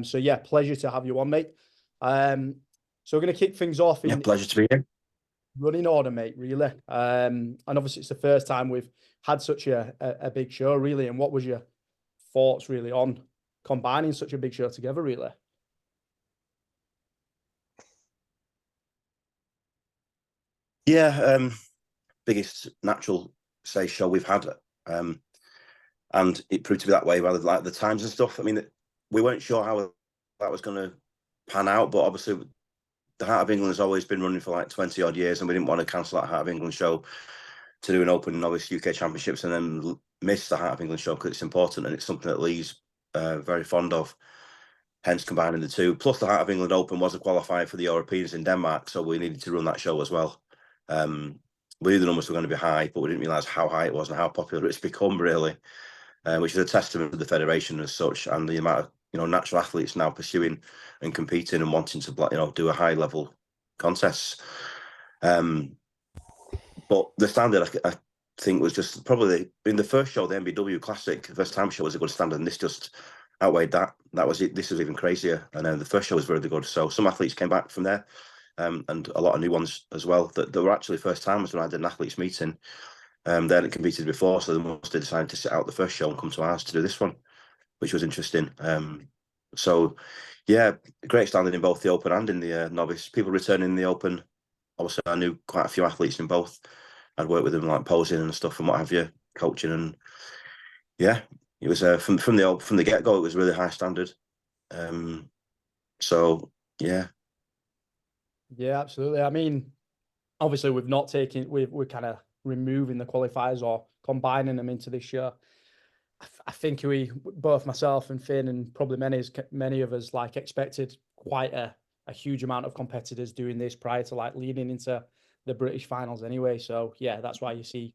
So yeah, pleasure to have you on, mate. So we're going to kick things off in pleasure to be here. Running order, mate, really. And obviously it's the first time we've had such a big show, really. And what was your thoughts really on combining such a big show together, really? Yeah, biggest natural show we've had, and it proved to be that way. Rather like the times and stuff. I mean, we weren't sure how that was going to pan out, but obviously the Heart of England has always been running for like 20 odd years, and we didn't want to cancel that Heart of England show to do an Open Novice UK Championships and then miss the Heart of England show because it's important and it's something that Lee's very fond of. Hence combining the two. Plus the Heart of England Open was a qualifier for the Europeans in Denmark, so we needed to run that show as well. We knew the numbers were going to be high, but we didn't realise how high it was and how popular it's become, really, which is a testament to the federation as such and the amount of natural athletes now pursuing and competing and wanting to do a high level contests. But the standard, I think, was just probably in the first show, the MBW Classic, the first time show was a good standard, and this just outweighed that. That was it. This was even crazier, and then the first show was really good. So some athletes came back from there, and a lot of new ones as well that were actually first timers when I did an athletes meeting. They hadn't competed before, so they must have decided to sit out the first show and come to ours to do this one, which was interesting. So yeah, great standard in both the Open and in the Novice. People returning in the Open. Obviously, I knew quite a few athletes in both. I'd worked with them like posing and stuff and what have you, coaching, and yeah, it was from the get go. It was really high standard. So yeah, absolutely. I mean, obviously we're kind of removing the qualifiers or combining them into this show. I think both myself and Finn and probably many of us expected quite a huge amount of competitors doing this prior to leading into the British finals anyway. So yeah, that's why you see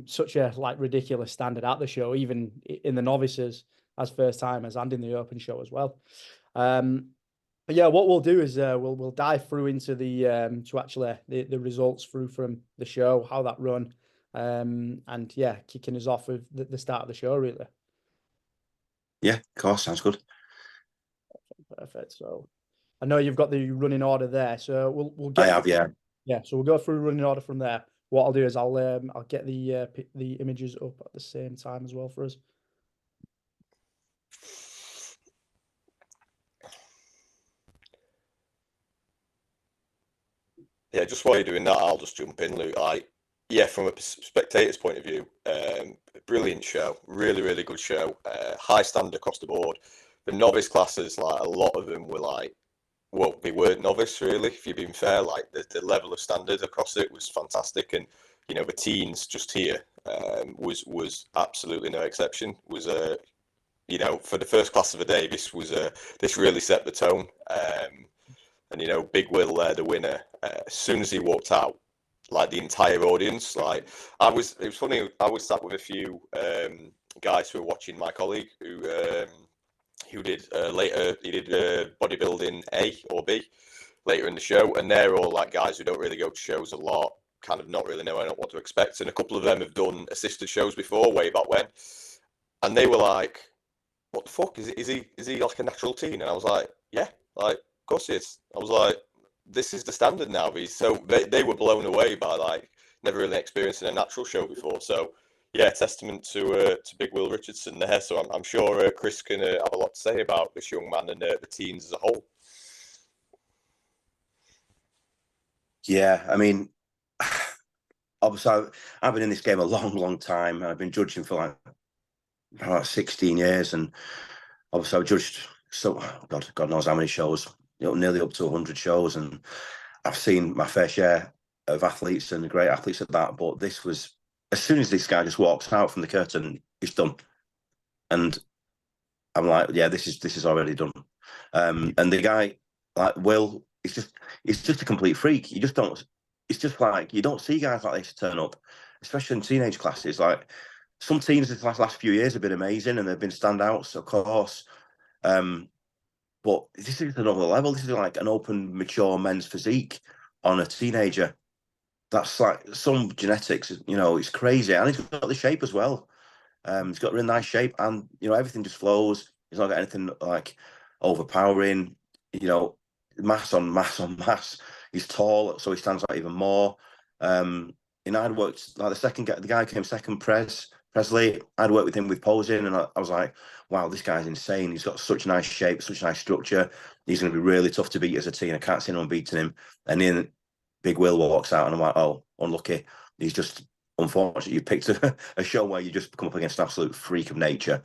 such a ridiculous standard at the show, even in the novices as first timers and in the Open show as well. But yeah, what we'll do is we'll dive through into the results through from the show, how that run, and yeah, kicking us off with the start of the show, really. Yeah, of course, sounds good. Perfect. So I know you've got the running order there, so we'll get. I have, yeah. Yeah, so we'll go through running order from there. What I'll do is I'll get the images up at the same time as well for us. Yeah, just while you're doing that, I'll just jump in, Luke. Yeah, from a spectator's point of view, brilliant show, really, really good show. High standard across the board. The novice classes, a lot of them were well, they weren't novice really. If you're being fair, the level of standard across it was fantastic, and the teens just here was absolutely no exception. Was for the first class of the day, this really set the tone. And Big Will there, the winner. As soon as he walked out, the entire audience, it was funny. I was sat with a few guys who were watching my colleague who did later. He did bodybuilding A or B later in the show, and they're all guys who don't really go to shows a lot, kind of not really know what to expect. And a couple of them have done assisted shows before, way back when, and they were like, "What the fuck is he like a natural teen?" And I was like, "Yeah, of course he is." I was like, "This is the standard now." So they were blown away by never really experiencing a natural show before. So yeah, testament to Big Will Richardson there. So I'm sure Chris can have a lot to say about this young man and the teens as a whole. Yeah, I mean, obviously I've been in this game a long time, and I've been judging for about 16 years, and obviously I've judged God knows how many shows, nearly up to 100 shows, and I've seen my fair share of athletes and great athletes at that. But this was, as soon as this guy just walks out from the curtain, it's done, and I'm like, yeah, this is already done. And the guy Will, it's just a complete freak. You just don't. It's just you don't see guys like this turn up, especially in teenage classes. Some teens this last few years have been amazing and they've been standouts, of course. But this is another level. This is an open, mature men's physique on a teenager. That's some genetics, it's crazy. And he's got the shape as well. He's got a really nice shape, and everything just flows. He's not got anything overpowering, you know, mass on mass on mass. He's tall, so he stands out even more. You know, I'd worked like the guy came second, Presley. I'd worked with him with posing, and I was like, wow, this guy's insane. He's got such nice shape, such nice structure. He's going to be really tough to beat as a team. I can't see anyone beating him. And then Big Will walks out, and I'm like, oh, unlucky. He's just unfortunate. You picked a show where you just come up against an absolute freak of nature.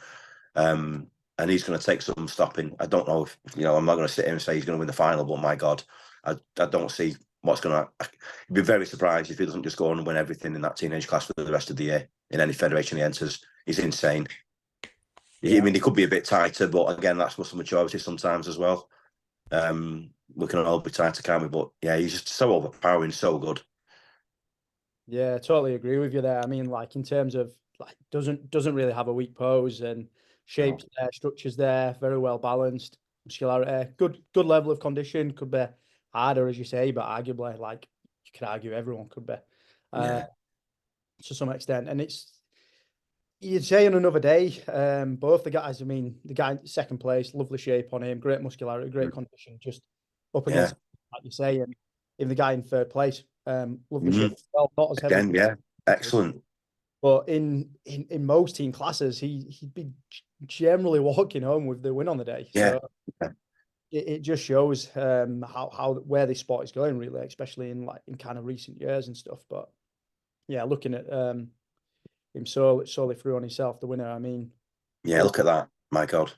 And he's going to take some stopping. I don't know if, you know, I'm not going to sit here and say he's going to win the final, but my God, I don't see what's going to. I'd be very surprised if he doesn't just go on and win everything in that teenage class for the rest of the year in any federation he enters. He's insane. Yeah. I mean, he could be a bit tighter, but again, that's muscle maturity sometimes as well. We can all be tighter, can't we? But yeah, he's just so overpowering, so good. Yeah, totally agree with you there. I mean, like in terms of like doesn't really have a weak pose, and shapes there, structures there, very well balanced, muscularity, good level of condition. Could be harder, as you say, but arguably, like you could argue everyone could be, to some extent. And you'd say on another day, both the guys. I mean, the guy in second place, lovely shape on him, great muscularity, great condition, just up against, like you say, and even the guy in third place, lovely shape as well, not as heavy. Again, yeah, excellent. But in most team classes, he'd be generally walking home with the win on the day. Yeah. So it just shows how where this sport is going, really, especially in kind of recent years and stuff. But yeah, looking at him solely through on himself, the winner. I mean, yeah, look at that, my God.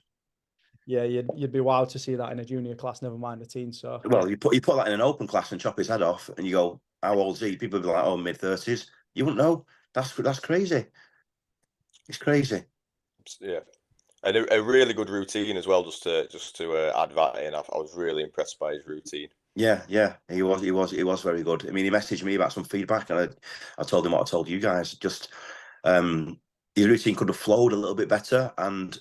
Yeah, you'd be wild to see that in a junior class, never mind a teen. So well, you put that in an open class and chop his head off, and you go, how old is he? People would be like, oh, mid-30s. You wouldn't know. That's crazy. It's crazy. Yeah, and a really good routine as well. Just to add that in, I was really impressed by his routine. Yeah, he was very good. I mean, he messaged me about some feedback, and I told him what I told you guys. Just his routine could have flowed a little bit better and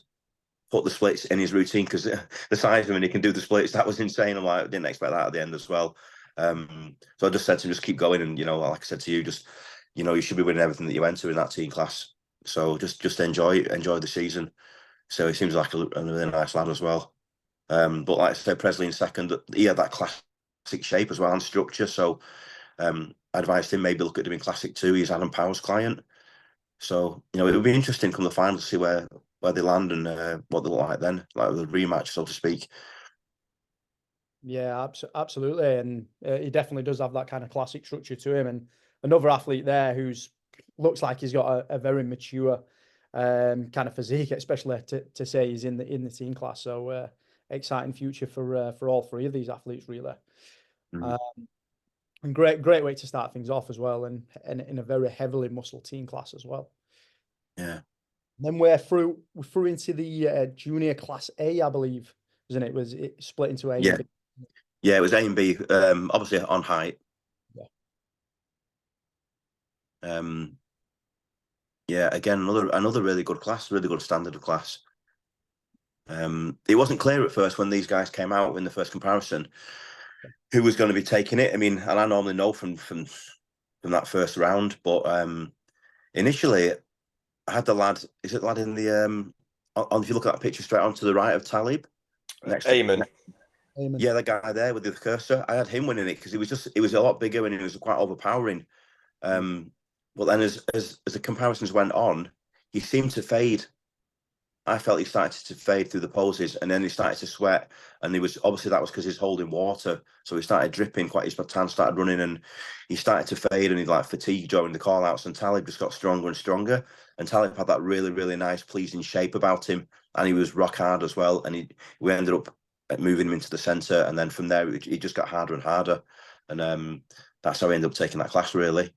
put the splits in his routine, because the size of him, he can do the splits. That was insane. I'm like, I didn't expect that at the end as well. So I just said to him, just keep going, and like I said to you, just you should be winning everything that you enter in that teen class. So just enjoy the season. So he seems like a really nice lad as well. But like I said, Presley in second, he had that classic shape as well and structure. So I advised him maybe look at doing classic 2. He's Adam Power's client. So it would be interesting come the final to see where they land and what they look like then, like the rematch, so to speak. Yeah, absolutely, and he definitely does have that kind of classic structure to him. And another athlete there who's looks like he's got a very mature kind of physique, especially to say he's in the teen class. So exciting future for all three of these athletes, really. And great way to start things off as well, and in a very heavily muscle teen class as well. Yeah. And then we're through into the junior class A, I believe, wasn't it? Was it split into A? Yeah. And B? Yeah, it was A and B. Obviously on height. Yeah. Yeah. Again, another really good class, really good standard of class. It wasn't clear at first when these guys came out in the first comparison who was going to be taking it. I mean, and I normally know from that first round, but initially I had the lad. Is it the lad in the if you look at that picture straight on to the right of Talib, next Eamon. Yeah, the guy there with the cursor. I had him winning it because it was a lot bigger and it was quite overpowering. But then as the comparisons went on, he seemed to fade. I felt he started to fade through the poses, and then he started to sweat, and he was obviously that was because he's holding water, so he started dripping. His hand started running, and he started to fade, and he like fatigued during the call outs. And Talib just got stronger and stronger, and Talib had that really, really nice, pleasing shape about him, and he was rock hard as well. And we ended up moving him into the center, and then from there he just got harder and harder, and that's how I ended up taking that class. Really,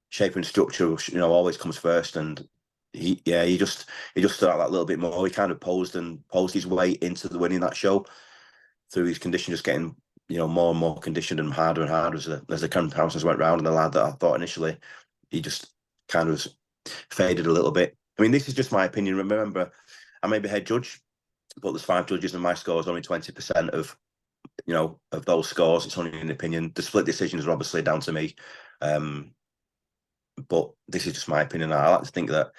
shape and structure, always comes first, and he just stood out that little bit more. He kind of posed his way into the winning that show through his condition, just getting more and more conditioned and harder as the comparisons went round. And the lad that I thought initially he just kind of faded a little bit. I mean, this is just my opinion. Remember, I may be head judge, but there's 5 judges and my score is only 20% of those scores. It's only an opinion. The split decisions are obviously down to me. But this is just my opinion. I like to think that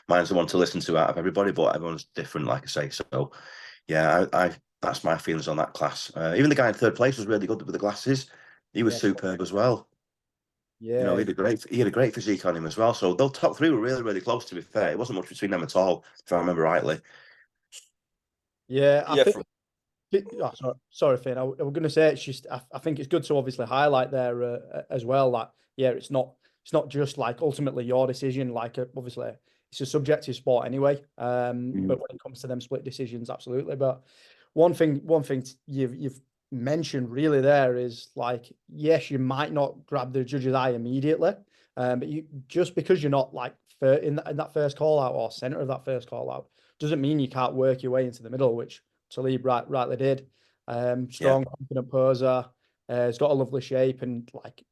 mine's the one to listen to out of everybody, but everyone's different, like I say. So, yeah, That's my feelings on that class. Even the guy in third place was really good with the glasses. He was superb as well. Yeah, You know, he had a great physique on him as well. So the top three were really, really close, to be fair. It wasn't much between them at all, if I remember rightly. yeah. I Yeah, think. Oh, sorry, Finn. I was going to say it's just I think it's good to obviously highlight there as well that yeah, it's not just like ultimately your decision. Like obviously it's a subjective sport anyway. But when it comes to them split decisions, absolutely. But one thing you've mentioned really there is like yes, you might not grab the judge's eye immediately, but you just because you're not like in that first call out or center of that first call out doesn't mean you can't work your way into the middle, which Talib rightly did. Strong, confident poser. He's got a lovely shape and like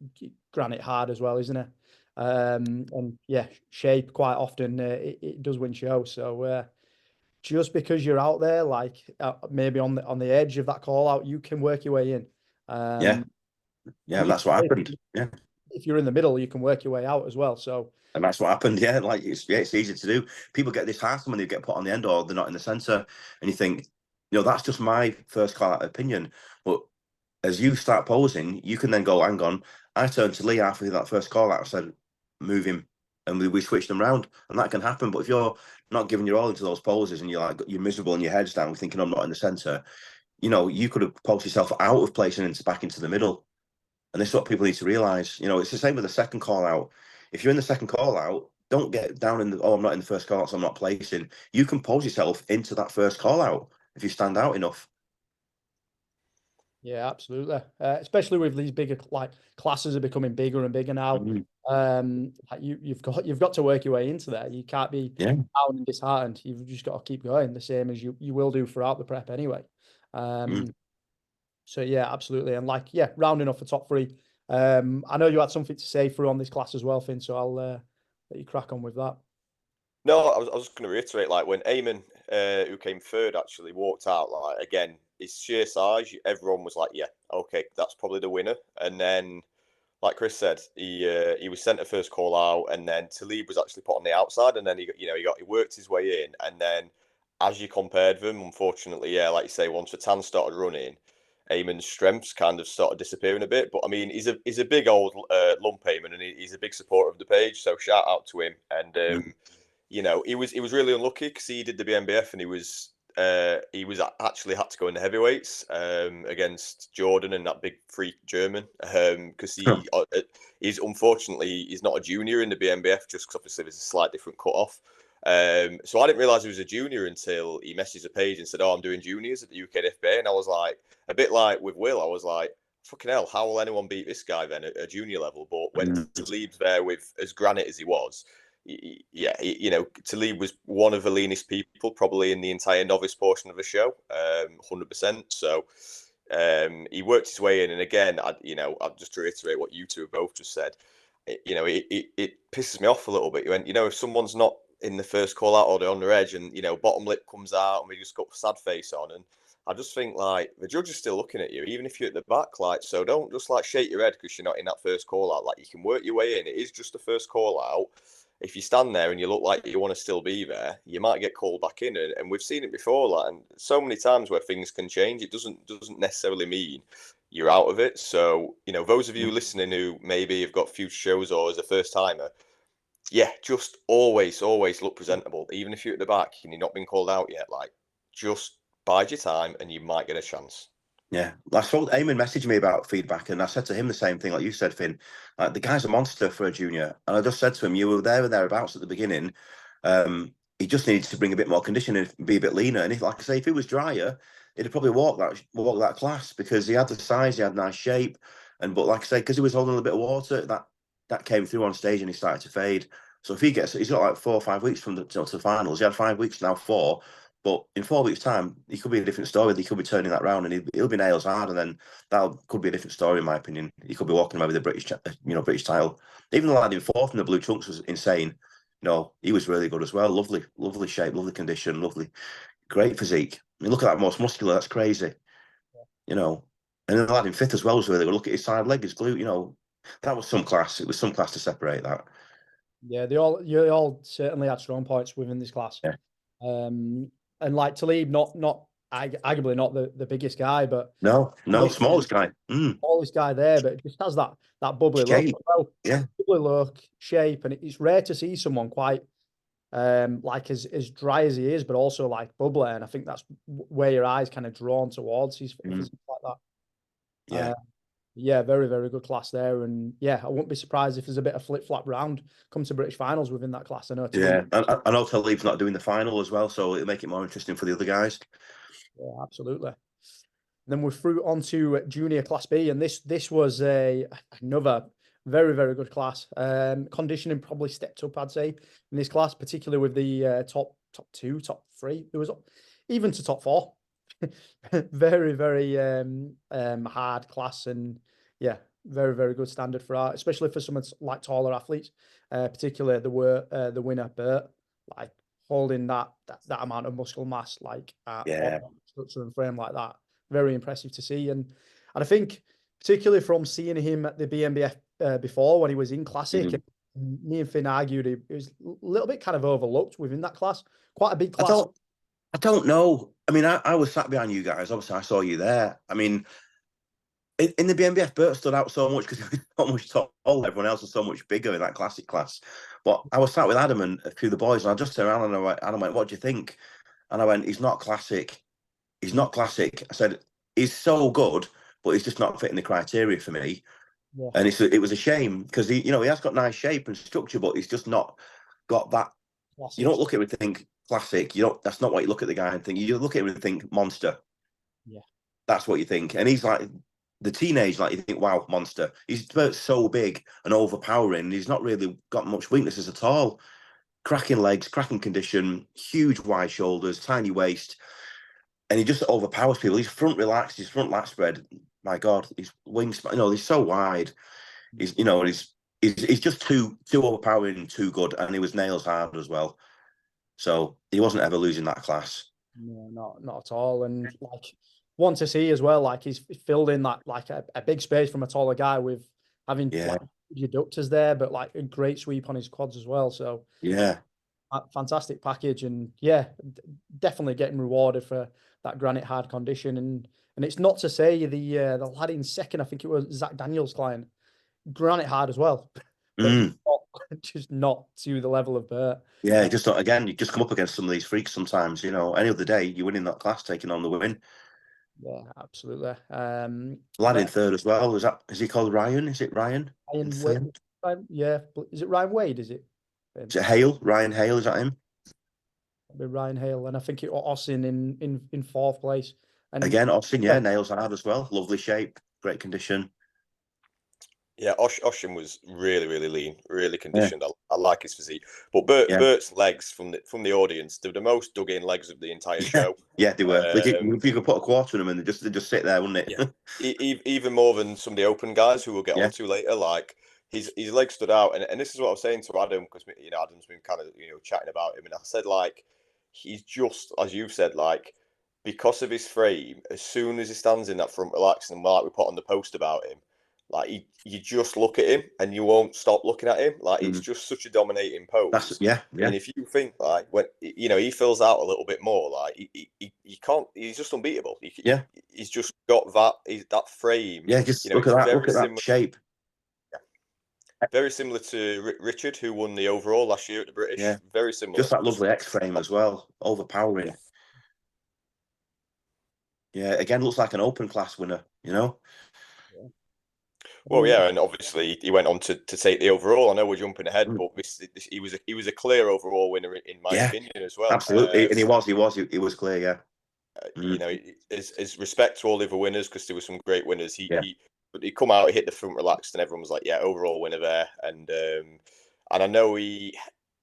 granite hard as well, isn't it? And yeah, shape quite often it does win shows. So just because you're out there, like maybe on the edge of that call out, you can work your way in. Yeah, and that's what happened. Yeah, if you're in the middle, you can work your way out as well. So. And that's what happened. Yeah, like it's easy to do. People get disheartened when they get put on the end or they're not in the centre, and you think, that's just my first call out opinion. But as you start posing, you can then go, hang on. I turned to Lee after that first call out. I said, move him, and we switched them around, and that can happen. But if you're not giving your all into those poses and you're miserable and your head's down, thinking I'm not in the centre, you could have posed yourself out of place and back into the middle. And this is what people need to realise. It's the same with the second call out. If you're in the second call out, don't get down in I'm not in the first call out, so I'm not placing. You can pose yourself into that first call out if you stand out enough. Yeah, absolutely. Especially with these bigger classes are becoming bigger and bigger now. Like you've got to work your way into there. You can't be down and disheartened. You've just got to keep going, the same as you will do throughout the prep anyway. So yeah, absolutely. And rounding off the top three. I know you had something to say on this class as well, Finn. So I'll let you crack on with that. No, I was just going to reiterate, like when Eamon, who came third, actually walked out, like again, his sheer size, everyone was like, yeah, okay, that's probably the winner. And then, like Chris said, he was sent a first call out, and then Talib was actually put on the outside, and then he worked his way in, and then as you compared them, unfortunately, yeah, like you say, once the tan started running, Eamon's strengths kind of started disappearing a bit. But I mean, he's a big old lump, Eamon, and he's a big supporter of the page. So shout out to him. And he was really unlucky because he did the BMBF and he was actually had to go in the heavyweights against Jordan and that big freak German because he's unfortunately he's not a junior in the BMBF just because obviously there's a slight different cut off. So I didn't realize he was a junior until he messaged the page and said, "Oh, I'm doing juniors at the UKDFBA," and I was like, a bit like with Will, I was like, "Fucking hell, how will anyone beat this guy then at a junior level?" But when Talib's there with as granite as he was. Talib was one of the leanest people probably in the entire novice portion of the show, 100%. So he worked his way in, and again, I'll just reiterate what you two have both just said. It pisses me off a little bit. If someone's not in the first call out or they're on their edge, and bottom lip comes out, and we just got sad face on, and I just think like the judge is still looking at you, even if you're at the back. Like, so don't just shake your head because you're not in that first call out. Like, you can work your way in. It is just the first call out. If you stand there and you look like you want to still be there, you might get called back in. And we've seen it before, and so many times where things can change. It doesn't necessarily mean you're out of it. So, those of you listening who maybe have got future shows or as a first timer, yeah, just always look presentable. Even if you're at the back and you're not been called out yet, just bide your time and you might get a chance. Yeah, I saw Eamon messaged me about feedback, and I said to him the same thing, like you said, Finn. Like, the guy's a monster for a junior, and I just said to him, "You were there and thereabouts at the beginning. He just needs to bring a bit more condition and be a bit leaner. And like I say, if he was drier, he'd probably walk that class because he had the size, he had nice shape, but like I say, because he was holding a bit of water, that came through on stage and he started to fade. So if he's got like 4 or 5 weeks from to the finals. He had 5 weeks now, 4." But in 4 weeks' time, he could be a different story. He could be turning that round, and he'll be nails hard, and then that could be a different story, in my opinion. He could be walking away with the British title. Even the lad in fourth in the blue trunks was insane. He was really good as well. Lovely shape, lovely condition, great physique. I mean, look at that, most muscular. That's crazy. And then the lad in fifth as well was really good. Look at his side leg, his glute. That was some class. It was some class to separate that. Yeah, you all certainly had strong points within this class. Yeah. And like Talib not arguably not the biggest guy, but No, smallest guy. smallest guy there, but it just has that bubbly look. Shape. Well, Yeah. bubbly look, shape, and it's rare to see someone quite like as dry as he is, but also like bubbly. And I think that's where your eyes kind of drawn towards his physique like that. Yeah. Yeah, very, very good class there. And yeah, I wouldn't be surprised if there's a bit of flip-flop round come to British finals within that class. I know. Yeah. I know Talib's not doing the final as well, so it'll make it more interesting for the other guys. Yeah, absolutely. Then we're through onto junior class B, and this was another very, very good class. Conditioning probably stepped up, I'd say, in this class, particularly with the top 2, top 3. It was even to top 4. Very, very hard class, and yeah, very, very good standard for art, especially for some like taller athletes, particularly the winner Bert, like holding that amount of muscle mass, like structure and frame like that. Very impressive to see, and I think particularly from seeing him at the BNBF before when he was in classic, me and Finn argued he was a little bit kind of overlooked within that class. Quite a big class. I don't know. I mean, I was sat behind you guys. Obviously, I saw you there. I mean, in the BNBF, Bert stood out so much because he was so much taller. Everyone else was so much bigger in that classic class. But I was sat with Adam and a few of the boys, and I just turned around and Adam went, "What do you think?" And I went, "He's not classic. He's not classic." I said, "He's so good, but he's just not fitting the criteria for me." Yeah. And it was a shame because he has got nice shape and structure, but he's just not got that. Classic. You don't look at him and think classic. That's not what you look at the guy and think. You look at him and think monster. Yeah, that's what you think. And he's like the teenage, like you think, wow, monster. He's so big and overpowering. He's not really got much weaknesses at all. Cracking legs, cracking condition, huge wide shoulders, tiny waist, and he just overpowers people. He's front relaxed, his front lat spread. My God, his wingspan. He's so wide. He's just too overpowering and too good, and he was nails hard as well. So he wasn't ever losing that class. No, not at all. And like want to see as well, like he's filled in that like a big space from a taller guy with having like adductors there, but like a great sweep on his quads as well. So yeah, fantastic package, and yeah, definitely getting rewarded for that granite hard condition. And it's not to say the lad in second, I think it was Zach Daniels' client, granite hard as well, but just not to the level of Bert. Yeah, you just come up against some of these freaks sometimes. Any other day you win in that class, taking on the win. Yeah, absolutely. Lad in third as well. Is he called Ryan? Is it Ryan? Yeah. Is it Ryan Wade? Is it Hale? Ryan Hale, is that him? It'll be Ryan Hale, and I think it was Austin in fourth place. And again, Austin, nails hard as well. Lovely shape, great condition. Yeah, Ocean was really, really lean, really conditioned. Yeah. I like his physique. But Bert's legs from the audience, they were the most dug in legs of the entire show. Yeah, they were. If you could put a quarter in them, and they just sit there, wouldn't it? Yeah. Even more than some of the open guys who we'll get onto later. Like his legs stood out, and this is what I was saying to Adam, because Adam's been kind of chatting about him, and I said like he's just, as you've said, like because of his frame, as soon as he stands in that front relax, and like we put on the post about him. Like you just look at him and you won't stop looking at him. Like it's just such a dominating pose. Yeah. And if you think like when he fills out a little bit more, like he can't. He's just unbeatable. He's just got that frame. Yeah, just look at that. Look at that shape. Yeah. Very similar to Richard, who won the overall last year at the British. Yeah, very similar. Just that lovely X frame as well, overpowering. Yeah, again, looks like an open class winner. Well, yeah, and obviously he went on to take the overall. I know we're jumping ahead, but he was a clear overall winner in my opinion as well. Absolutely, and he was clear. Yeah, his respect to all the other winners, because there were some great winners. He come out, he hit the front relaxed, and everyone was like, "Yeah, overall winner there." And I know and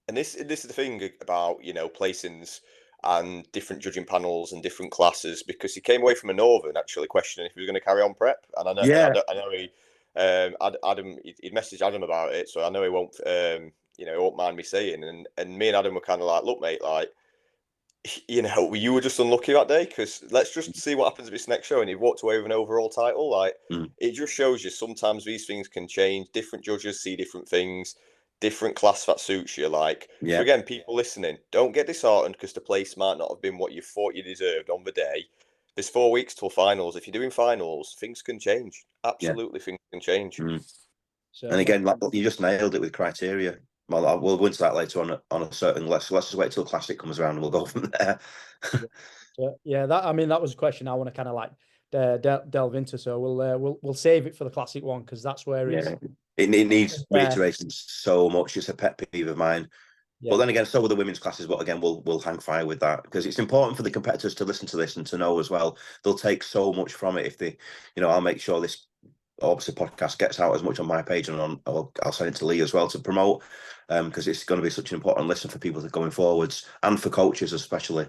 this is the thing about placings and different judging panels and different classes, because he came away from a Northern actually questioning if he was going to carry on prep, and I know he. Adam, he'd messaged Adam about it, so I know he won't, he won't mind me saying. And me and Adam were kind of like, look, mate, like, you were just unlucky that day, because let's just see what happens with this next show. And he walked away with an overall title. Like, it just shows you sometimes these things can change. Different judges see different things, different class that suits you. Like, so again, people listening, don't get disheartened because the place might not have been what you thought you deserved on the day. there's 4 weeks till finals. If you're doing finals, things can change. Absolutely, things can change. And again, like, you just nailed it with criteria. Well, we'll go into that later on a certain list. So let's just wait till the classic comes around and we'll go from there. Yeah, that was a question I want to kind of like delve into. So we'll save it for the classic one, because that's where it needs reiteration so much. It's a pet peeve of mine. But then again, so will the women's classes. But again, we'll hang fire with that, because it's important for the competitors to listen to this and to know as well. They'll take so much from it if they, I'll make sure this obviously podcast gets out as much on my page, and I'll send it to Lee as well to promote, because it's going to be such an important listen for people that going forwards, and for coaches especially.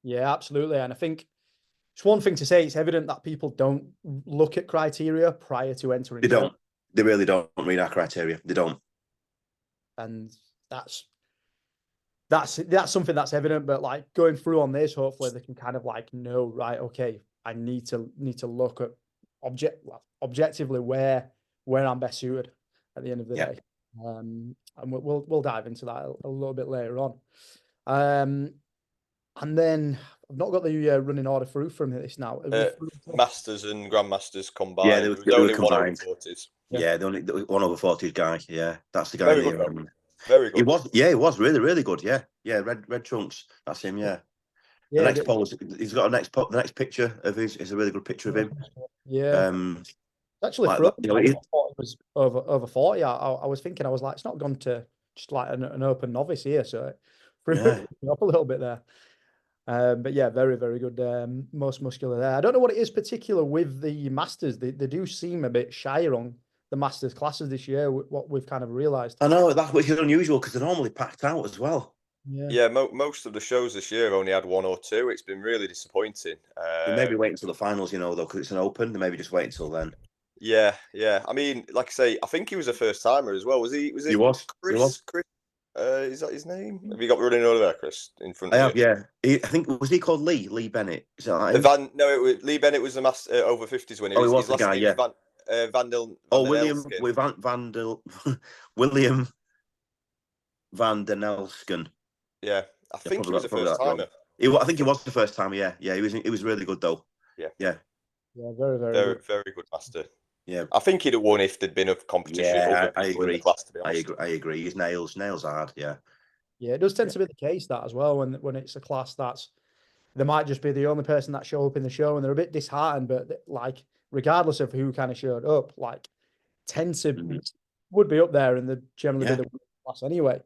Yeah, absolutely. And I think it's one thing to say, it's evident that people don't look at criteria prior to entering. They don't. They really don't read our criteria. They don't. And that's something that's evident. But like going through on this, hopefully they can kind of like know, right, okay, I need to look at objectively where I'm best suited at the end of the day. And we'll dive into that a little bit later on. And then I've not got the running order through from this now. Masters and Grandmasters combined. Yeah, there was only combined. 1 over 40s. Yeah, the only 1 over 40s guy. Yeah, that's the guy. Very good. Very good. He was. Yeah, he was really, really good. Yeah, red trunks. That's him. Yeah. The next poll, he's got the next picture of his is a really good picture of him. Yeah. Actually, like, it was over 40. I was thinking, I was like, it's not gone to just like an open novice here, so it threw me up a little bit there. But yeah, very, very good. Most muscular there. I don't know what it is particular with the Masters. They do seem a bit shyer on the Masters classes this year, what we've kind of realised. I know, that's which is unusual, because they're normally packed out as well. Yeah, most of the shows this year have only had 1 or 2. It's been really disappointing. They maybe wait until the finals, though, because it's an open. They maybe just wait until then. Yeah. I mean, like I say, I think he was a first timer as well. Was he? He was. Chris? He was. Chris? Is that his name? Have you got running order there, Chris? In front of I have, yeah. I think, was he called Lee Bennett? Is that like him? Lee Bennett was the master over 50s winner. Oh, he was the guy, yeah. William Van den Elsken. Yeah, I think he was the first timer. I think he was the first time. Yeah. He was really good though. Yeah. Very, very good. Very good master. Yeah, I think he'd have won if there'd been a competition. Yeah, I agree. In the class, to be honest. I agree. His nails hard. Yeah. Yeah, it does tend to be the case that as well when it's a class that's they might just be the only person that show up in the show and they're a bit disheartened, but like regardless of who kind of showed up, like tend to would be up there and they generally be the class anyway.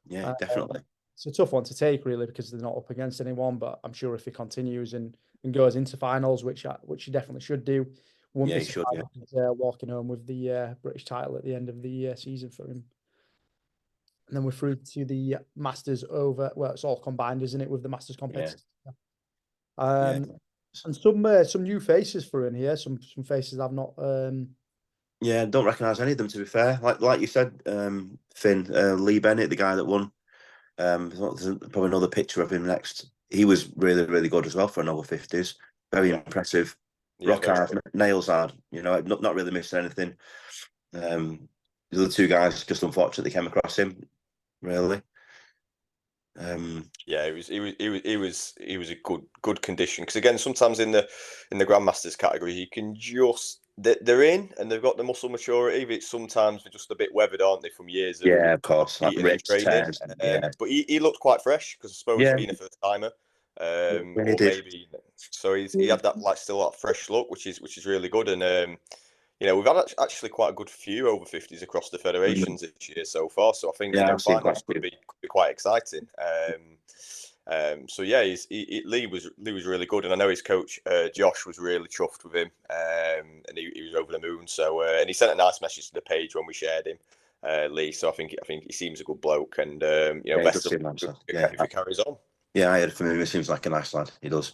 Yeah, definitely. It's a tough one to take really because they're not up against anyone, but I'm sure if he continues and goes into finals, which he definitely should do. Yeah, he should. Yeah, walking home with the British title at the end of the season for him. And then we're through to the Masters over. Well, it's all combined, isn't it, with the Masters competition? Yeah. And some new faces for in here. Some faces I've not. Yeah, don't recognise any of them, to be fair. Like you said, Finn, Lee Bennett, the guy that won. There's probably another picture of him next. He was really, really good as well for an over 50s. Very impressive. Rock hard, nails hard. Not really missing anything. The other 2 guys just unfortunately came across him. Really. Yeah, he was a good condition, because again, sometimes in the Grandmasters category, you can just they're in and they've got the muscle maturity, but sometimes they're just a bit weathered, aren't they, from years of of course, like training. But he looked quite fresh, because I suppose being a first timer, or maybe so he had that still that fresh look, which is really good. And we've had actually quite a good few over 50s across the federations this year so far. So I think finals could be quite exciting. So yeah, Lee was really good, and I know his coach Josh was really chuffed with him, and he was over the moon. So and he sent a nice message to the page when we shared him, Lee. So I think he seems a good bloke, and best of luck if he carries on. Yeah, I heard from him. He seems like a nice lad. He does.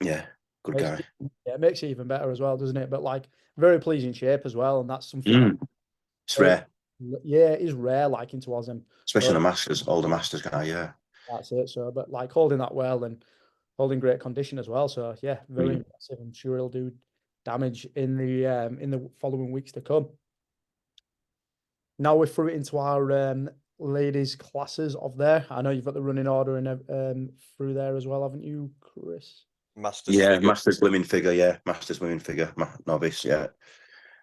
Yeah, good guy. Yeah, it makes it even better as well, doesn't it? But like very pleasing shape as well, and that's something. It's rare. Yeah, it is rare, liking towards him, especially older Masters guy. Yeah, that's it. So, but like holding that well and holding great condition as well. So yeah, very impressive. I'm sure he'll do damage in the following weeks to come. Now we're through into our ladies classes of there. I know you've got the running order and through there as well, haven't you, Chris? Masters Yeah, figure. Masters women figure. Yeah, Masters women figure. Novice. Yeah.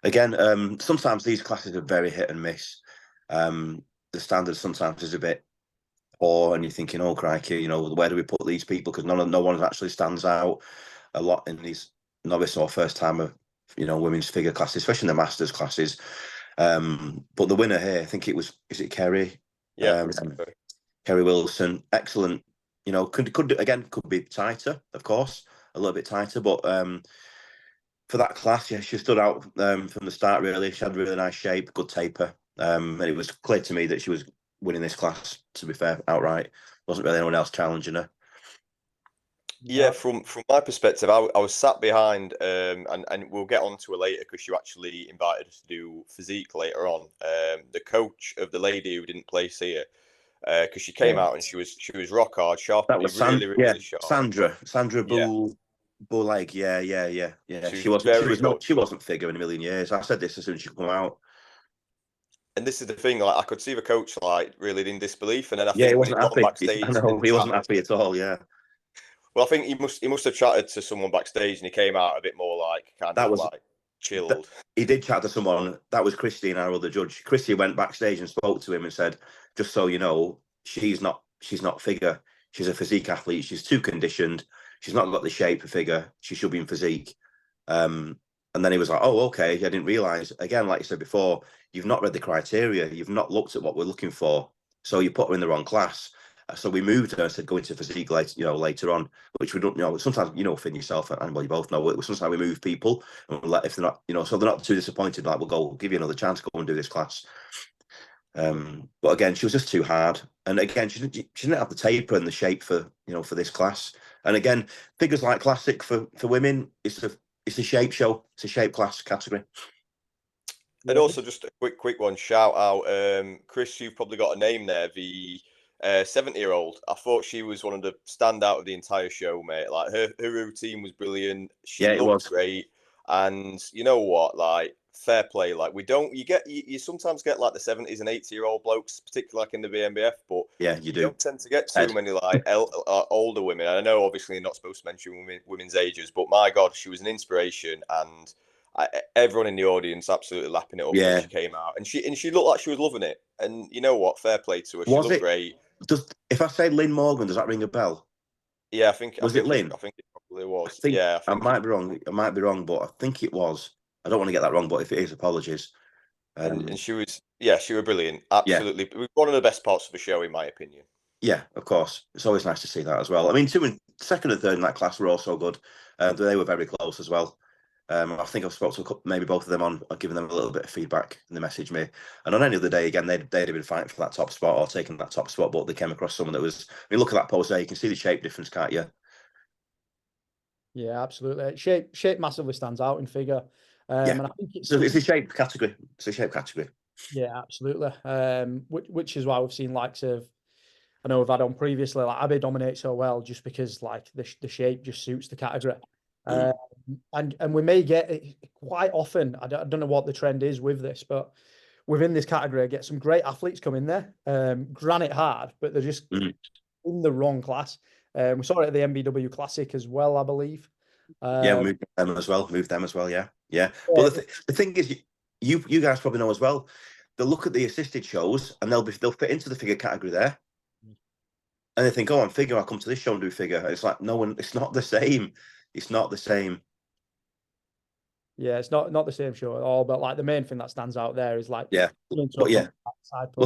Again, sometimes these classes are very hit and miss. The standard sometimes is a bit poor, and you're thinking, oh crikey, you know, where do we put these people? Because no one actually stands out a lot in these novice or first time, you know, women's figure classes, especially in the Masters classes. But the winner here, I think is it Kerry? Yeah. Kerry Wilson, excellent. You know, could be tighter, of course, a little bit tighter, but for that class, yeah, she stood out from the start. Really, she had really nice shape, good taper, and it was clear to me that she was winning this class. To be fair, outright, wasn't really anyone else challenging her. Yeah, from my perspective, I was sat behind, and we'll get on to her later because you actually invited us to do physique later on. The coach of the lady who didn't place here, because she came out and she was rock hard, sharp, That was really sharp. Sandra Yeah. Bull-Leg. Yeah. She was very good. She wasn't figure in a million years. I said this as soon as she come out. And this is the thing, like I could see the coach like really in disbelief, and then I Yeah, he think when wasn't he'd gone happy. backstage, I know he wasn't happy at all. Yeah. Well, I think he must have chatted to someone backstage, and he came out a bit more like chilled. He did chat to someone. That was Christine, our other judge. Christy went backstage and spoke to him and said, "Just so you know, she's not figure. She's a physique athlete. She's too conditioned. She's not got the shape for figure. She should be in physique." And then he was like, "Oh, okay. I didn't realize." Again, like you said before, you've not read the criteria. You've not looked at what we're looking for. So you put her in the wrong class. So we moved her and said, "Go into physique later on," which we don't, sometimes, Finn, yourself and anybody both know, sometimes we move people and if they're not, so they're not too disappointed, like, we'll give you another chance, go and do this class. But again, she was just too hard. And again, she didn't have the taper and the shape for this class. And again, figures like classic for women, it's a shape show. It's a shape class category. And also just a quick one, shout out, Chris, you've probably got a name there, the 70-year-old. I thought she was one of the standout of the entire show, mate. Like her routine was brilliant. She looked great. And you know what, like, fair play. Like, you sometimes get like the 70s and 80-year-old blokes, particularly like in the BNBF, but yeah, you don't tend to get too many like older women. And I know obviously you're not supposed to mention women's ages, but my God, she was an inspiration, and everyone in the audience absolutely lapping it up when she came out, and she looked like she was loving it. And you know what? Fair play to her. She looked great. If I say Lynn Morgan, does that ring a bell? Yeah, I think it Lynn? I think it probably was. I might be wrong. I might be wrong, but I think it was. I don't want to get that wrong, but if it is, apologies. And she was, she was brilliant. Absolutely, one of the best parts of the show, in my opinion. Yeah, of course. It's always nice to see that as well. I mean, second and third in that class were also good. They were very close as well. I think I've spoken to maybe both of them on, giving them a little bit of feedback, and they messaged me. And on any other day, again, they'd have been fighting for that top spot or taking that top spot, but they came across someone that was. I mean, look at that pose there. You can see the shape difference, can't you? Yeah, absolutely. Shape massively stands out in figure. And I think it's a shape category. It's a shape category. Yeah, absolutely. Which is why we've seen likes of, I know we've had on previously, like Abby dominates so well just because like the shape just suits the category. And we may get it quite often. I don't know what the trend is with this, but within this category, I get some great athletes come in there, granite hard, but they're just in the wrong class. We saw it at the MBW Classic as well, I believe. Moved them as well. Yeah. But the thing is, you guys probably know as well. They'll look at the assisted shows and they'll fit into the figure category there, and they think, "Oh, I'm figure. I'll come to this show and do figure." And it's like, no, it's not the same. It's not the same. Yeah, it's not the same show at all. But like the main thing that stands out there is like, look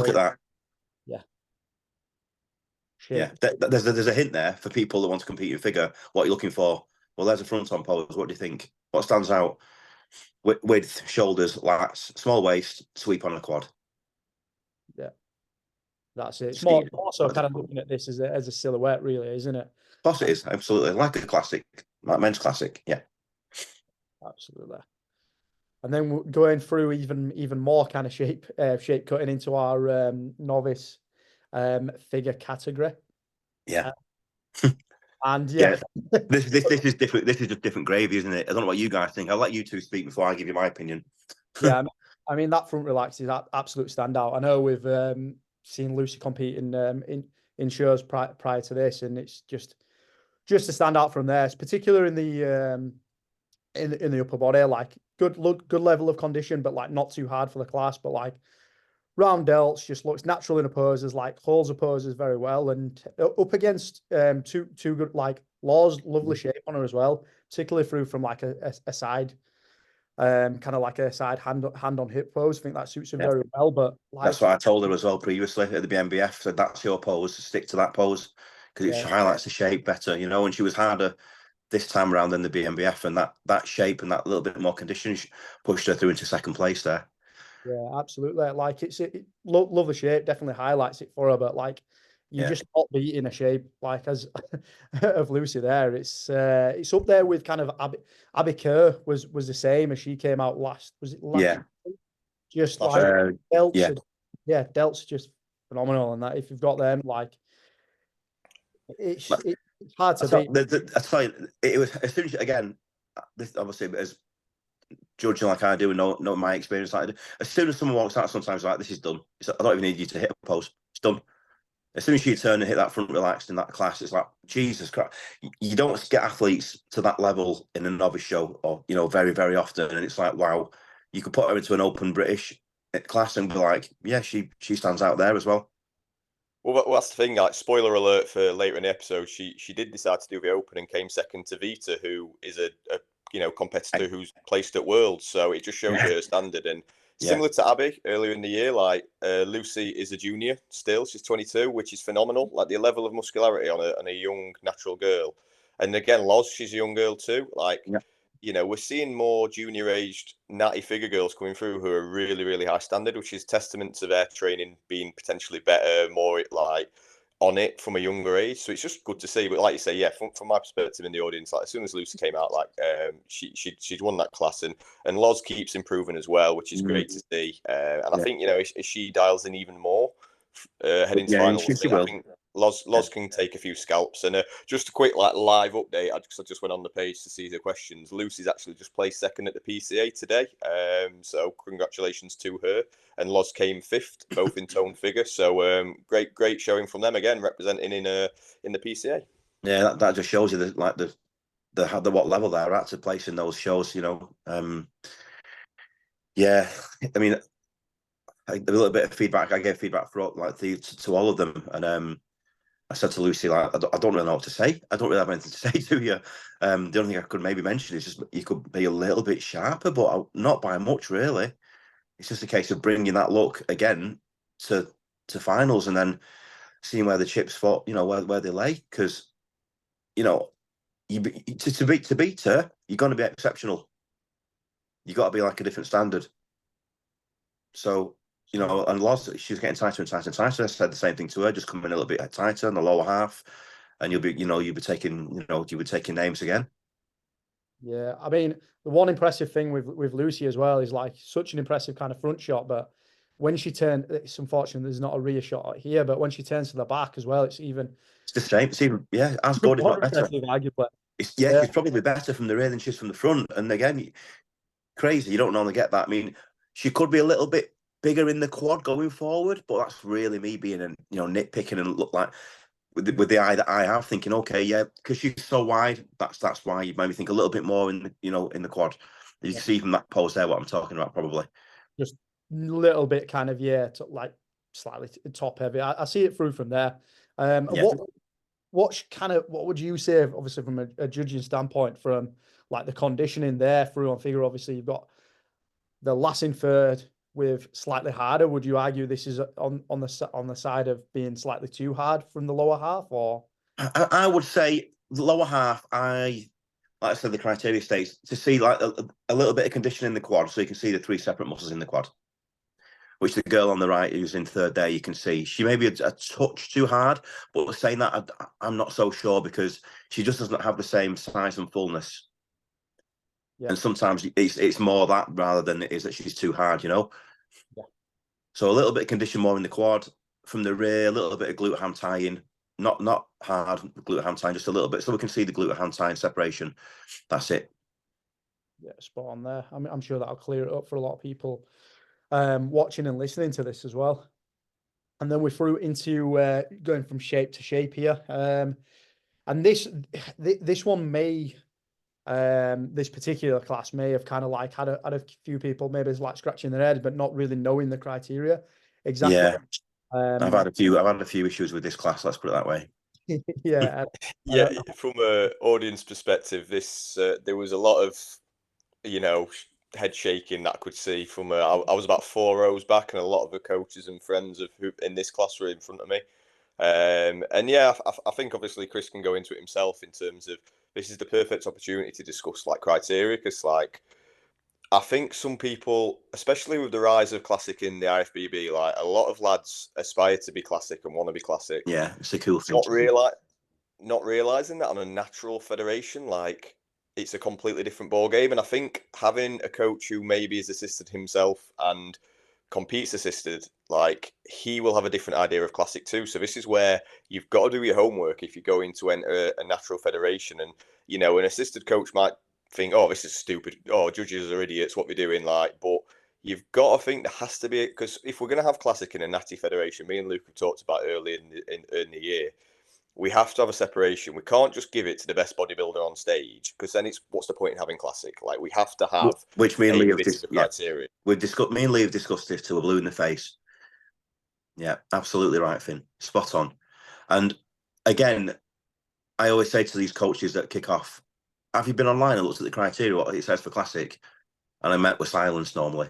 at that. There's a hint there for people that want to compete in figure. What are you looking for? Well, there's a front on pose. What do you think? What stands out? Width, shoulders, lats, small waist, sweep on the quad. Yeah, that's it. It's more so kind of looking at this as a silhouette, really, isn't it? Of course it is, absolutely. Like a classic, like men's classic, yeah. Absolutely. And then going through even more kind of shape cutting into our novice figure category. Yeah. And this is different. This is just different gravy, isn't it? I don't know what you guys think. I'll let you two speak before I give you my opinion. Yeah, I mean that front relax is absolute standout. I know we've seen Lucy compete in shows prior to this, and it's just just to stand out from there, particularly in the in the upper body, like good level of condition, but like not too hard for the class, but like round delts, just looks natural in her poses, like holds her poses very well, and up against two good, like Law's lovely shape on her as well, particularly through from like a side, kind of like a side hand on hip pose. I think that suits her very well. But like, that's what I told her as well previously at the BNBF. Said that's your pose, stick to that pose because it highlights the shape better, you know. And she was harder this time around than the BNBF, and that shape and that little bit more condition pushed her through into second place there. Yeah, absolutely. Like love the shape, definitely highlights it for her. But like, you're just not beating a shape like as of Lucy there. It's up there with kind of Abby Kerr was the same as she came out last. Was it last? Yeah. Just like delts, delts just phenomenal. And that if you've got them, like it's hard to beat. I tell you, it was as soon as again, this obviously as judging like I do and know my experience like I do, as soon as someone walks out, sometimes like this is done. I don't even need you to hit a post. It's done. As soon as you turn and hit that front relaxed in that class, it's like Jesus Christ. You don't get athletes to that level in a novice show, or you know, very very often, and it's like wow, you could put her into an open British class and be like, yeah, she stands out there as well. Well, that's the thing. Like, spoiler alert for later in the episode, she did decide to do the open and came second to Vita, who is a competitor who's placed at Worlds. So it just shows you her standard. And similar to Abby earlier in the year, like Lucy is a junior still. She's 22, which is phenomenal. Like the level of muscularity on a young natural girl. And again, Loz, she's a young girl too. Like, we're seeing more junior-aged natty figure girls coming through who are really, really high standard, which is testament to their training being potentially better, more like on it from a younger age. So it's just good to see. But like you say, from my perspective in the audience, like as soon as Lucy came out, like she'd won that class, and Loz keeps improving as well, which is great to see. And I think as she dials in even more heading to finals, I think Loz can take a few scalps. And just a quick live update, I just went on the page to see the questions. Lucy's actually just placed second at the PCA today, so congratulations to her. And Loz came fifth, both in toned figure. So great showing from them again, representing in the PCA. Yeah, that just shows you the what level they're at to place in those shows. Yeah, I mean, a little bit of feedback. I gave feedback for to all of them, and I said to Lucy, like, I don't really know what to say. I don't really have anything to say to you. The only thing I could maybe mention is just you could be a little bit sharper, but not by much, really. It's just a case of bringing that look again to finals and then seeing where the chips fall, where they lay. Because, to beat her, you're going to be exceptional. You got to be like a different standard. So, and Loz, she's getting tighter and tighter and tighter. I said the same thing to her, just coming a little bit tighter in the lower half, and you'll be taking names again. Yeah, I mean, the one impressive thing with Lucy as well is like such an impressive kind of front shot, but when she turned, it's unfortunate there's not a rear shot here, but when she turns to the back as well, it's the same. It's even as good, if not better. Arguably. She's probably better from the rear than she is from the front. And again, crazy, you don't normally get that. I mean, she could be a little bit bigger in the quad going forward, but that's really me being nitpicking and look like with the eye that I have, thinking, okay, yeah, because she's so wide, that's why you maybe think a little bit more in the quad. You can see from that pose there what I'm talking about, probably. Just a little bit kind of like slightly top heavy. I see it through from there. What would you say, obviously from a judging standpoint, from like the conditioning there through on figure? Obviously, you've got the last in third with slightly harder. Would you argue this is on the side of being slightly too hard from the lower half, or? I would say the lower half. Like I said, the criteria states to see like a little bit of condition in the quad, so you can see the three separate muscles in the quad. Which the girl on the right who's in third there, you can see she may be a touch too hard, but saying that I'm not so sure because she just doesn't have the same size and fullness. Yeah. And sometimes it's more that rather than it is that she's too hard, Yeah. So a little bit of condition more in the quad, from the rear, a little bit of glute ham tying, not hard glute ham tying, just a little bit, so we can see the glute ham tying separation. That's it. Yeah, spot on there. I'm sure that'll clear it up for a lot of people watching and listening to this as well. And then we're through into going from shape to shape here. And this one may, this particular class may have kind of like had a few people maybe like scratching their heads, but not really knowing the criteria exactly. Yeah, I've had Um, a few issues with this class. Let's put it that way. yeah, Yeah, from a audience perspective, this there was a lot of, you know, head shaking that I could see from I was about 4 rows back, and a lot of the coaches and friends of who in this class were in front of me. And yeah, I think obviously Chris can go into it himself in terms of this is the perfect opportunity to discuss like criteria, because like I think some people, especially with the rise of classic in the IFBB, like a lot of lads aspire to be classic and want to be classic. Yeah, it's a cool thing. Not realizing that on a natural federation, like it's a completely different ball game. And I think having a coach who maybe is assisted himself and competes assisted, like he will have a different idea of classic too. So this is where you've got to do your homework if you're going to enter a natural federation. And you know, an assisted coach might think, "Oh, this is stupid. Oh, judges are idiots. What we're doing." Like, but you've got to think there has to be, because if we're going to have classic in a natty federation, me and Luke have talked about early in the year, we have to have a separation. We can't just give it to the best bodybuilder on stage, because then it's what's the point in having classic? Like we have to have which me and Lee have criteria. We've discussed. Me and Lee have discussed this till we're blue in the face. Yeah, absolutely right, Finn. Spot on. And again, I always say to these coaches that kick off, have you been online and looked at the criteria, what it says for classic? And I met with silence normally.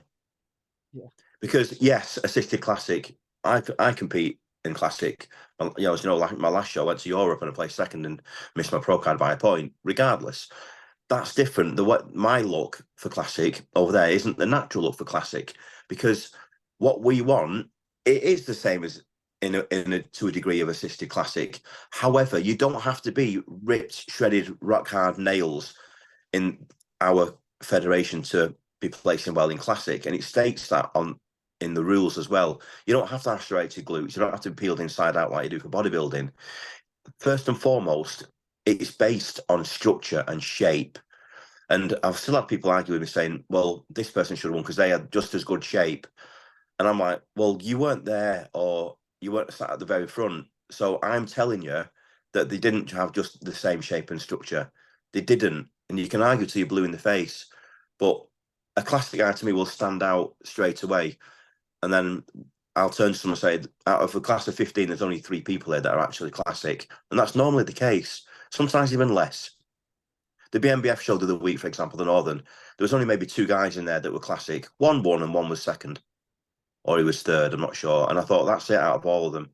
Yeah. Because yes, assisted classic, I compete in classic. You know, as you know, like my last show, I went to Europe and I placed second and missed my pro card by a point. Regardless, that's different. My look for classic over there isn't the natural look for classic, because what we want, it is the same as to a degree of assisted classic. However, you don't have to be ripped, shredded, rock hard nails in our federation to be placing well in classic, and it states that in the rules as well. You don't have to have serrated glutes. You don't have to be peeled inside out like you do for bodybuilding. First and foremost, it's based on structure and shape. And I've still had people argue with me saying, well, this person should have won because they had just as good shape. And I'm like, well, you weren't there, or you weren't sat at the very front. So I'm telling you that they didn't have just the same shape and structure. They didn't. And you can argue till you're blue in the face. But a classic guy to me will stand out straight away. And then I'll turn to someone and say, out of a class of 15, there's only 3 people here that are actually classic. And that's normally the case. Sometimes even less. The BNBF show the other week, for example, the Northern, there was only maybe 2 guys in there that were classic. One won and one was second. Or he was third, I'm not sure. And I thought, that's it out of all of them.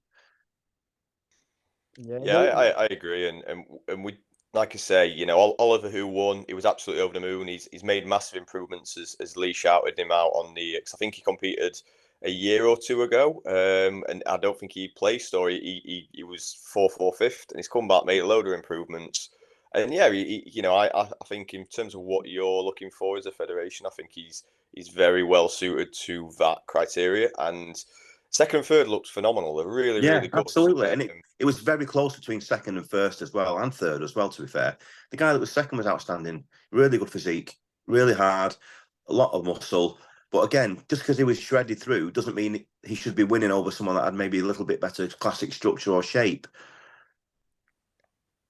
Yeah, I agree. And we, like I say, you know, Oliver, who won, he was absolutely over the moon. He's made massive improvements, as Lee shouted him out on the, because I think he competed a year or 2 ago, and I don't think he placed, or he was 4th or 5th, and he's come back, made a load of improvements. And yeah, you know, I think in terms of what you're looking for as a federation, I think he's very well suited to that criteria. And second and third looked phenomenal. They're really, really good. Absolutely. And it was very close between second and first as well, and third as well, to be fair. The guy that was second was outstanding. Really good physique, really hard, a lot of muscle. But again, just because he was shredded through doesn't mean he should be winning over someone that had maybe a little bit better classic structure or shape.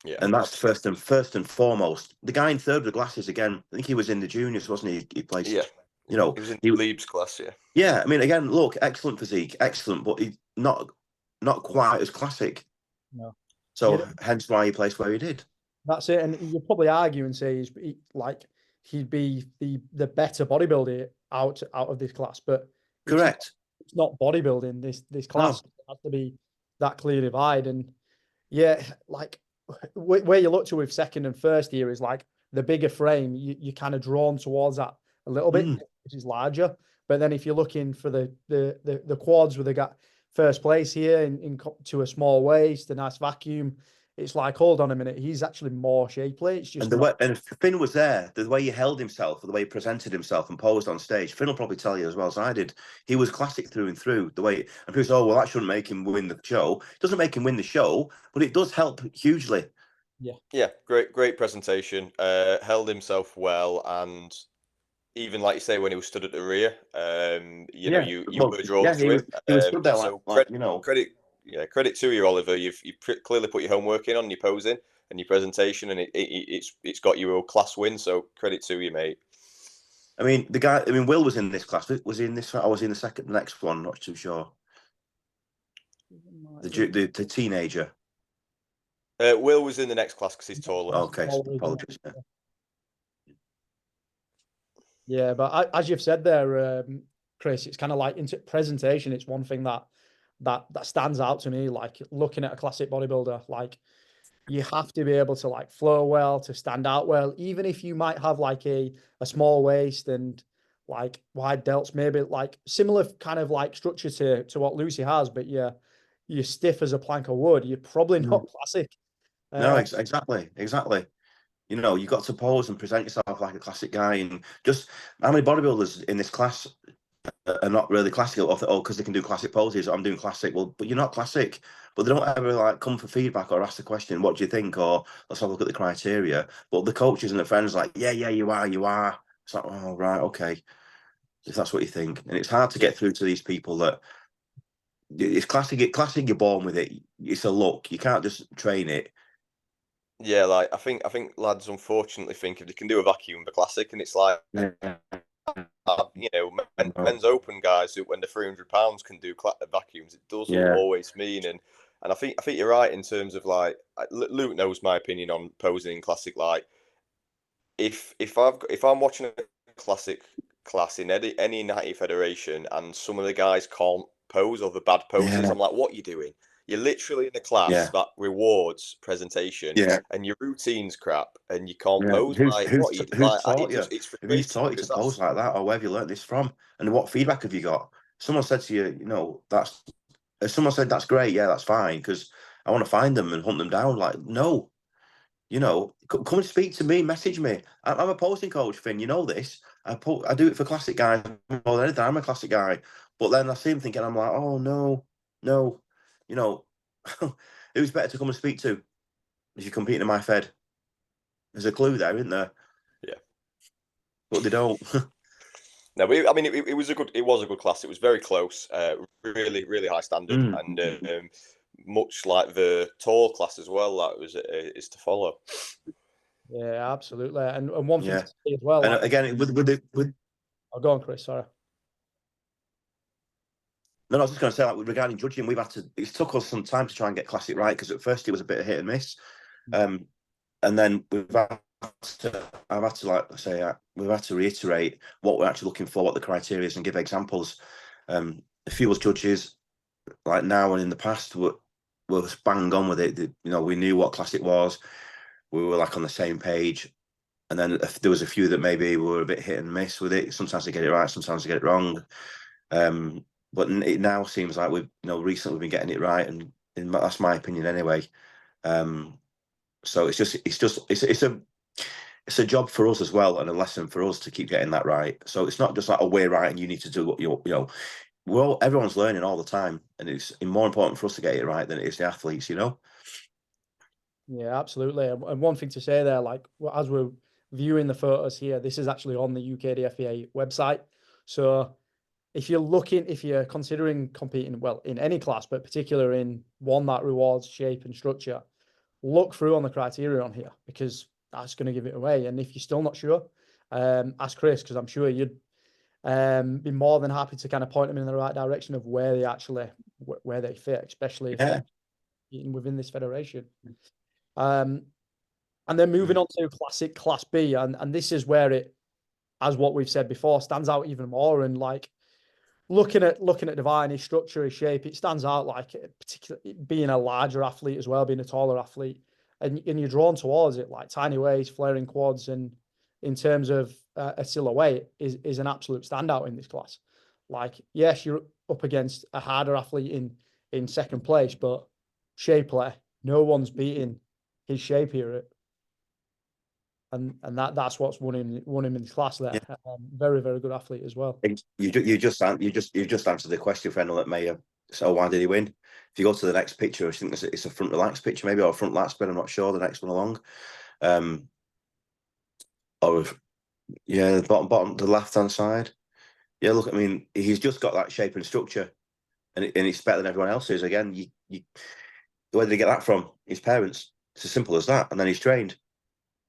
Yeah, and that's first and foremost. The guy in third with glasses, again, I think he was in the juniors, wasn't he? He placed, you know, he was in Leib's class, Yeah, I mean, again, look, excellent physique, excellent, but he's not quite as classic. No. So hence why he placed where he did. That's it. And you'll probably argue and say he'd be the better bodybuilder out of this class, but correct. It's not bodybuilding. This class has to be that clear divide. And yeah, like where you look to with second and first here is like the bigger frame. You kind of drawn towards that a little bit, which is larger. But then if you're looking for the quads where they got first place here in to a small waist, a nice vacuum, it's like, hold on a minute, he's actually more shapely. It's just and Finn was there. The way he held himself, the way he presented himself and posed on stage, Finn will probably tell you as well as I did. He was classic through and through. The way, and people say, oh, well, that shouldn't make him win the show. It doesn't make him win the show, but it does help hugely. Yeah, great presentation. Held himself well, and even like you say, when he was stood at the rear, you know, you were drawn to him. He was stood there, so like, you know. Credit to you, Oliver. You've clearly put your homework in on your posing. and your presentation, and it's got you a class win. So credit to you, mate. I mean, Will was in this class. Was he in this? I was in the next one. Not too sure. The teenager. Will was in the next class because he's taller. Okay, apologies. Yeah, but as you've said there, Chris, it's kind of like into presentation. It's one thing that stands out to me. Like looking at a classic bodybuilder, like you have to be able to like flow well, to stand out well, even if you might have like a small waist and like wide delts, maybe like similar kind of like structure to what Lucy has, but you're stiff as a plank of wood. You're probably not classic. No, exactly. You know, you got to pose and present yourself like a classic guy. And just how many bodybuilders in this class are not really classical? Oh, because they can do classic poses. I'm doing classic. Well, but you're not classic. But they don't ever like come for feedback or ask the question, "What do you think?" Or let's have a look at the criteria. But the coaches and the friends are like, "Yeah, you are." It's like, oh right, okay, if that's what you think. And it's hard to get through to these people that it's classic. Classic, you're born with it. It's a look. You can't just train it. Yeah, like I think lads unfortunately think if they can do a vacuum, the classic, and it's like you know, men's open guys who when they're 300 pounds can do vacuums. It doesn't always mean, and I think you're right in terms of like Luke knows my opinion on posing in classic. Like if I'm watching a classic class in any natty federation and some of the guys can't pose or the bad poses, I'm like, what are you doing? You're literally in a class that rewards presentation, and your routine's crap, and you can't pose. Who's taught you? Who's taught you to pose like that, or where have you learned this from? And what feedback have you got? Someone said to you, you know, someone said that's great, yeah, that's fine, because I want to find them and hunt them down. Like, no, you know, come and speak to me, message me. I'm a posing coach, Finn. You know this. I do it for classic guys more than anything. I'm a classic guy, but then I see him thinking, I'm like, oh no, you know, who's better to come and speak to if you're competing in my fed? There's a clue there, isn't there? Yeah, but they don't. No, I mean, it was a good class. It was very close, really high standard, and much like the tall class as well. That was is to follow. Yeah, absolutely, and one thing to say as well. And like, again, with oh, go on, Chris. Sorry. No, I was just going to say, like, regarding judging, it took us some time to try and get classic right, because at first it was a bit of hit and miss. And then we've had to reiterate what we're actually looking for, what the criteria is, and give examples. A few of us judges, like now and in the past, were bang on with it. You know, we knew what classic was. We were like on the same page. And then there was a few that maybe were a bit hit and miss with it. Sometimes they get it right, sometimes they get it wrong. But it now seems like recently we've been getting it right, and that's my opinion anyway. So it's a job for us as well, and a lesson for us to keep getting that right. So it's not just like, oh, we're right and you need to do what everyone's learning all the time, and it's more important for us to get it right than it is the athletes, you know. Yeah, absolutely. And one thing to say there, like as we're viewing the photos here, this is actually on the UKDFBA website. So if you're considering competing, well, in any class, but particularly in one that rewards shape and structure, look through on the criteria on here, because that's going to give it away. And if you're still not sure, ask Chris, because I'm sure you'd be more than happy to kind of point them in the right direction of where they fit, especially if within this federation. And then moving on to classic Class B, and this is where it, as what we've said before, stands out even more. And like looking at Divine, his structure, his shape, it stands out, like particularly being a larger athlete as well, being a taller athlete, and you're drawn towards it, like tiny waist, flaring quads, and in terms of a silhouette is an absolute standout in this class. Like, yes, you're up against a harder athlete in second place, but shapely, no one's beating his shape here. And that's what's won him in this class there. Yeah. Very, very good athlete as well. You just answered the question for anyone that may have. So why did he win? If you go to the next picture, I think it's a front relaxed picture, maybe, or a front lat spread. I'm not sure. The next one along, the bottom, the left hand side. Yeah, look, I mean, he's just got that shape and structure, and it's better than everyone else's. Again, where did he get that from? His parents. It's as simple as that. And then he's trained.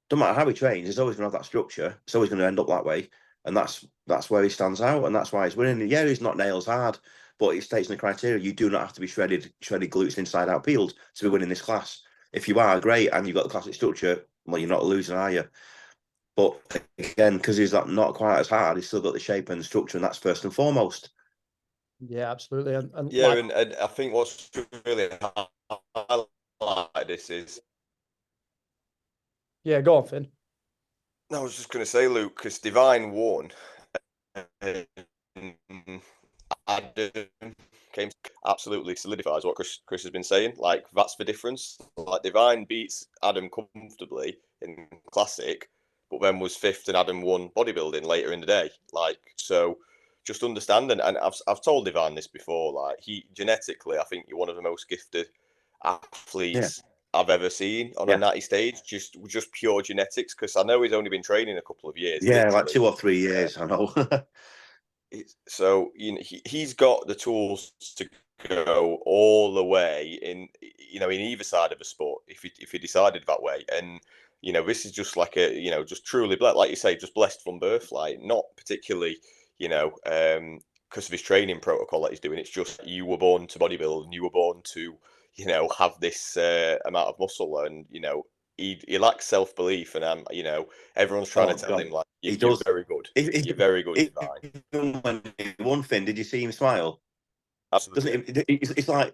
Don't matter how he trains, he's always going to have that structure. It's always going to end up that way. And that's where he stands out, and that's why he's winning. Yeah, he's not nails hard, but it states in the criteria you do not have to be shredded glutes inside out peeled to be winning this class. If you are, great, and you've got the classic structure, well, you're not losing, are you? But again, because he's not quite as hard, he's still got the shape and the structure, and that's first and foremost. Yeah, absolutely. And Yeah, and I think what's really highlighted this is. Yeah, go on, Finn. No, I was just going to say, Luke, because Divine won. Adam came, absolutely solidifies what Chris has been saying. Like, that's the difference. Like, Divine beats Adam comfortably in Classic, but then was fifth, and Adam won bodybuilding later in the day. Like, so just understanding, and I've told Divine this before. Like, he genetically, I think you're one of the most gifted athletes I've ever seen on a natty stage, just pure genetics. Because I know he's only been training a couple of years. Yeah, literally. Like 2 or 3 years, I know. So he's got the tools to go all the way in either side of a sport if he decided that way. And this is just like a just truly like you say, just blessed from birth, like not particularly because of his training protocol that he's doing. It's just you were born to bodybuild, and you were born to have this amount of muscle, and he lacks self-belief, and everyone's trying to tell him, like, you're very good. You're very good, Divine. When he won, Finn, did you see him smile? Absolutely. It's like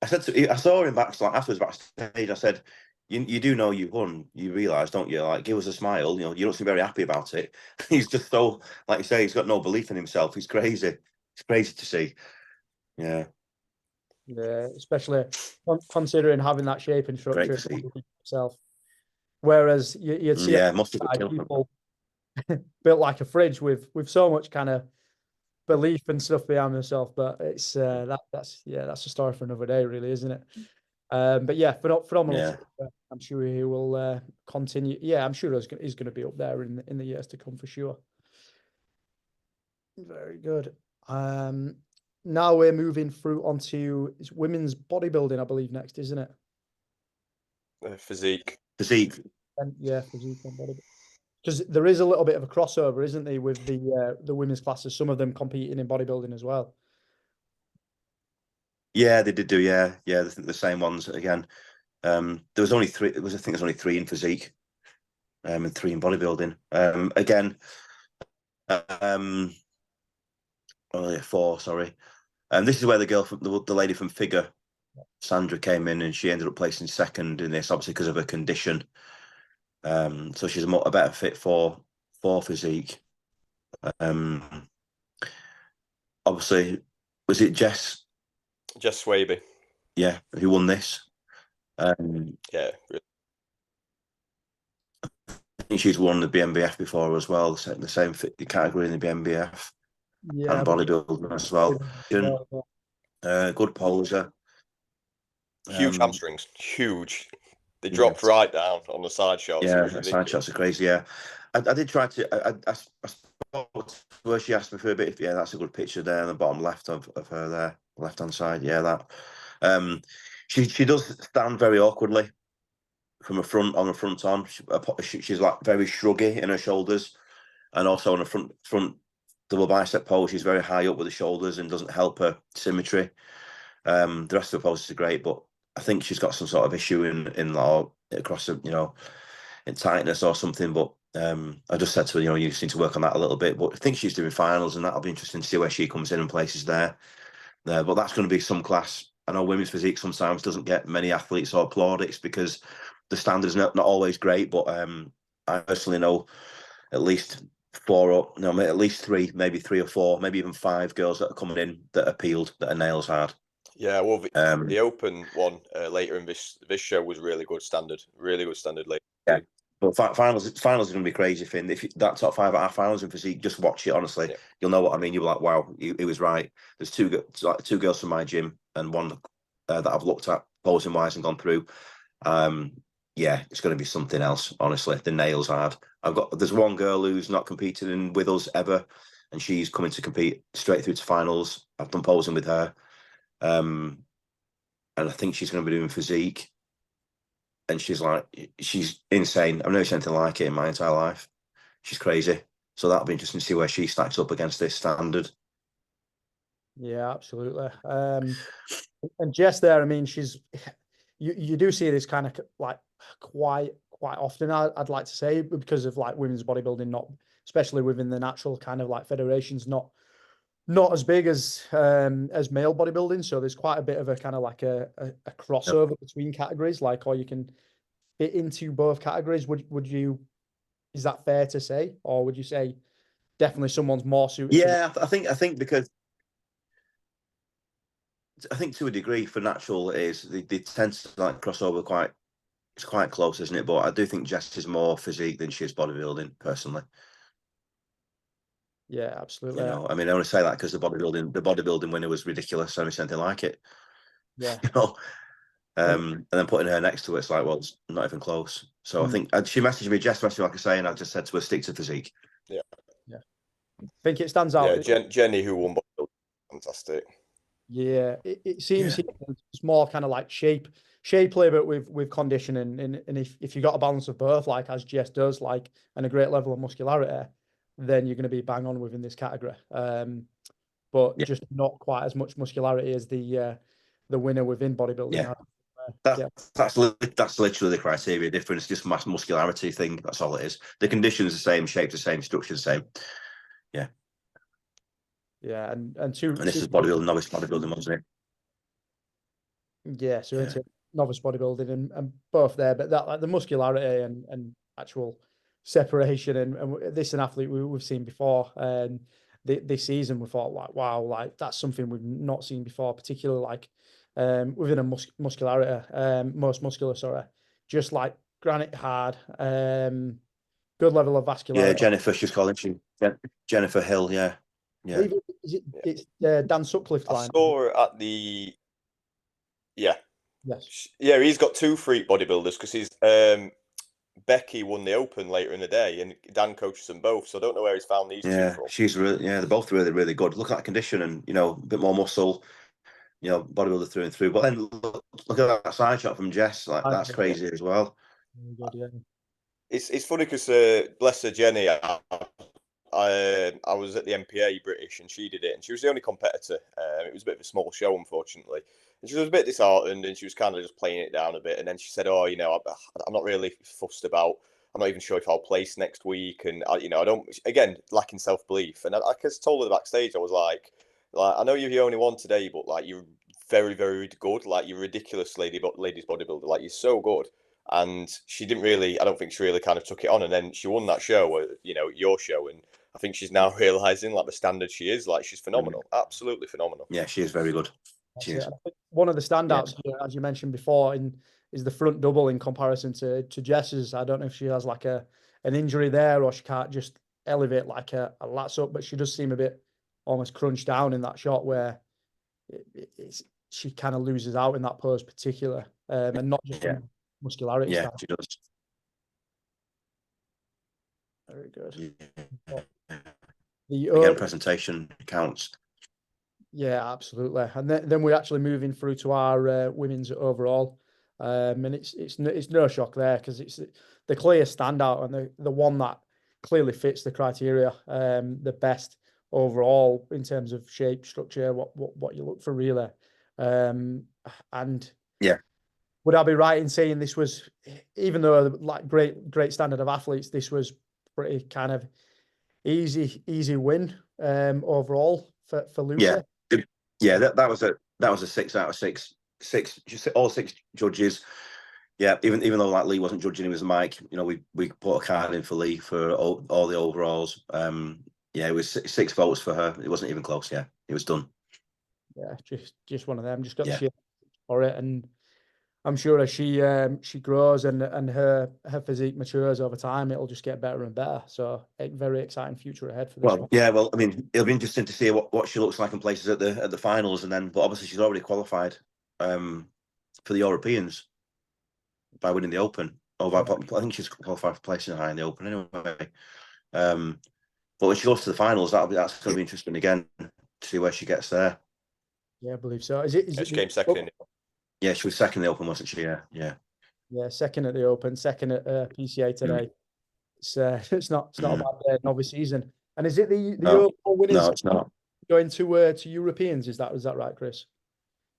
I saw him afterwards backstage. I said, you do know you won. You realise, don't you? Like, give us a smile. You don't seem very happy about it. He's just so, like you say, he's got no belief in himself. He's crazy. It's crazy to see. Yeah. Yeah, especially considering having that shape and structure himself. Whereas you'd see people built like a fridge with so much kind of belief and stuff behind themselves. But it's that's a story for another day, really, isn't it? But yeah, phenomenal. Yeah. I'm sure he will continue. Yeah, I'm sure he's going to be up there in the years to come for sure. Very good. Now we're moving through onto women's bodybuilding, I believe, next, isn't it? Physique. And yeah, physique and bodybuilding. Because there is a little bit of a crossover, isn't there, with the women's classes? Some of them competing in bodybuilding as well. Yeah, they did do. Yeah, the same ones again. There was only 3. I think there's only 3 in physique, and 3 in bodybuilding. Again, 4. Sorry. This is where the girl from the lady from Figure, Sandra, came in, and she ended up placing second in this, obviously because of her condition. So she's a better fit for physique. Obviously, was it Jess Swaby? Yeah, who won this? Yeah, I think she's won the BMBF before as well. The same category in the BMBF. Yeah, and bodybuilding as well. Good poser. Huge hamstrings, huge. They dropped right down on the side shots. Yeah, side shots are crazy. Yeah, I did try to. I spoke to her. She asked me for a bit. Yeah, that's a good picture there on the bottom left of her there, left hand side. Yeah, that. She does stand very awkwardly from on the front on. She's like very shruggy in her shoulders, and also on the front double bicep pose, she's very high up with the shoulders and doesn't help her symmetry. The rest of the poses are great, but I think she's got some sort of issue in across in tightness or something. But I just said to her, you just need to work on that a little bit. But I think she's doing finals, and that'll be interesting to see where she comes in and places there. But that's going to be some class. I know women's physique sometimes doesn't get many athletes or plaudits because the standard is not always great. But I personally know at least 3, maybe 3 or 4, maybe even 5 girls that are coming in that are peeled, that are nails hard. Yeah, well, the open one later in this show was really good standard later. Yeah, but finals are going to be crazy, Finn. If that top 5 at our finals in physique, just watch it. Honestly, you'll know what I mean. You'll be like, wow, he was right. There's 2 girls from my gym and one that I've looked at posing wise and gone through. Yeah, it's going to be something else. Honestly, the nails hard. There's one girl who's not competed with us ever, and she's coming to compete straight through to finals. I've done posing with her. And I think she's going to be doing physique. and she's insane. I've never seen anything like it in my entire life. She's crazy. So that'll be interesting to see where she stacks up against this standard. Yeah, absolutely. And Jess there, I mean, you do see this kind of like quite often, I'd like to say, because of like women's bodybuilding, not especially within the natural kind of like federations, not as big as male bodybuilding. So there's quite a bit of a kind of like a crossover between categories, like, or you can fit into both categories. Is that fair to say, or would you say definitely someone's more suited? Yeah, I think because I think to a degree for natural it is they tend to like cross over it's quite close, isn't it? But I do think Jess is more physique than she is bodybuilding, personally. Yeah, absolutely. You know, I mean, I only say that because the bodybuilding winner was ridiculous. I never seen anything like it. Yeah. You know, and then putting her next to it, it's like, well, it's not even close. So I think she messaged me, Jess messaged me, like I say, and I just said to her, stick to physique. Yeah. I think it stands out. Yeah, Jenny, who won bodybuilding, fantastic. Yeah, it seems it's more kind of like shapely, but with conditioning, and if you got a balance of both, like as Jess does, like, and a great level of muscularity, then you're going to be bang on within this category. But just not quite as much muscularity as the winner within bodybuilding. Yeah. That's literally the criteria difference, just mass muscularity thing. That's all it is. The condition's the same, shape the same, structure the same. Yeah. Yeah, and this is bodybuilding, novice bodybuilding, wasn't it? Yeah, so it's novice bodybuilding and both there, but that like the muscularity and actual separation and this is an athlete we've seen before, and this season we thought like, wow, like that's something we've not seen before, particularly like within a muscularity, most muscular, sorry, just like granite hard, good level of vascularity. Yeah, Jennifer, she's calling Jennifer Hill. Yeah. It's Dan Sutcliffe's line. I saw her at the Yes. Yeah, he's got two freak bodybuilders because he's Becky won the Open later in the day, and Dan coaches them both. So I don't know where he's found these two from. They're both really, really good. Look at that condition, and a bit more muscle. Bodybuilder through and through. But then look at that side shot from Jess. Like that's crazy as well. Good, yeah. It's funny because bless her, Jenny. I was at the MPA British and she did it, and she was the only competitor. It was a bit of a small show, unfortunately, and she was a bit disheartened, and she was kind of just playing it down a bit. And then she said, "Oh, I'm not really fussed about. I'm not even sure if I'll place next week, and I don't. Again, lacking self-belief." And I just told her backstage, I was like, I know you're the only one today, but like you're very, very good. Like you're ridiculous, ladies bodybuilder. Like you're so good. And she didn't really. I don't think she really kind of took it on. And then she won that show, your show, and I think she's now realizing like the standard she is. Like she's phenomenal, absolutely phenomenal. Yeah, she is very good. She is. One of the standouts, as you mentioned before, is the front double in comparison to Jess's. I don't know if she has like an injury there, or she can't just elevate like a lats up, but she does seem a bit almost crunched down in that shot where she kind of loses out in that pose, particular, and not just muscularity. Yeah, she does. Very good. Again, presentation counts. Yeah, absolutely. And then we're actually moving through to our women's overall, and it's no shock there because it's the clear standout and the one that clearly fits the criteria, the best overall in terms of shape, structure, what you look for really, and yeah. Would I be right in saying this was, even though like great standard of athletes, this was pretty kind of easy win overall for Lucy? Yeah, that was a 6 out of 6. All 6 judges. Yeah, even though like Lee wasn't judging, he was Mike. We put a card in for Lee for all the overalls. It was 6 votes for her. It wasn't even close. Yeah, it was done. Yeah, just one of them. Just got the shit for it, and I'm sure as she grows and her physique matures over time, it'll just get better and better. So a very exciting future ahead for this one. Yeah, I mean, it'll be interesting to see what she looks like in places at the finals, but obviously she's already qualified for the Europeans by winning the Open. I think she's qualified for placing high in the Open anyway. But when she goes to the finals, that's going to be interesting again to see where she gets there. Yeah, I believe so. She came second in it. Yeah, she was second in the Open, wasn't she? Yeah. Yeah, second at the Open, second at PCA today. It's not a bad novice season. And is it the No, overall winners no, it's not. going to Europeans? Is that right, Chris?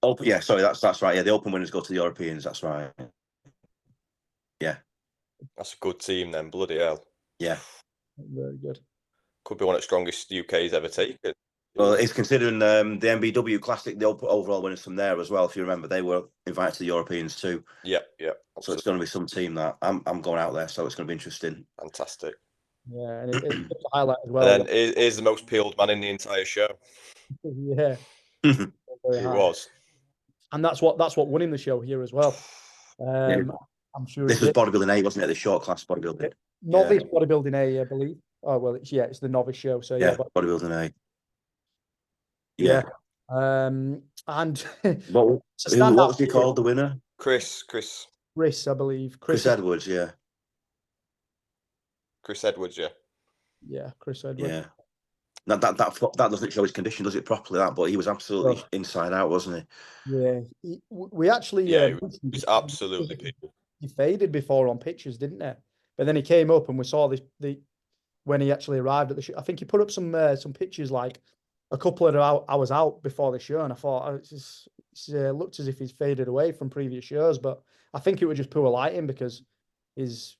Oh, yeah, sorry, that's right. Yeah, the Open winners go to the Europeans. That's right. Yeah, That's a good team then. Bloody hell. yeah. Very good. Could be one of the strongest UK's ever taken. Well, it's considering the MBW Classic, the overall winners from there as well. If you remember, they were invited to the Europeans too. Yeah. So it's going to be some team that I'm going out there, so it's going to be interesting. Fantastic. Yeah, and it's a highlight as well. And then here's the most peeled man in the entire show. Yeah, it was. And that's what won him the show here as well. I'm sure this was bodybuilding A, wasn't it? The short class bodybuilding. Novice Bodybuilding A, I believe. Oh well, it's the novice show. So yeah, bodybuilding A. Yeah. And what was he called, the winner? Chris, I believe. Chris Edwards, yeah. Chris Edwards, yeah. Yeah, Chris Edwards. Yeah. That doesn't show his condition, does it, properly? But he was absolutely inside out, wasn't he? Yeah. We actually he's absolutely peeled. He faded before on pictures, didn't he? But then he came up and we saw when he actually arrived at the show. I think he put up some pictures like a couple of hours out before the show, and I thought it looked as if he's faded away from previous shows, but I think it was just poor lighting because he's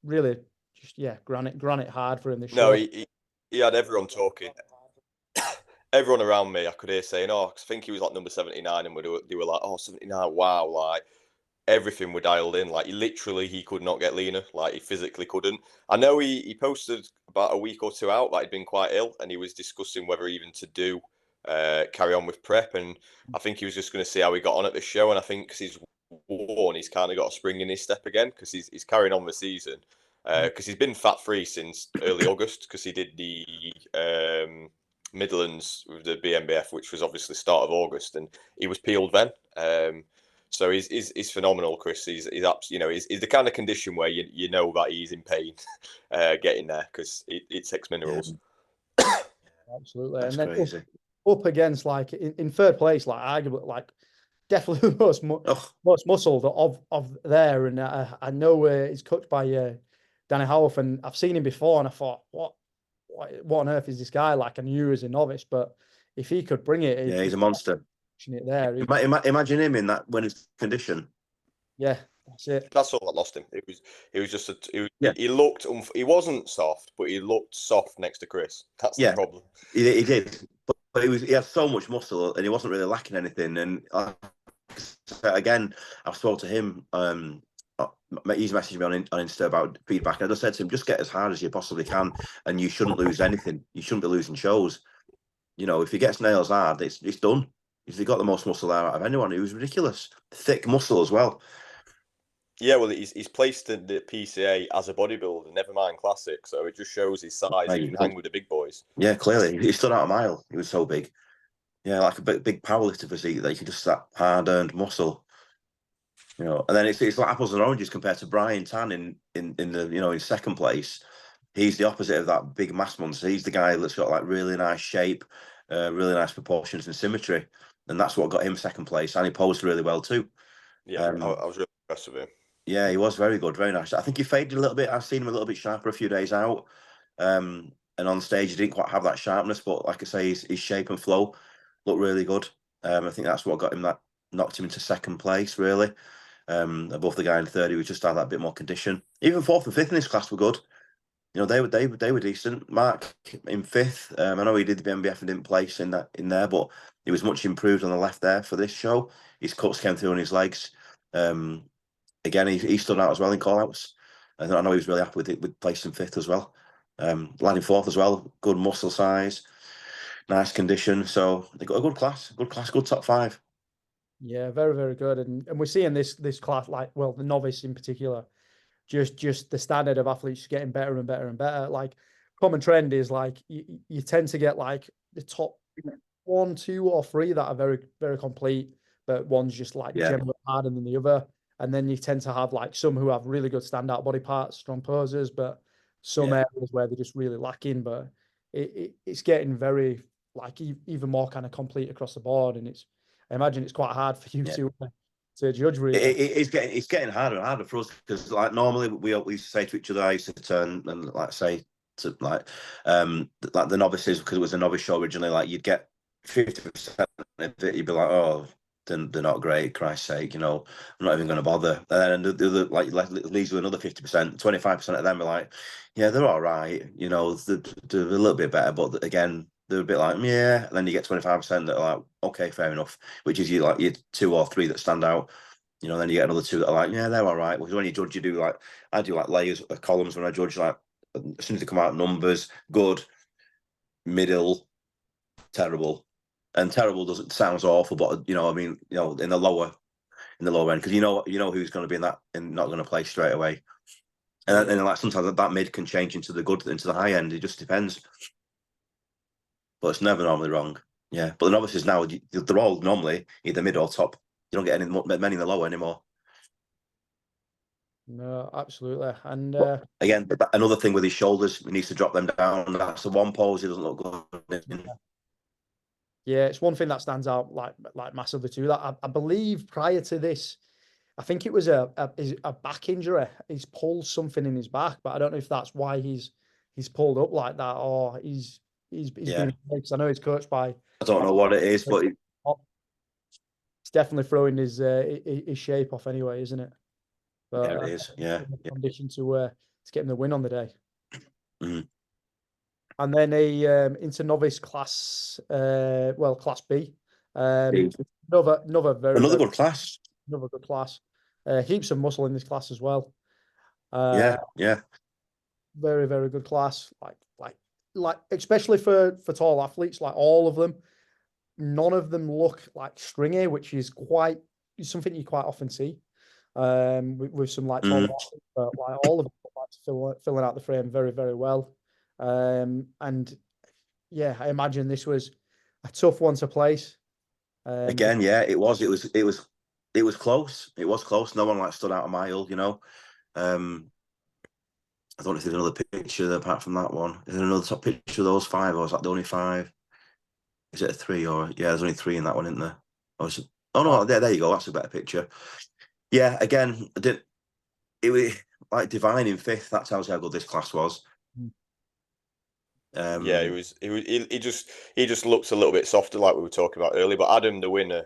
really just granite hard for him this show. No, he had everyone talking. Everyone around me, I could hear saying, "Oh, I think he was like number 79," and they were like, "Oh, 79, wow!" Like everything were dialed in. Like he could not get leaner. Like he physically couldn't. I know he posted about a week or two out that he'd been quite ill, and he was discussing whether even to carry on with prep. And I think he was just going to see how he got on at the show. And I think because he's worn, he's kind of got a spring in his step again because he's carrying on the season. Because he's been fat free since early August because he did the Midlands with the BMBF, which was obviously start of August, and he was peeled then. So he's phenomenal, Chris. He's the kind of condition where you know that he's in pain getting there because it takes minerals. Yeah. Absolutely. That's crazy. Up against like in third place, like arguably like definitely the most muscled of there, and I know he's coached by Danny Howarth, and I've seen him before, and I thought, what on earth is this guy like? I knew he was a novice, but if he could bring it, he's a monster. It there, imagine him in that when his condition. Yeah, that's it. That's all that lost him. He was just he looked he wasn't soft, but he looked soft next to Chris. That's the problem. He did, but he had so much muscle, and he wasn't really lacking anything. And again, I've spoke to him. He's messaged me on Insta about feedback. And I just said to him, just get as hard as you possibly can, and you shouldn't lose anything. You shouldn't be losing shows. If he gets nails hard, it's done. He got the most muscle there out of anyone. He was ridiculous, thick muscle as well. Yeah, well, he's placed in the PCA as a bodybuilder, never mind classic. So it just shows his size. He can hang with the big boys. Yeah, clearly he stood out a mile. He was so big. Yeah, like a big powerlifter physique that you can just that hard-earned muscle. And then it's like apples and oranges compared to Brian Tan in the in second place. He's the opposite of that big mass monster. He's the guy that's got like really nice shape, really nice proportions and symmetry, and that's what got him second place. And he posed really well too. Yeah, I was really impressed with him. Yeah, he was very good, very nice. I think he faded a little bit. I've seen him a little bit sharper a few days out, and on stage he didn't quite have that sharpness. But like I say, his shape and flow looked really good. I think that's what got him knocked him into second place really. Above the guy in third, who just had that bit more condition. Even fourth and fifth in this class were good. They were decent. Mark in fifth. I know he did the BMBF and didn't place in there, but he was much improved on the left there for this show. His cuts came through on his legs. Again, he stood out as well in call-outs. And I know he was really happy with placing fifth as well. Landing fourth as well. Good muscle size, nice condition. So they got a good class, good top five. Yeah, very, very good. And we're seeing this class, like, well, the novice in particular, just the standard of athletes getting better and better and better. Like, common trend is like you tend to get like the top 1, 2, or 3 that are very, very complete, but one's just like generally harder than the other. And then you tend to have like some who have really good standout body parts, strong poses, but some areas where they're just really lacking. But it's getting very like even more kind of complete across the board, and I imagine it's quite hard for you to to judge, really. It's getting harder and harder for us, because like normally we used to say to each other, I used to turn and like say to like the novices, because it was a novice show originally, like you'd get 50% of it, you'd be like, oh, they're not great, Christ's sake, I'm not even going to bother. And then the other, like, leaves with another 50%, 25% of them are like, yeah, they're all right, they're a little bit better, but again, they're a bit like, yeah. And then you get 25% that are like, okay, fair enough, which is your 2 or 3 that stand out. Then you get another 2 that are like, yeah, they're all right. Because when you judge, I do like layers of columns when I judge, like as soon as they come out, numbers, good, middle, terrible. And terrible sounds awful, but in the lower end, because you know who's going to be in that and not going to play straight away. And then like sometimes that mid can change into the good, into the high end. It just depends. But it's never normally wrong. Yeah. But the novices now, they're all normally either mid or top. You don't get many in the lower anymore. No, absolutely. And again, another thing with his shoulders, he needs to drop them down. That's the one pose he doesn't look good in. Yeah, it's one thing that stands out like massively too. That I believe prior to this, I think it was a back injury. He's pulled something in his back, but I don't know if that's why he's pulled up like that, or he's been, because I know he's coached by. I don't know what it is, but it's definitely throwing his shape off anyway, isn't it? But, yeah, it is. Yeah, condition to get him the win on the day. Mm. And then into novice class, class B. Another good class. Another good class. Heaps of muscle in this class as well. Yeah. Very, very good class. Like especially for tall athletes, like all of them. None of them look like stringy, which is something you quite often see. With some like tall athletes, but like all of them like filling out the frame very, very well. And yeah, I imagine this was a tough one to place. Again, yeah, it was close. It was close. No one like stood out a mile, I don't know if there's another picture apart from that one. Is there another top picture of those 5, or is that the only 5? Is it a 3, or there's only 3 in that one, isn't there? Oh no, there you go. That's a better picture. Yeah, again, it was like Divine in 5th. That tells you how good this class was. Yeah, he just looks a little bit softer, like we were talking about earlier. But Adam, the winner,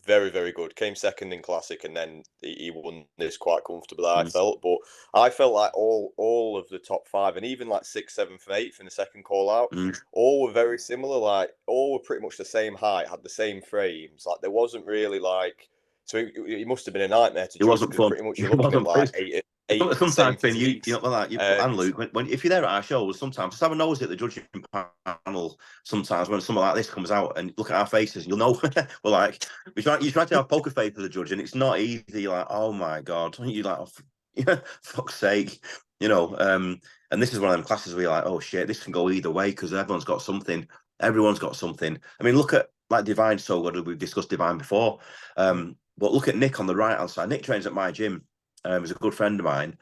very, very good. Came second in Classic, and then he won this quite comfortably, I felt. But I felt like all of the top 5, and even like 6th, 7th, 8th in the second call out, all were very similar. Like all were pretty much the same height, had the same frames. Like there wasn't really like, so it must have been a nightmare to judge. It wasn't fun. Pretty much you're looking at like 8 sometimes when and Luke, when if you're there at our shows, sometimes just have a nose at the judging panel. Sometimes when something like this comes out and look at our faces, you'll know we're like you try to have poker face as a judge, and it's not easy. You're like, oh my god, you like, oh, fuck's sake, And this is one of them classes where you're like, oh shit, this can go either way because everyone's got something. Everyone's got something. I mean, look at like Divine. So good. We've discussed Divine before, but look at Nick on the right hand side. Nick trains at my gym. He's a good friend of mine.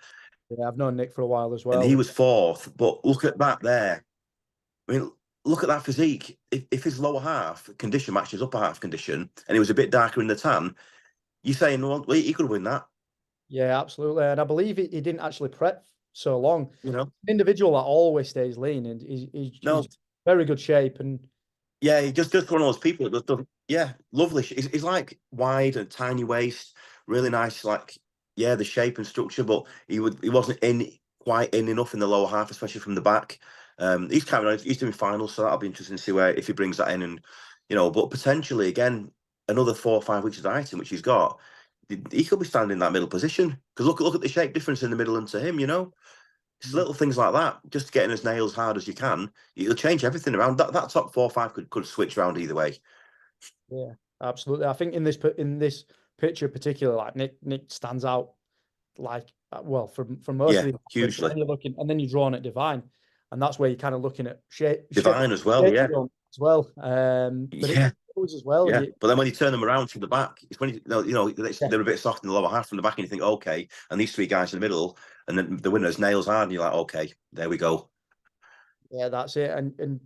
Yeah, I've known Nick for a while as well. And he was 4th, but look at that there. I mean, look at that physique. If his lower half condition matches upper half condition, and he was a bit darker in the tan, you're saying, well, he could win that. Yeah, absolutely. And I believe he didn't actually prep so long. Individual that always stays lean, and he's very good shape. And yeah, he just one of those people that does, lovely. He's like wide and tiny waist, really nice, like. Yeah, the shape and structure, but he wasn't quite in enough in the lower half, especially from the back. He's doing finals, so that'll be interesting to see if he brings that in, and but potentially again another 4 or 5 weeks of dieting, which he's got, he could be standing in that middle position. Because look at the shape difference in the middle and to him, it's little things like that. Just getting his nails hard as you can, it'll change everything around. That top 4 or 5 could switch around either way. Yeah, absolutely. I think in this picture in particular, like Nick stands out like from most of the hugely. And then you draw on at Divine, and that's where you're kind of looking at shape as well, as well. But it goes as well. Yeah, but then when you turn them around from the back, it's when they're a bit soft in the lower half from the back, and you think, okay, and these 3 guys in the middle, and then the winner's nails hard, and you're like, okay, there we go. Yeah, that's it. And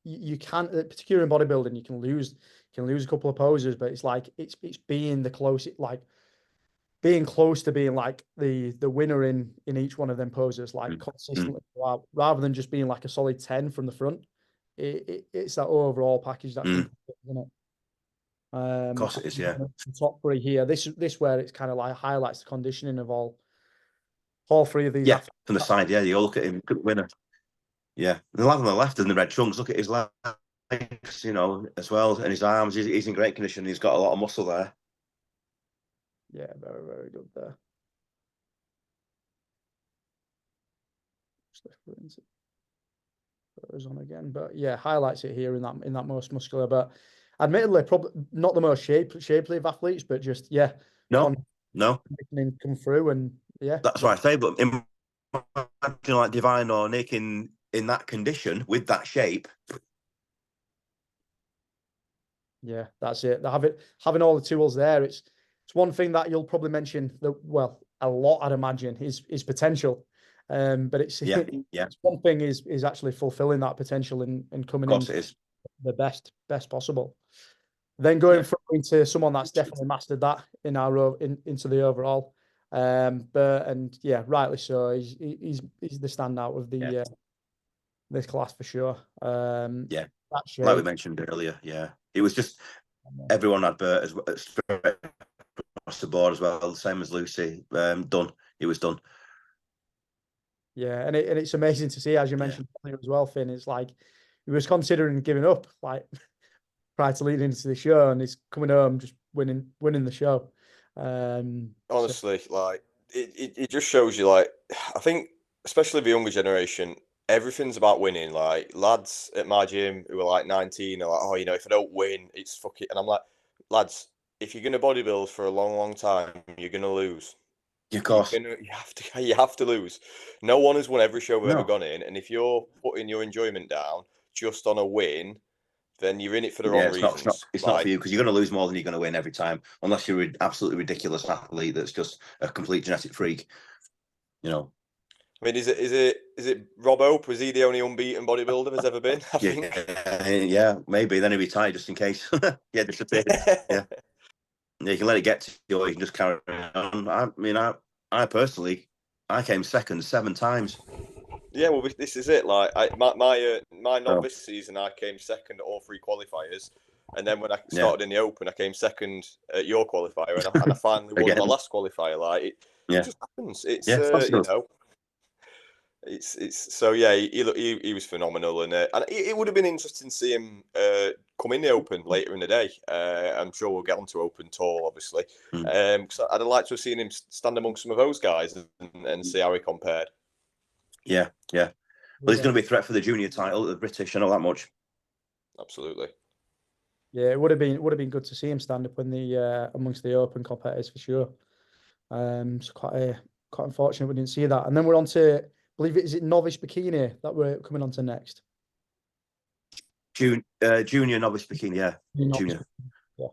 you can't, particularly in bodybuilding, you can lose a couple of poses, but it's like it's being the closest, like being close to being like the winner in each one of them poses, like consistently throughout, rather than just being like a solid 10 from the front. It's that overall package that's important, isn't it? Of course it is, yeah. The top three here. This where it's kind of like highlights the conditioning of all three of these. Yeah, from the side, yeah. You look at him, good winner. Yeah, the lad on the left in the red trunks. Look at his legs, you know, as well, and his arms. He's in great condition. He's got a lot of muscle there. Yeah, very, very good there. On again, but yeah, highlights it here in that most muscular, but admittedly probably not the most shapely of athletes, but just no come through, and yeah, that's what I say. But imagine like Divine or Nick in that condition with that shape. Yeah, that's it. Having all the tools there. It's one thing that you'll probably mention a lot, I'd imagine, is potential. But it's one thing is actually fulfilling that potential and coming in the best possible. Then going through into someone that's definitely mastered that into the overall. And yeah, rightly so. He's the standout of the this class for sure. Like we mentioned earlier, it was just everyone had Bert as across the board as well, the same as Lucy. Done. It was done. Yeah, and it's amazing to see, as you mentioned earlier as well, Finn. It's like he was considering giving up, like prior to leading into the show, and he's coming home just winning the show. Honestly, like it just shows you, like, I think especially the younger generation, everything's about winning. Like lads at my gym who are like 19 are like, oh, you know, if I don't win, it's fuck it. And I'm like, lads, if you're gonna bodybuild for a long time, you're gonna lose. Of course, you have to lose. No one has won every show we've ever gone in, and if you're putting your enjoyment down just on a win, then you're in it for the wrong reasons. It's not for you, because you're going to lose more than you're going to win every time, unless you're an absolutely ridiculous athlete that's just a complete genetic freak. You know. I mean, is it Rob Hope? Was he the only unbeaten bodybuilder there's ever been? I think. Yeah, maybe. Then he'd retire just in case. Disappeared. Yeah, you can let it get to you, or you can just carry on. I mean, I personally, I came second 7 times. Yeah, well, this is it. Like my novice season, I came second at all 3 qualifiers, and then when I started in the Open, I came second at your qualifier, and I finally won my last qualifier. Like it just happens. It's you know. It's so he was phenomenal, and it would have been interesting to see him come in the Open later in the day. I'm sure we'll get onto Open Tour, obviously. Because I'd like to have seen him stand amongst some of those guys and see how he compared. Yeah. Well, he's going to be a threat for the junior title, the British. I know that much. Absolutely. Yeah, it would have been good to see him stand up in the amongst the Open competitors for sure. It's quite unfortunate we didn't see that. And then we're on to, I believe is it Novice Bikini that we're coming on to next? Junior Novice Bikini, junior. Yeah.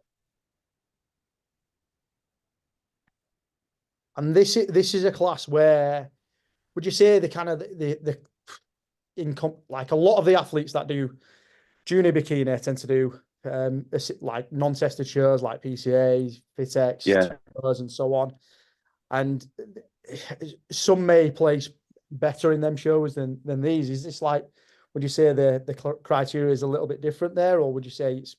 And this is a class where, would you say the kind of like a lot of the athletes that do junior bikini tend to do like non-tested shows like PCAs, FitX, and so on, and some may place better in them shows than these. Is this like, would you say the criteria is a little bit different there, or would you say it's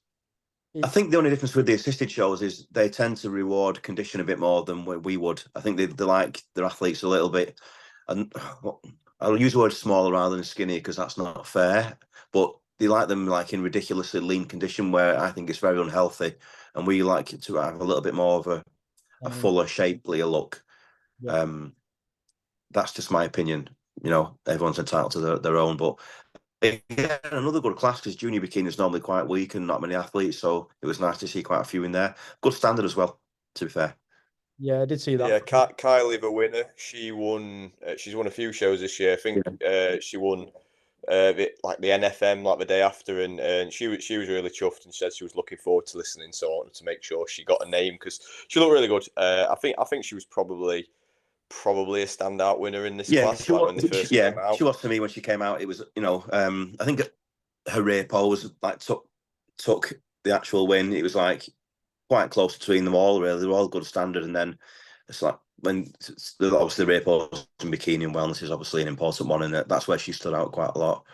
I think the only difference with the assisted shows is they tend to reward condition a bit more than we would. I think they like their athletes a little bit, and I'll use the word smaller rather than skinny because that's not fair, but they like them like in ridiculously lean condition, where I think it's very unhealthy, and we like it to have a little bit more of a fuller, shapelier look. That's just my opinion. You know, everyone's entitled to their own, but yeah, another good class because junior bikini is normally quite weak and not many athletes, so it was nice to see quite a few in there. Good standard as well, to be fair. Yeah, I did see that. Yeah, Kylie, the winner, she won. She's won a few shows this year. I think she won like the NFM like the day after, and she was really chuffed and said she was looking forward to listening, so I wanted to make sure she got a name because she looked really good. I think she was probably a standout winner in this class. She was to me when she came out. It was, you know, I think her rear pose like took the actual win. It was like quite close between them all. Really, they were all good standard. And then it's like when obviously the rear pose and bikini and wellness is obviously an important one, and that's where she stood out quite a lot.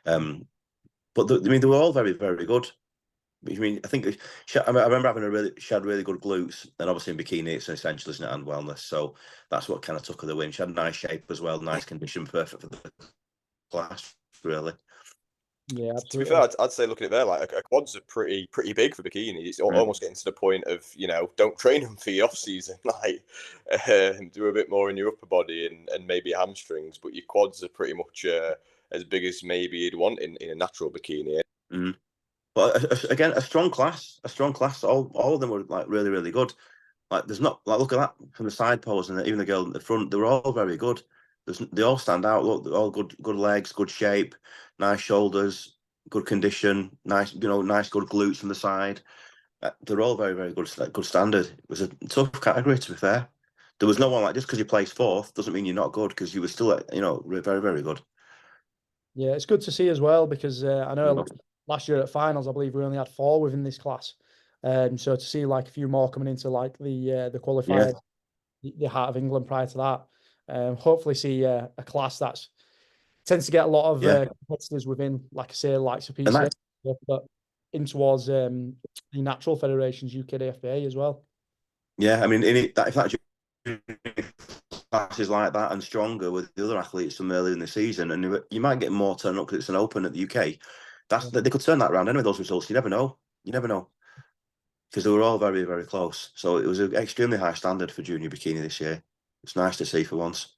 But I mean, they were all very, very good. I mean, I think I remember having she had really good glutes, and obviously in bikini it's essential, isn't it, and wellness. So that's what kind of took her the win. She had nice shape as well, nice condition, perfect for the class, really. Yeah, absolutely. To be fair, I'd say looking at there, like her quads are pretty big for bikini. It's almost getting to the point of, you know, don't train them for your off season. Like do a bit more in your upper body and maybe hamstrings, but your quads are pretty much as big as maybe you'd want in a natural bikini. But again, a strong class. All of them were like really, really good. Like there's not like look at that from the side pose, and even the girl in the front, they were all very good. They all stand out. Look, they're all good legs, good shape, nice shoulders, good condition, nice good glutes from the side. They're all very, very good standard. It was a tough category, to be fair. There was no one like just because you placed fourth doesn't mean you're not good, because you were still very, very good. Yeah, it's good to see as well, because I know last year at finals, I believe we only had 4 within this class. So to see like a few more coming into like the qualifiers, the Heart of England prior to that, hopefully see a class that's tends to get a lot of competitors within, like I say, likes of PC, but in towards the natural federations, UKDFBA as well. Yeah, I mean, if that classes like that and stronger with the other athletes from earlier in the season, and you might get more turn up because it's an open at the UK. They could turn that around anyway. Those results, you never know, because they were all very, very close. So it was an extremely high standard for junior bikini this year. It's nice to see for once.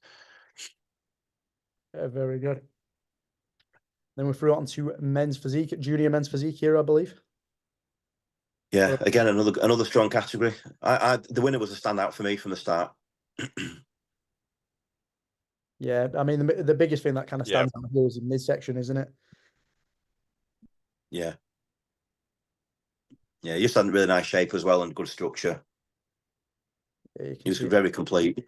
Yeah, very good. Then we threw it on to men's physique, junior men's physique here, I believe. Yeah, again, another strong category. The winner was a standout for me from the start. Yeah, I mean, the biggest thing that kind of stands out here is the midsection, isn't it? Yeah. Yeah, he just had really nice shape as well and good structure. Yeah, he was very complete.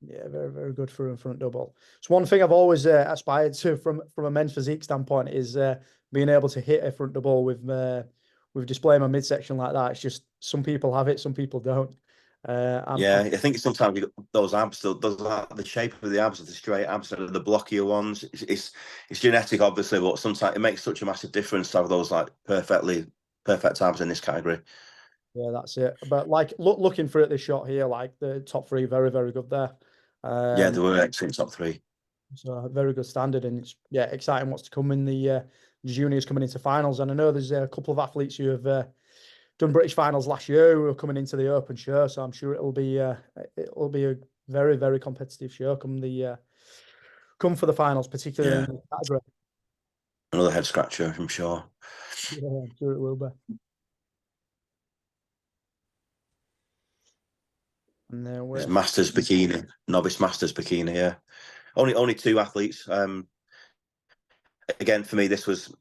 Yeah, very, very good through and front double. So one thing I've always aspired to from a men's physique standpoint is being able to hit a front double with displaying my midsection like that. It's just some people have it, some people don't. I think sometimes you got those abs, the shape of the abs, the straight abs, are the blockier ones. It's genetic, obviously, but sometimes it makes such a massive difference to have those like perfect abs in this category. Yeah, that's it. But like looking for it, this shot here, like the top 3, very, very good there. Yeah, they were excellent top 3. So a very good standard, and it's exciting what's to come in the juniors coming into finals. And I know there's a couple of athletes who have done British finals last year who are coming into the open show. So I'm sure it'll be a very, very competitive show come for the finals, particularly in the category. Another head scratcher, I'm sure. Yeah, I'm sure it will be. And then it's Masters Bikini, Novice Masters Bikini. Yeah, only 2 athletes. Again, for me, this was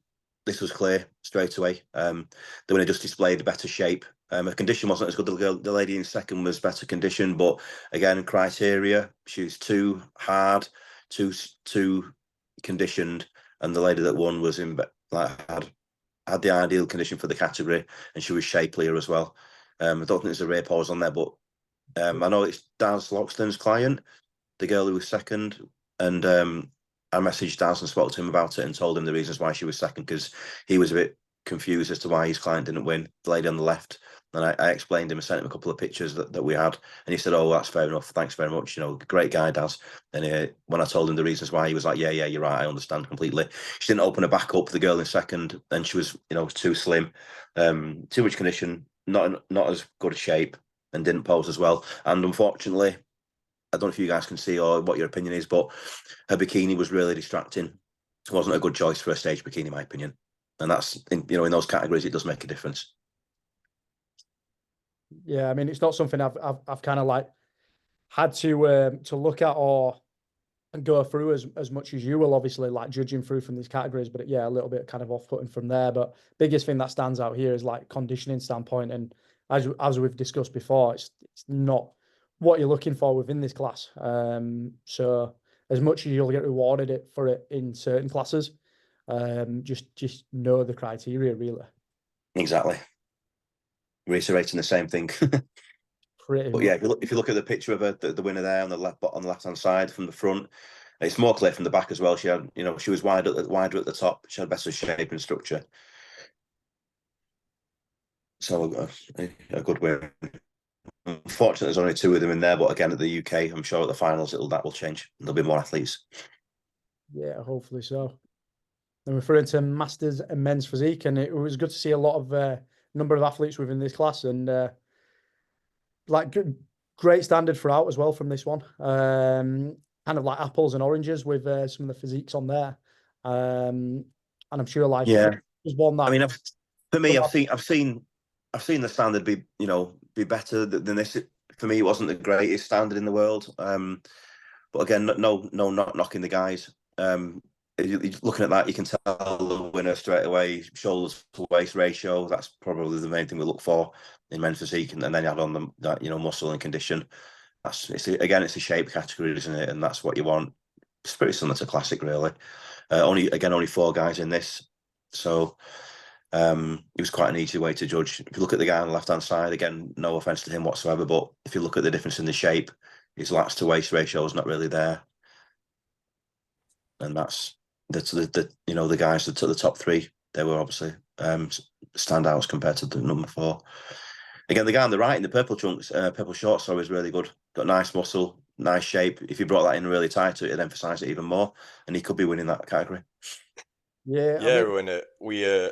clear straight away. The winner just displayed a better shape. Her condition wasn't as good. The lady in second was better condition, but again, criteria, she was too hard, too conditioned, and the lady that won was had the ideal condition for the category, and she was shapelier as well. I don't think there's a rear pause on there, but I know it's Daz Loxton's client, the girl who was second, and I messaged Daz and spoke to him about it and told him the reasons why she was second, because he was a bit confused as to why his client didn't win, the lady on the left. And I explained him and sent him a couple of pictures that we had, and he said, "Oh, that's fair enough. Thanks very much. You know, great guy, Daz." And when I told him the reasons why, he was like, "Yeah, you're right. I understand completely." She didn't open her back up, the girl in second, and she was, too slim, too much condition, not as good a shape, and didn't pose as well. And unfortunately, I don't know if you guys can see or what your opinion is, but her bikini was really distracting. It wasn't a good choice for a stage bikini, in my opinion. And that's, in those categories, it does make a difference. Yeah, I mean, it's not something I've kind of like had to look at or go through as much as you will, obviously, like judging through from these categories. But yeah, a little bit kind of off-putting from there. But biggest thing that stands out here is like conditioning standpoint, and as we've discussed before, it's not what you're looking for within this class. So as much as you'll get rewarded for it in certain classes. Just know the criteria, really. Exactly. Reiterating the same thing. Pretty But much. yeah, if you look at the picture of her, the winner there on the left hand side from the front, it's more clear from the back as well. She had, she was wider at the top. She had better shape and structure. So a good win. Unfortunately, there's only 2 of them in there, but again, at the UK, I'm sure at the finals that will change. There'll be more athletes. Yeah, hopefully so. And referring to Masters and Men's Physique, and it was good to see a lot of number of athletes within this class, and like great standard throughout as well from this one. Kind of like apples and oranges with some of the physiques on there. And I'm sure like there's one that I mean, for me, I've seen the standard be better than this. For me, it wasn't the greatest standard in the world. But again, no, not knocking the guys. Looking at that, you can tell the winner straight away. Shoulders to waist ratio. That's probably the main thing we look for in men's physique, and then you add on that muscle and condition. It's a shape category, isn't it? And that's what you want. It's pretty similar to classic, really. Only 4 guys in this, so it was quite an easy way to judge. If you look at the guy on the left hand side, again, no offense to him whatsoever, but if you look at the difference in the shape, his lats to waist ratio is not really there, and that's the guys that took the top 3. They were obviously standouts compared to the number 4. Again, the guy on the right in the purple trunks, purple shorts, so was really good. Got nice muscle, nice shape. If you brought that in really tight, it'd emphasise it even more, and he could be winning that category. Yeah, yeah,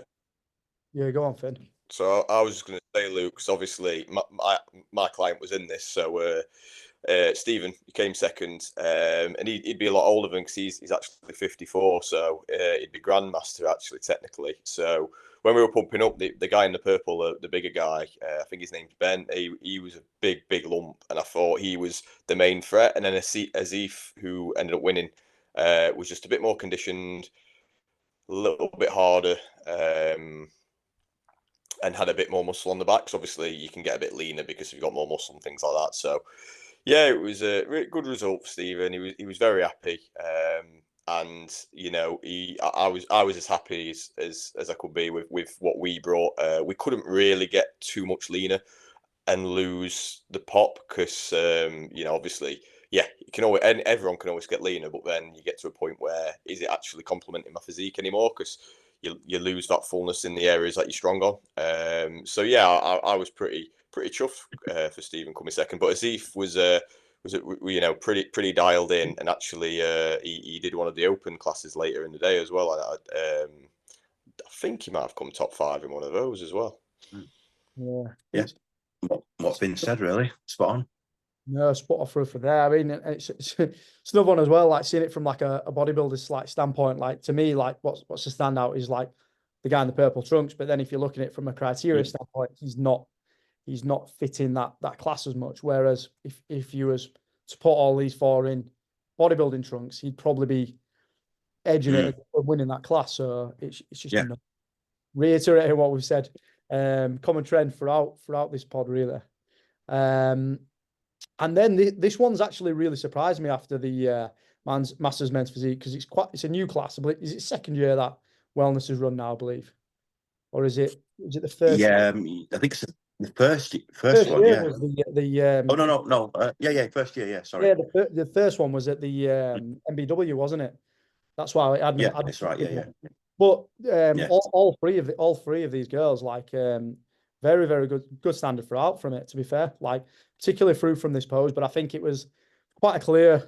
yeah, go on, Finn. So I was just going to say, Luke, because obviously my client was in this, so Stephen, he came second, and he'd be a lot older than, because he's actually 54, so he'd be Grandmaster actually technically. So when we were pumping up, the guy in the purple, the bigger guy, I think his name's Ben. He was a big lump, and I thought he was the main threat. And then Azif, who ended up winning, was just a bit more conditioned, a little bit harder. And had a bit more muscle on the back. So obviously you can get a bit leaner because you've got more muscle and things like that. So yeah, it was a really good result for Stephen. He was very happy, and I was as happy as I could be with what we brought. We couldn't really get too much leaner and lose the pop because obviously, yeah, you can always, and everyone can always get leaner, but then you get to a point where is it actually complementing my physique anymore? Because you lose that fullness in the areas that you're strong on. So yeah, I was pretty chuffed for Stephen coming second, but Azif was pretty dialed in, and actually he did one of the open classes later in the day as well. I think he might have come top 5 in one of those as well. Yeah. What's been said, really spot on. No, spot off for there. I mean, it's another one as well. Like seeing it from like a bodybuilder's like standpoint. Like to me, like what's the standout is like the guy in the purple trunks. But then if you're looking at it from a criteria standpoint, he's not fitting that class as much. Whereas if you was to put all these 4 in bodybuilding trunks, he'd probably be edging it and winning that class. So it's just reiterating what we've said. Common trend throughout this pod, really. And then this one's actually really surprised me after the Masters Men's Physique, because it's a new class. I believe, is it second year that Wellness has run now, I believe, or is it the first? Yeah, I think it's the first one. Year Yeah. was the Oh no. Yeah, first year. Yeah, sorry. Yeah, the first one was at the MBW, wasn't it? That's why I had. Yeah, that's right. Yeah. But all three of these girls, like very, very good standard throughout from it, to be fair. Like particularly through from this pose, but I think it was quite a clear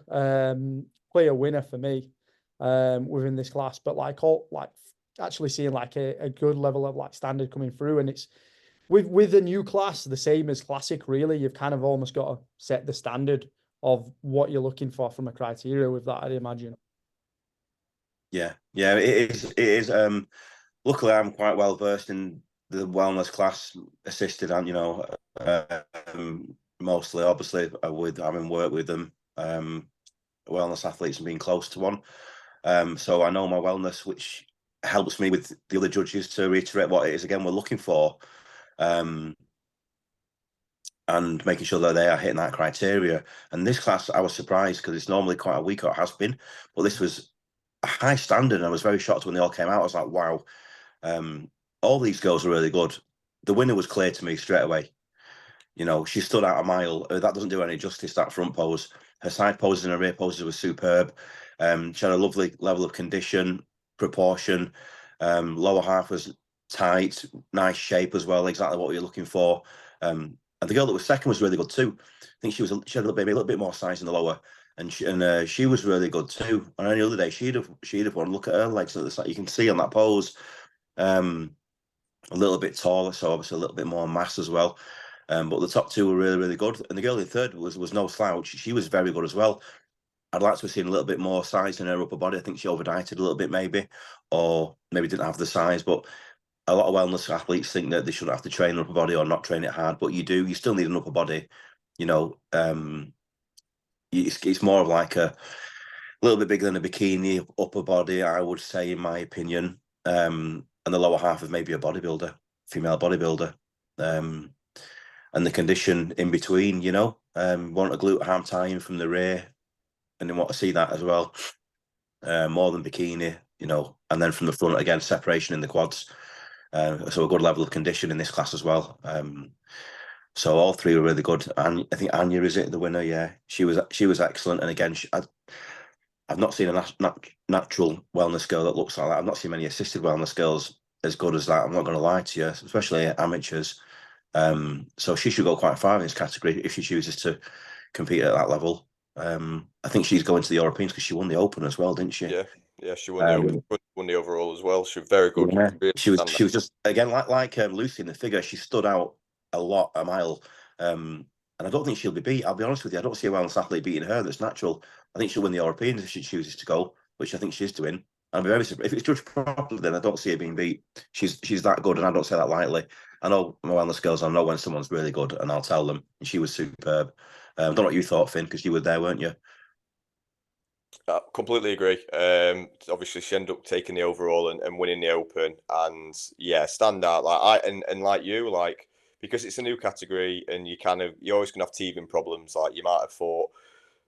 winner for me within this class. But actually seeing like a good level of like standard coming through, and it's with a new class, the same as classic, really. You've kind of almost got to set the standard of what you're looking for from a criteria with that, I'd imagine. Yeah, it is. Luckily, I'm quite well versed in the wellness class, assisted, and mostly, obviously, with having worked with them, wellness athletes and being close to one. So I know my wellness, which helps me with the other judges to reiterate what it is again we're looking for. and making sure that they are hitting that criteria. And this class, I was surprised because it's normally quite a weak, or it has been, but this was a high standard. And I was very shocked when they all came out. I was like, wow, all these girls are really good. The winner was clear to me straight away. You know, she stood out a mile. That doesn't do any justice, that front pose. Her side poses and her rear poses were superb. She had a lovely level of condition, proportion. Lower half was tight, nice shape as well, exactly what you're looking for. And the girl that was second was really good too. I think she had a little bit more size in the lower, and she was really good too. And any other day she'd have won. Look at her legs, you can see on that pose. A little bit taller, so obviously a little bit more mass as well. But the top two were really, really good. And the girl in third was no slouch. She was very good as well. I'd like to have seen a little bit more size in her upper body. I think she over-dieted a little bit maybe, or maybe didn't have the size. But a lot of wellness athletes think that they shouldn't have to train their upper body or not train it hard. But you do. You still need an upper body. You know, it's more of like a little bit bigger than a bikini upper body, I would say, in my opinion. And the lower half of maybe a bodybuilder, female bodybuilder. And the condition in between, you know, want a glute ham tie-in from the rear, and they want to see that as well, more than bikini, you know, and then from the front again, separation in the quads, so a good level of condition in this class as well. So all three were really good. And I think Annya is the winner. Yeah, she was excellent. And again, I've not seen a natural wellness girl that looks like that. I've not seen many assisted wellness girls as good as that. I'm not going to lie to you, especially amateurs. So she should go quite far in this category if she chooses to compete at that level. I think she's going to the Europeans because she won the Open as well, didn't she? Yeah, she won the Open, won the overall as well. She was very good. Yeah. Really she was just again like Lucy in the figure. She stood out a lot, a mile. And I don't think she'll be beat. I'll be honest with you. I don't see a wellness athlete beating her that's natural. I think she'll win the Europeans if she chooses to go, which I think she's doing. I'll be very surprised. If it's judged properly, then I don't see her being beat. She's that good, and I don't say that lightly. I know my wellness girls, I know when someone's really good, and I'll tell them. And she was superb. I don't know what you thought, Finn, because you were there, weren't you? I completely agree. Obviously, she ended up taking the overall and winning the Open, and yeah, stand out. Like and like you, like, because it's a new category, and you're always gonna have teething problems. Like you might have thought,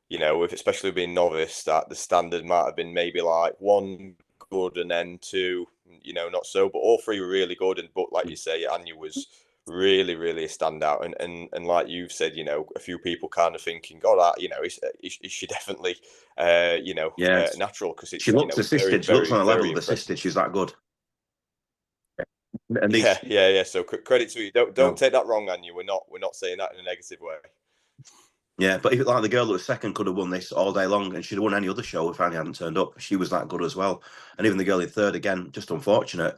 you know, with especially being novice, that the standard might have been maybe like one good and then two, you know, not so. But all three were really good. But like you say, Annya was really, really a standout. And like you've said, you know, a few people kind of thinking, God, you know, is she definitely, you know, natural? Because it's, she looks assisted. She looks on a level of assisted. She's that good. And yeah. So credit to you. Don't take that wrong, Annya. We're not saying that in a negative way. Yeah, but if like the girl that was second could have won this all day long, and she'd have won any other show if Annie hadn't turned up. She was that good as well. And even the girl in third, again, just unfortunate.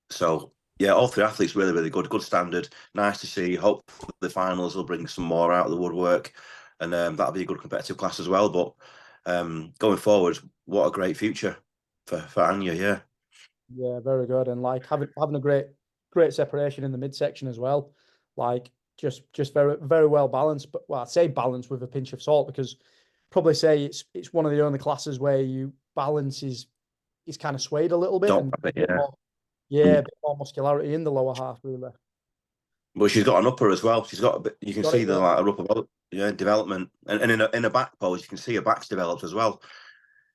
So yeah, all three athletes really, really good. Good standard. Nice to see. Hope the finals will bring some more out of the woodwork, and that'll be a good competitive class as well. But going forward, what a great future for Annya. Yeah. Yeah, very good. And like having a great separation in the midsection as well. Like just very, very well balanced. But well, I'd say balanced with a pinch of salt, because probably say it's one of the only classes where you balance is kind of swayed a little bit, and a bit more muscularity in the lower half, really. Well, she's got an upper as well. She's got a bit, you can see the like her upper development, and in a back pose you can see her back's developed as well.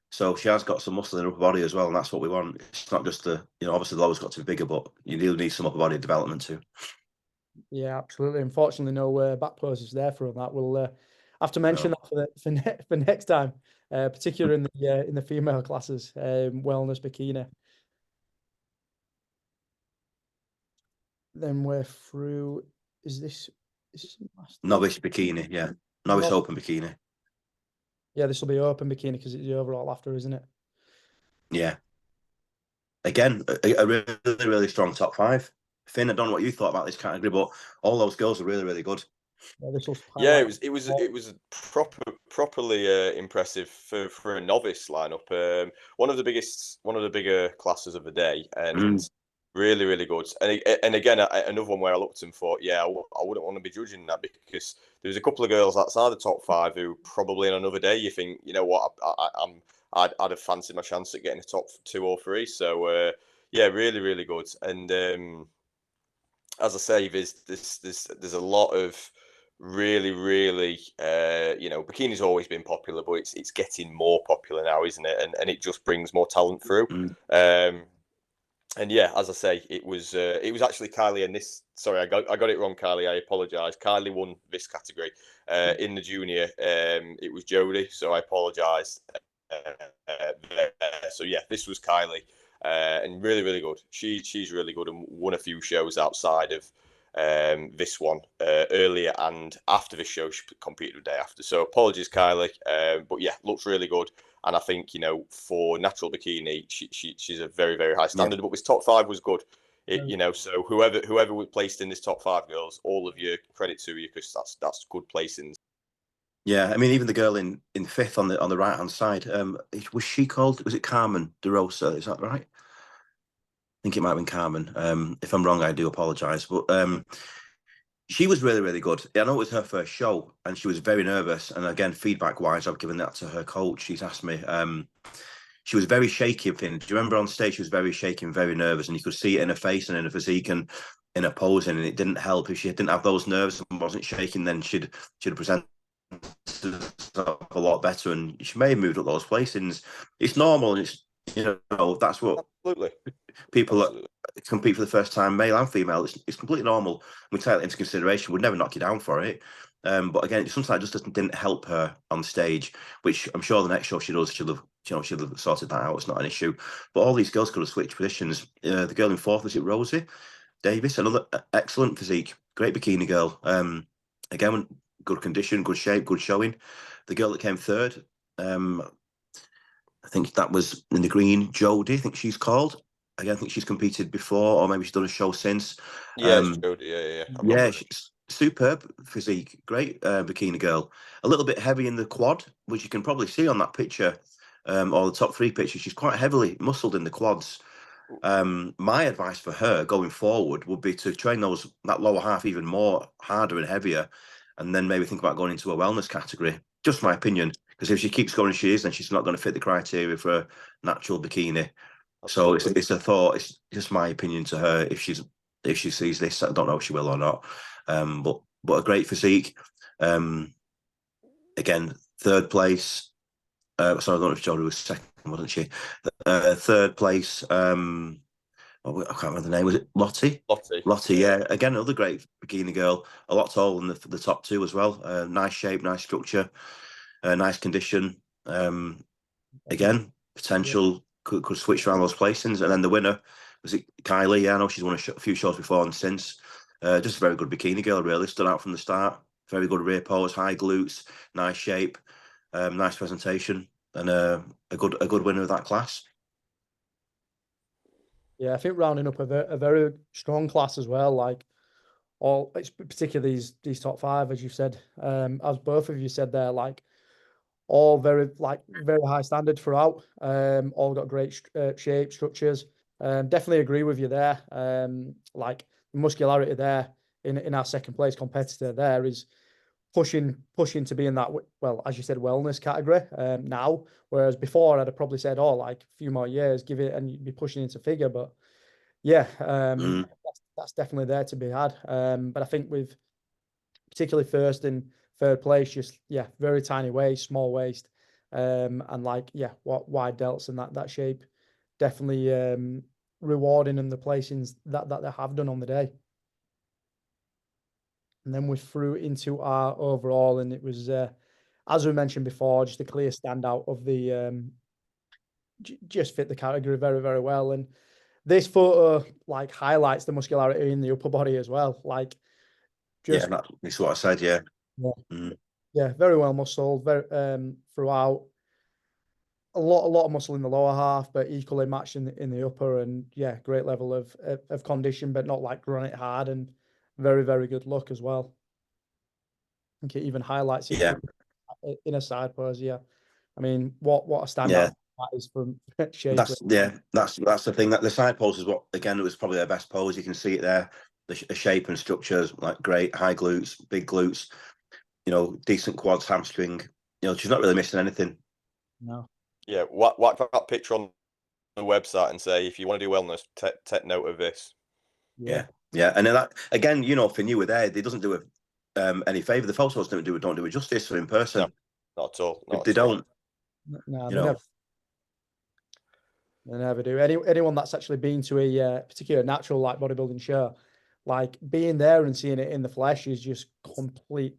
So she has got some muscle in her upper body as well, and that's what we want. It's not just the, you know, obviously the lower's got to be bigger, but you do need some upper body development too. Yeah, absolutely. Unfortunately, no back poses there for that. We'll have to mention that for next time, particularly in the female classes, wellness bikini. Then we're through. Is this Novice bikini? Yeah, Novice open bikini. Yeah, this will be open bikini because it's the overall after, isn't it? Yeah. Again, a really, really strong top five. Finn, I don't know what you thought about this category, but all those girls are really, really good. Yeah, it was properly impressive for a novice lineup. One of the bigger classes of the day, and really, really good. And again, another one where I looked and thought, yeah, I wouldn't want to be judging that, because there was a couple of girls outside the top five who probably on another day you think, you know what, I'd have fancied my chance at getting a top 2 or 3. So yeah, really, really good. And as I say, there's a lot of really, bikini's always been popular, but it's getting more popular now, isn't it? And it just brings more talent through. And yeah, as I say, it was actually Kylie, and this, sorry, I got it wrong, Kylie. I apologise. Kylie won this category. In the junior, it was Jodie, so I apologise. So yeah, this was Kylie, and really, really good. She's really good and won a few shows outside of this one earlier and after this show. She competed the day after. So apologies, Kylie. But yeah, looks really good. And I think, for natural bikini, she's a very, very high standard. But this top 5 was good. So whoever was placed in this top 5, girls, all of you, credit to you, because that's good placings. Yeah, I mean, even the girl in 5th on the right hand side, was she called? Was it Carmen De Rosa? Is that right? I think it might have been Carmen. If I'm wrong, I do apologise. But she was really, really good. I know it was her first show, and she was very nervous. And again, feedback-wise, I've given that to her coach. She's asked me. She was very shaky, Finn. Do you remember on stage? She was very shaky and very nervous, and you could see it in her face and in her physique and in her posing. And it didn't help if she didn't have those nerves and wasn't shaking. Then she'd have presented a lot better, and she may have moved up those placings. It's normal, and it's that's what absolutely people that compete for the first time, male and female. It's completely normal. We take that into consideration. We'd never knock you down for it. But again, sometimes it just didn't help her on stage, which I'm sure the next show she does, she'll have sorted that out. It's not an issue. But all these girls could have switched positions. The girl in 4th, was it Rosie Davis? Another excellent physique, great bikini girl. Again, good condition, good shape, good showing. The girl that came 3rd, I think that was in the green, Jodie, I think she's called. Again, I think she's competed before, or maybe she's done a show since. Yeah, Jodie, yeah, she's superb physique, great bikini girl. A little bit heavy in the quad, which you can probably see on that picture, or the top 3 pictures. She's quite heavily muscled in the quads. My advice for her going forward would be to train that lower half even more harder and heavier, and then maybe think about going into a wellness category. Just my opinion, because if she keeps going as she is, then she's not going to fit the criteria for a natural bikini. Absolutely. So it's a thought. It's just my opinion to her. If she sees this, I don't know if she will or not. But a great physique. Again, 3rd place. Sorry, I don't know if Jodie was 2nd, wasn't she? 3rd place. I can't remember the name. Was it Lottie? Lottie, yeah. Again, another great bikini girl. A lot taller than the top 2 as well. Nice shape, nice structure, nice condition. Again, potential could switch around those placings. And then the winner, was it Kylie? Yeah, I know she's won a few shows before and since. Just a very good bikini girl, really. Stood out from the start. Very good rear pose, high glutes, nice shape, nice presentation, and a good winner of that class. Yeah, I think rounding up a very strong class as well. Like it's particularly these top 5, as you said, as both of you said there, like all very high standard throughout. All got great shape, structures. Definitely agree with you there. Like the muscularity there in our 2nd place competitor there is pushing to be in that, well, as you said, wellness category now, whereas before I'd have probably said, like a few more years, give it, and you'd be pushing into figure. But yeah, that's definitely there to be had. But I think with particularly 1st and 3rd place, just very tiny waist, small waist, and wide delts and that shape, definitely rewarding in the placings that they have done on the day. And then we threw into our overall, and it was, as we mentioned before, just a clear standout of the, just fit the category very, very well. And this photo highlights the muscularity in the upper body as well. That's what I said. Yeah, yeah, very well muscled, very throughout. A lot of muscle in the lower half, but equally matched in the upper, and great level of condition, but not granite hard, and very, very good look as well. I think it even highlights it in a side pose. Yeah, I mean, what a standout that is from shape. That's the thing. That the side pose is what, again, it was probably their best pose. You can see it there. The shape and structures, great high glutes, big glutes. Decent quads, hamstring. She's not really missing anything. No. Yeah, whack that picture on the website and say, if you want to do wellness, take note of this. Yeah, Yeah, and then that, again, you know, Finn, you were there. It doesn't do it any favour. The photos don't do it justice in person. No, not at all. They don't. No, You know. They never do. Anyone that's actually been to a particular natural like bodybuilding show, like being there and seeing it in the flesh is just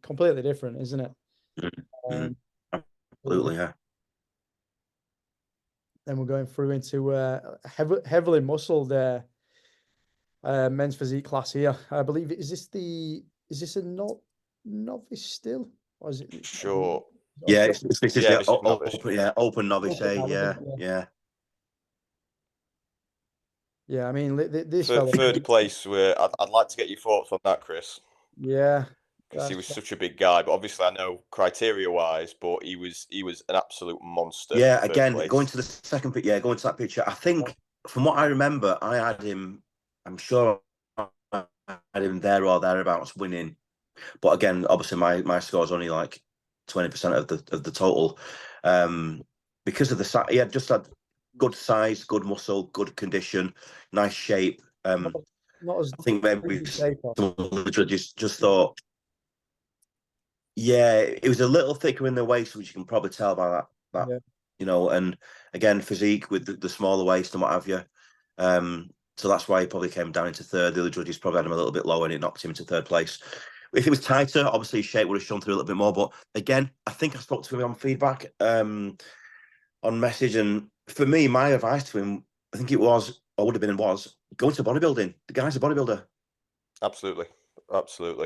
completely different, isn't it? Absolutely, yeah. Then we're going through into heavily muscled men's physique class here. I believe is this a novice still, or is it? Sure. Yeah, it's Yeah, this is novice. Open novice A. Yeah, I mean, this third place. I'd like to get your thoughts on that, Chris. Yeah, because he was such a big guy. But obviously, I know criteria-wise, but he was an absolute monster. Yeah, again, going to the second picture. Yeah, going to that picture. I think from what I remember, I had him. I'm sure I had him there or thereabouts winning. But again, obviously, my score is only like 20% of the total, because of the size. He had just had good size, good muscle, good condition, nice shape. Not as I think maybe some of the judges just thought, yeah, it was a little thicker in the waist, which you can probably tell by that yeah. You know, and again, physique with the smaller waist and what have you. So that's why he probably came down into third. The other judges probably had him a little bit lower, and it knocked him into third place. If it was tighter, obviously his shape would have shown through a little bit more. But again, I think I spoke to him on feedback, on message, and for me, my advice to him, I think it was, or would have been, was go into bodybuilding. The guy's a bodybuilder. Absolutely.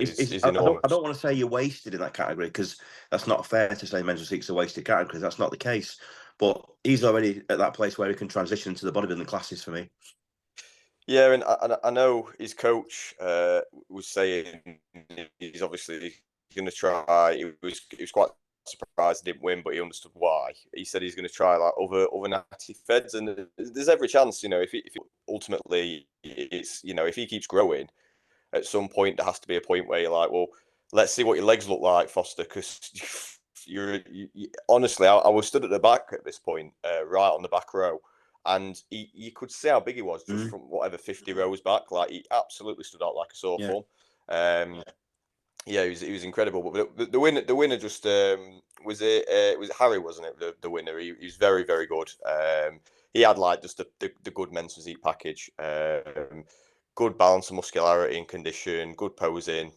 He's I don't want to say you're wasted in that category, because that's not fair to say men's physique's a wasted category, because that's not the case. But he's already at that place where he can transition to the bodybuilding classes for me. Yeah, and I know his coach was saying he's obviously going to try. He was quite surprised he didn't win, but he understood why. He said he's going to try like other natty feds, and there's every chance, you know, if ultimately it's, you know, if he keeps growing, at some point there has to be a point where you're like, well, let's see what your legs look like, Foster, because you honestly, I was stood at the back at this point, right on the back row, and you could see how big he was just from whatever 50 rows back. Like, he absolutely stood out like a sore thumb. Yeah, he was incredible. But the winner just was it Harry, wasn't it? The winner. He was very, very good. He had like just the good men's physique package. Good balance of muscularity and condition, good posing.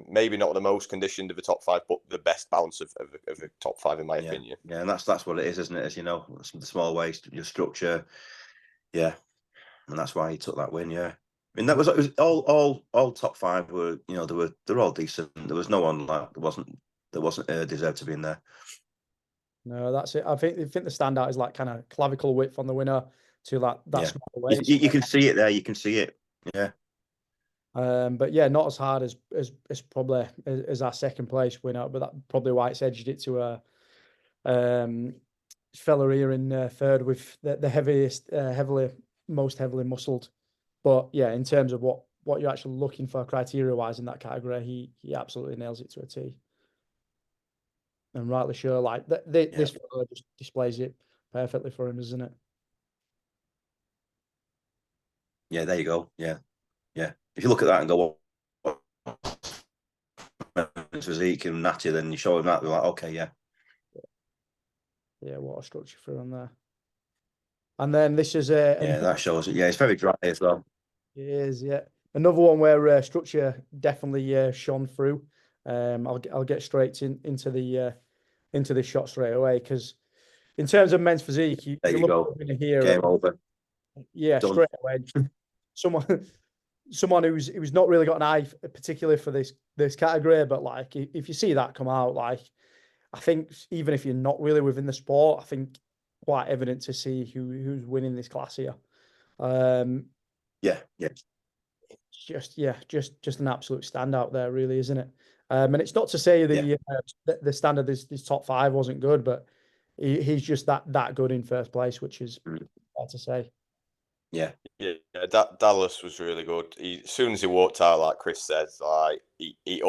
Maybe not the most conditioned of the top five, but the best balance of the top five, in my opinion. Yeah, and that's what it is, isn't it? As you know, the small waist, your structure. Yeah, and that's why he took that win. Yeah, I mean, it was all top five were, you know, they're all decent. There was no one like that wasn't deserved to be in there. No, that's it. I think the standout is like kind of clavicle width on the winner to like that small waist. You can see it there. You can see it. Yeah. But yeah, not as hard as probably as our second place winner, but that's probably why it's edged it to a fella here in third with the heaviest, most heavily muscled. But yeah, in terms of what you're actually looking for criteria wise in that category, he absolutely nails it to a T. And rightly sure, like this fella just displays it perfectly for him, isn't it? Yeah, there you go. Yeah. If you look at that and go, physique and natty, then you show him that, they're like, okay, yeah. Yeah, what a structure for him there. And then this is that shows it. Yeah, it's very dry as well. It is, yeah. Another one where structure definitely shone through. I'll get straight into the shot straight away, because in terms of men's physique, you look at here. Game over. Yeah, done. Straight away. Someone who's not really got an eye particularly for this category, but like if you see that come out, like I think even if you're not really within the sport, I think quite evident to see who's winning this class here. Just an absolute standout there, really, isn't it? And it's not to say the standard this top five wasn't good, but he's just that good in first place, which is fair to say. Yeah, Dallas was really good. As soon as he walked out, like Chris says, like he you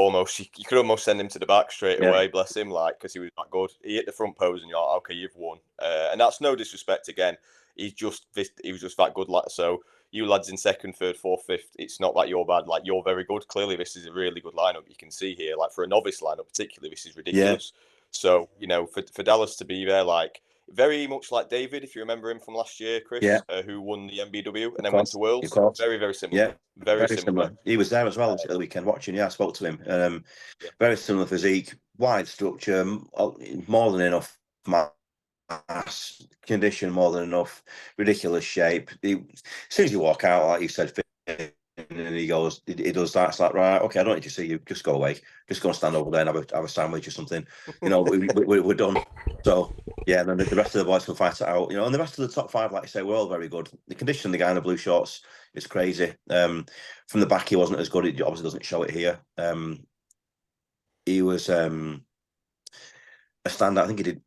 could almost send him to the back straight away. Bless him, like, because he was that good. He hit the front pose, and you're like, okay, you've won. And that's no disrespect. Again, he was just that good. Like, so you lads in second, third, fourth, fifth, it's not like you're bad. Like, you're very good. Clearly, this is a really good lineup. You can see here, like, for a novice lineup, particularly, this is ridiculous. So, you know, for Dallas to be there, like, very much like David, if you remember him from last year, Chris, who won the MBW and then went to Worlds. Very, very similar. Yeah, very similar. He was there as well at the weekend watching. Yeah, I spoke to him. Very similar physique, wide structure, more than enough mass, condition more than enough, ridiculous shape. As soon as you walk out, like you said, and he goes, he does that. It's like, right, okay, I don't need to see you. Just go away. Just go and stand over there and have a sandwich or something. You know, we're done. So yeah, and then the rest of the boys can fight it out. You know, and the rest of the top five, like you say, we're all very good. The condition, the guy in the blue shorts is crazy. From the back, he wasn't as good. It obviously doesn't show it here. He was a standout. I think he did.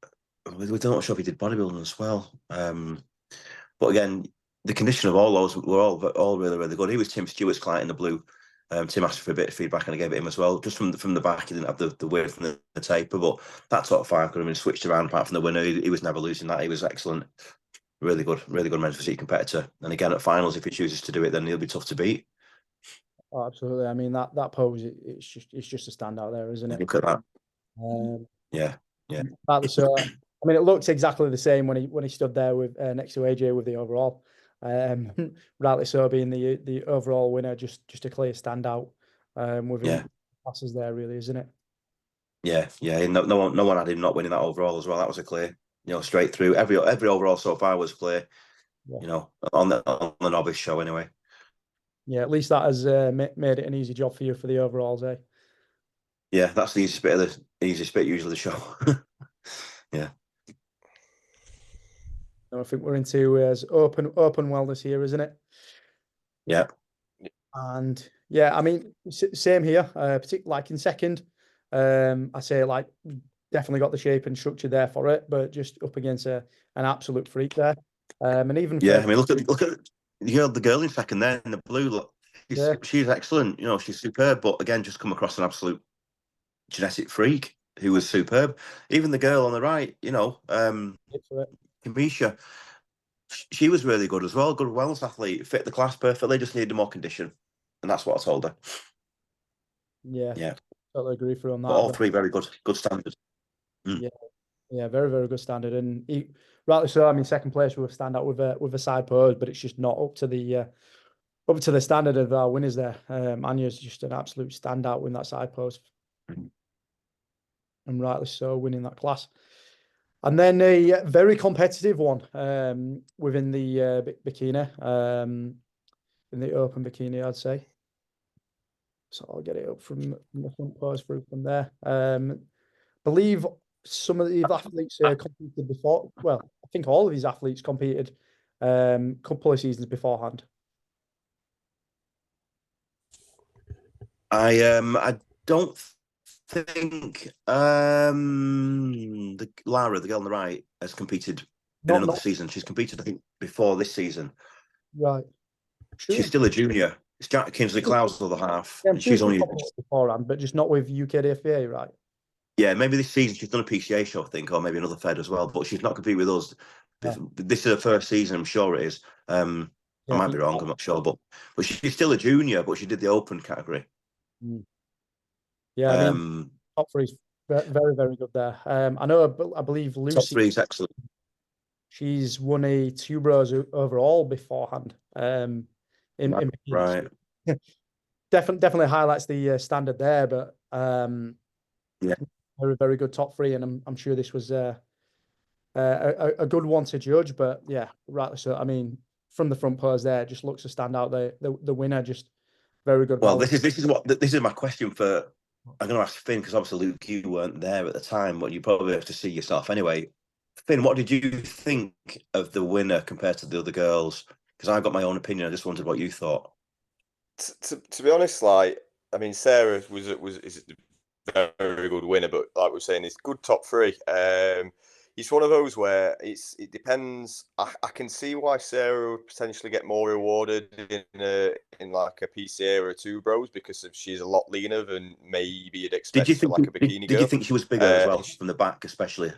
We're not sure if he did bodybuilding as well. But again, the condition of all those were all really, really good. He was Tim Stewart's client in the blue. Tim asked for a bit of feedback and I gave it him as well. Just from the back, he didn't have the width and the taper, but that top five could have been switched around apart from the winner. He was never losing that. He was excellent. Really good men's physique competitor. And again, at finals, if he chooses to do it, then he'll be tough to beat. Oh, absolutely. I mean, that pose, it's just a standout there, isn't it? Look at that. Yeah. Partly so. I mean, it looks exactly the same when he stood there with next to AJ with the overall. Rightly so, being the overall winner, just a clear standout within classes there, really, isn't it? Yeah. No one had him not winning that overall as well. That was a clear, you know, straight through. Every overall so far was clear. Yeah. You know, on the novice show anyway. Yeah, at least that has made it an easy job for you for the overalls, eh? Yeah, that's the easiest bit usually the show. Yeah. I think we're into open wellness here, isn't it? Yeah. And yeah, I mean, same here. Particularly like in second, I say like definitely got the shape and structure there for it, but just up against an absolute freak there. And even I mean, look at the girl in second there in the blue. Look, she's excellent. You know, she's superb. But again, just come across an absolute genetic freak who was superb. Even the girl on the right, you know, Kamisha, she was really good as well. Good wellness athlete, fit the class perfectly. Just needed more condition, and that's what I told her. Yeah, totally agree for on that. But all three very good standards. Yeah, very, very good standard, and rightly so. I mean, second place with a standout with a side pose, but it's just not up to the standard of our winners there. Anya's just an absolute standout in that side pose, and rightly so, winning that class. And then a very competitive one within the bikini, in the open bikini, I'd say. So I'll get it up from the front pose through from there. Believe some of the athletes competed before. Well, I think all of these athletes competed a couple of seasons beforehand. I don't think Lara, the girl on the right, has competed in another season. She's competed, I think, before this season. Right. She's still a junior. It's Jack Kinsley Clow's the other half. Yeah, and she's only beforehand, but just not with UKDFBA, right? Yeah, maybe this season she's done a PCA show, I think, or maybe another Fed as well. But she's not competed with us. Yeah. This is her first season, I'm sure it is. I might be wrong, I'm not sure, but she's still a junior, but she did the open category. Yeah, I mean, top three is very, very good there. I know, I believe Lucy. Top three is excellent. She's won a 2 bros overall beforehand. Right. Definitely highlights the standard there, but very, very good top three, and I'm sure this was a good one to judge. But yeah, rightly so. I mean, from the front pose there, it just looks to stand out. The winner, just very good. Well, this is my question for. I'm going to ask Finn, because obviously, Luke, you weren't there at the time, but you probably have to see yourself anyway. Finn, what did you think of the winner compared to the other girls? Because I've got my own opinion. I just wondered what you thought. To be honest, like, I mean, Sarah is a very good winner, but like we're saying, it's good top three. It's one of those where it depends. I can see why Sarah would potentially get more rewarded in like a PCA or a 2 bros, because she's a lot leaner than maybe you'd expect from like a bikini girl. Did you think she was bigger as well, from the back especially?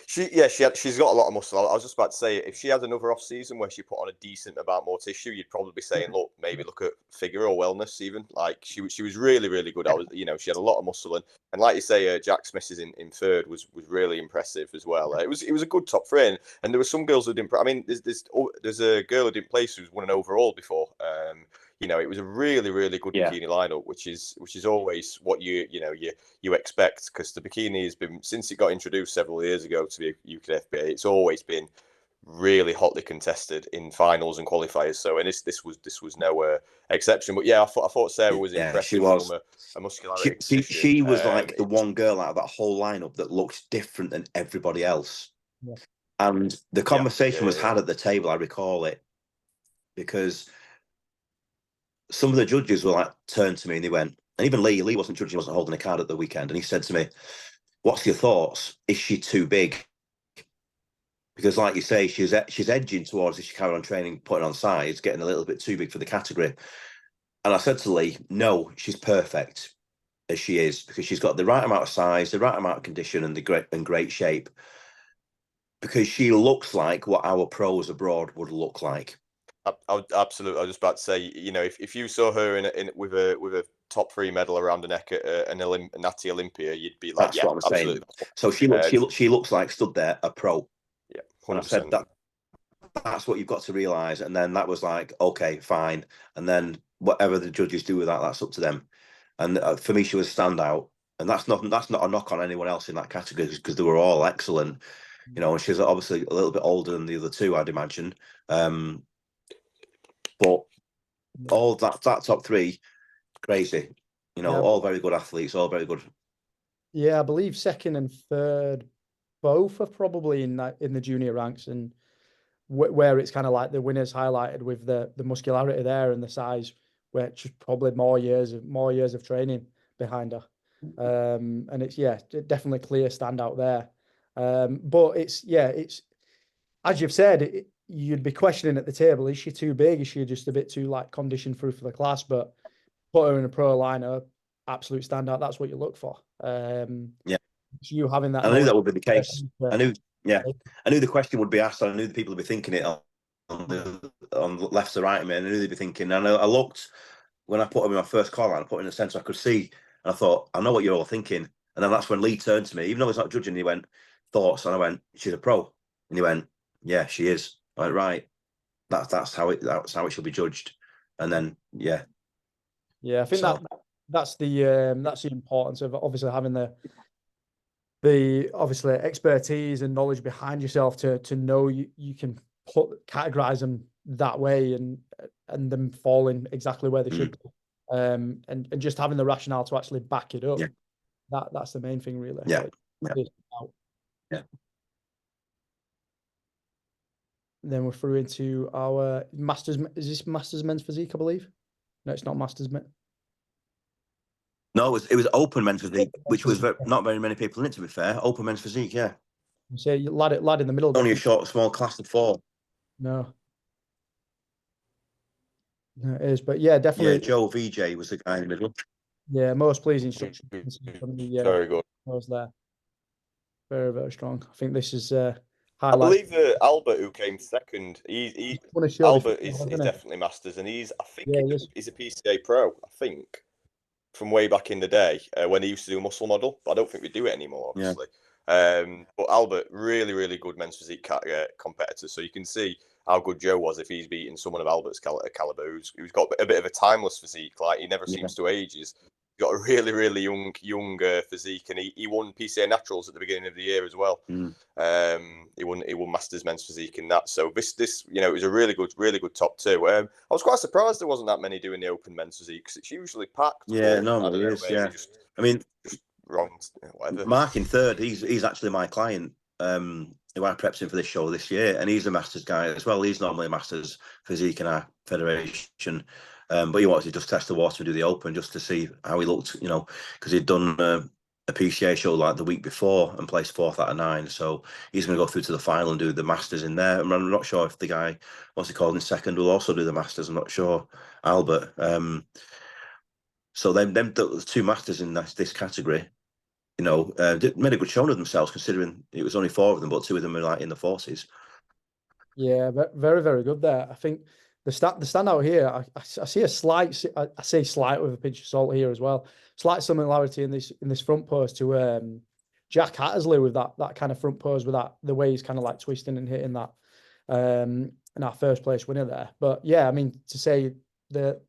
She's got a lot of muscle. I was just about to say, if she had another off season where she put on a decent amount more tissue, you'd probably be saying, look at Figure or Wellness even. Like she was really, really good. She had a lot of muscle, and like you say, Jack Smith's in third was really impressive as well. It was a good top three, and there were some girls who didn't. I mean, there's a girl who didn't place who's won an overall before. It was a really, really good bikini lineup, which is always what you expect, because the bikini has been, since it got introduced several years ago to the UKDFBA, it's always been really hotly contested in finals and qualifiers. So, and this was no exception. But yeah, I thought Sarah was impressive. She was. From a muscularity. She was like the one girl out of that whole lineup that looked different than everybody else. Yeah. And the conversation was had at the table, I recall it, because some of the judges were like, turned to me and they went, and even Lee wasn't judging, he wasn't holding a card at the weekend, and he said to me, what's your thoughts? Is she too big? Because like you say, she's edging towards, if she carried on training, putting on size, getting a little bit too big for the category. And I said to Lee, no, she's perfect as she is, because she's got the right amount of size, the right amount of condition, and great shape. Because she looks like what our pros abroad would look like. Absolutely. I was just about to say, if you saw her with a top 3 medal around the neck at a Natty Olympia, you'd be like, that's what I'm absolutely. Saying. So she looks like stood there a pro. Yeah, 100%. And I said that's what you've got to realise. And then that was like, okay, fine. And then whatever the judges do with that's up to them. And for me, she was a standout. And that's not a knock on anyone else in that category, because they were all excellent. And she's obviously a little bit older than the other two, I'd imagine. But all that top 3, crazy. All very good athletes, all very good. Yeah, I believe second and third both are probably in the junior ranks, and where it's kind of like the winners highlighted with the muscularity there and the size, which is probably more years of training behind her. And it's definitely clear standout there. But it's as you've said, you'd be questioning at the table, is she too big? Is she just a bit too conditioned through for the class? But put her in a pro lineup, absolute standout. That's what you look for. You having that. I knew that would be the case. I knew the question would be asked. I knew the people would be thinking it on the left to right of me. I knew they'd be thinking. And I looked when I put him in my first call line. I put in the centre. I could see, and I thought, I know what you're all thinking. And then that's when Lee turned to me, even though he's not judging. He went, thoughts, and I went, she's a pro. And he went, yeah, she is. I went, right. That's how it should be judged. And then I think that's the importance of obviously having the obviously expertise and knowledge behind yourself to know you can categorize them that way and them falling exactly where they should be. And just having the rationale to actually back it up. That's the main thing, really. Then we're through into our Masters. Is this Masters Men's Physique, I believe? No, it's not Masters Men. No, it was Open Men's Physique, which was not very many people in it, to be fair. Open Men's Physique, yeah. So lad in the middle. Only a small class of 4. No, it is, but definitely. Yeah, Joe VJ was the guy in the middle. Yeah, most pleasing instruction from the very good. Was there. Very, very strong. I think this is I believe Albert, who came second, Albert is definitely Masters, and he's a PCA pro, I think, from way back in the day when he used to do a muscle model, but I don't think we do it anymore, obviously. But Albert, really, really good men's physique competitor, so you can see how good Joe was if he's beating someone of Albert's caliber who's got a bit of a timeless physique, like he never seems to age. He's got a really, really young physique, and he won PCA Naturals at the beginning of the year as well. He won Masters Men's Physique in that. So this it was a really good top 2. I was quite surprised there wasn't that many doing the Open Men's Physique, because it's usually packed. Yeah, normally it is. Yeah, I mean, wrong, whatever. Mark in third. He's actually my client. Who I prepped him for this show this year, and he's a Masters guy as well. He's normally a Masters Physique in our federation. But he wanted to just test the water and do the Open just to see how he looked, because he'd done a PCA show like the week before and placed 4th out of 9. So he's going to go through to the final and do the Masters in there. I'm not sure if the guy, what's he called in second, will also do the Masters. I'm not sure, Albert. So then the 2 Masters in this category. made a good showing of themselves, considering it was only 4 of them, but 2 of them are like in the 40s. Yeah, very, very good there. I think the standout here, I see a slight, I say slight with a pinch of salt here as well. Slight similarity in this front pose to Jack Hattersley with that kind of front pose, with the way he's kind of like twisting and hitting that in our first place winner there. But yeah, I mean, to say that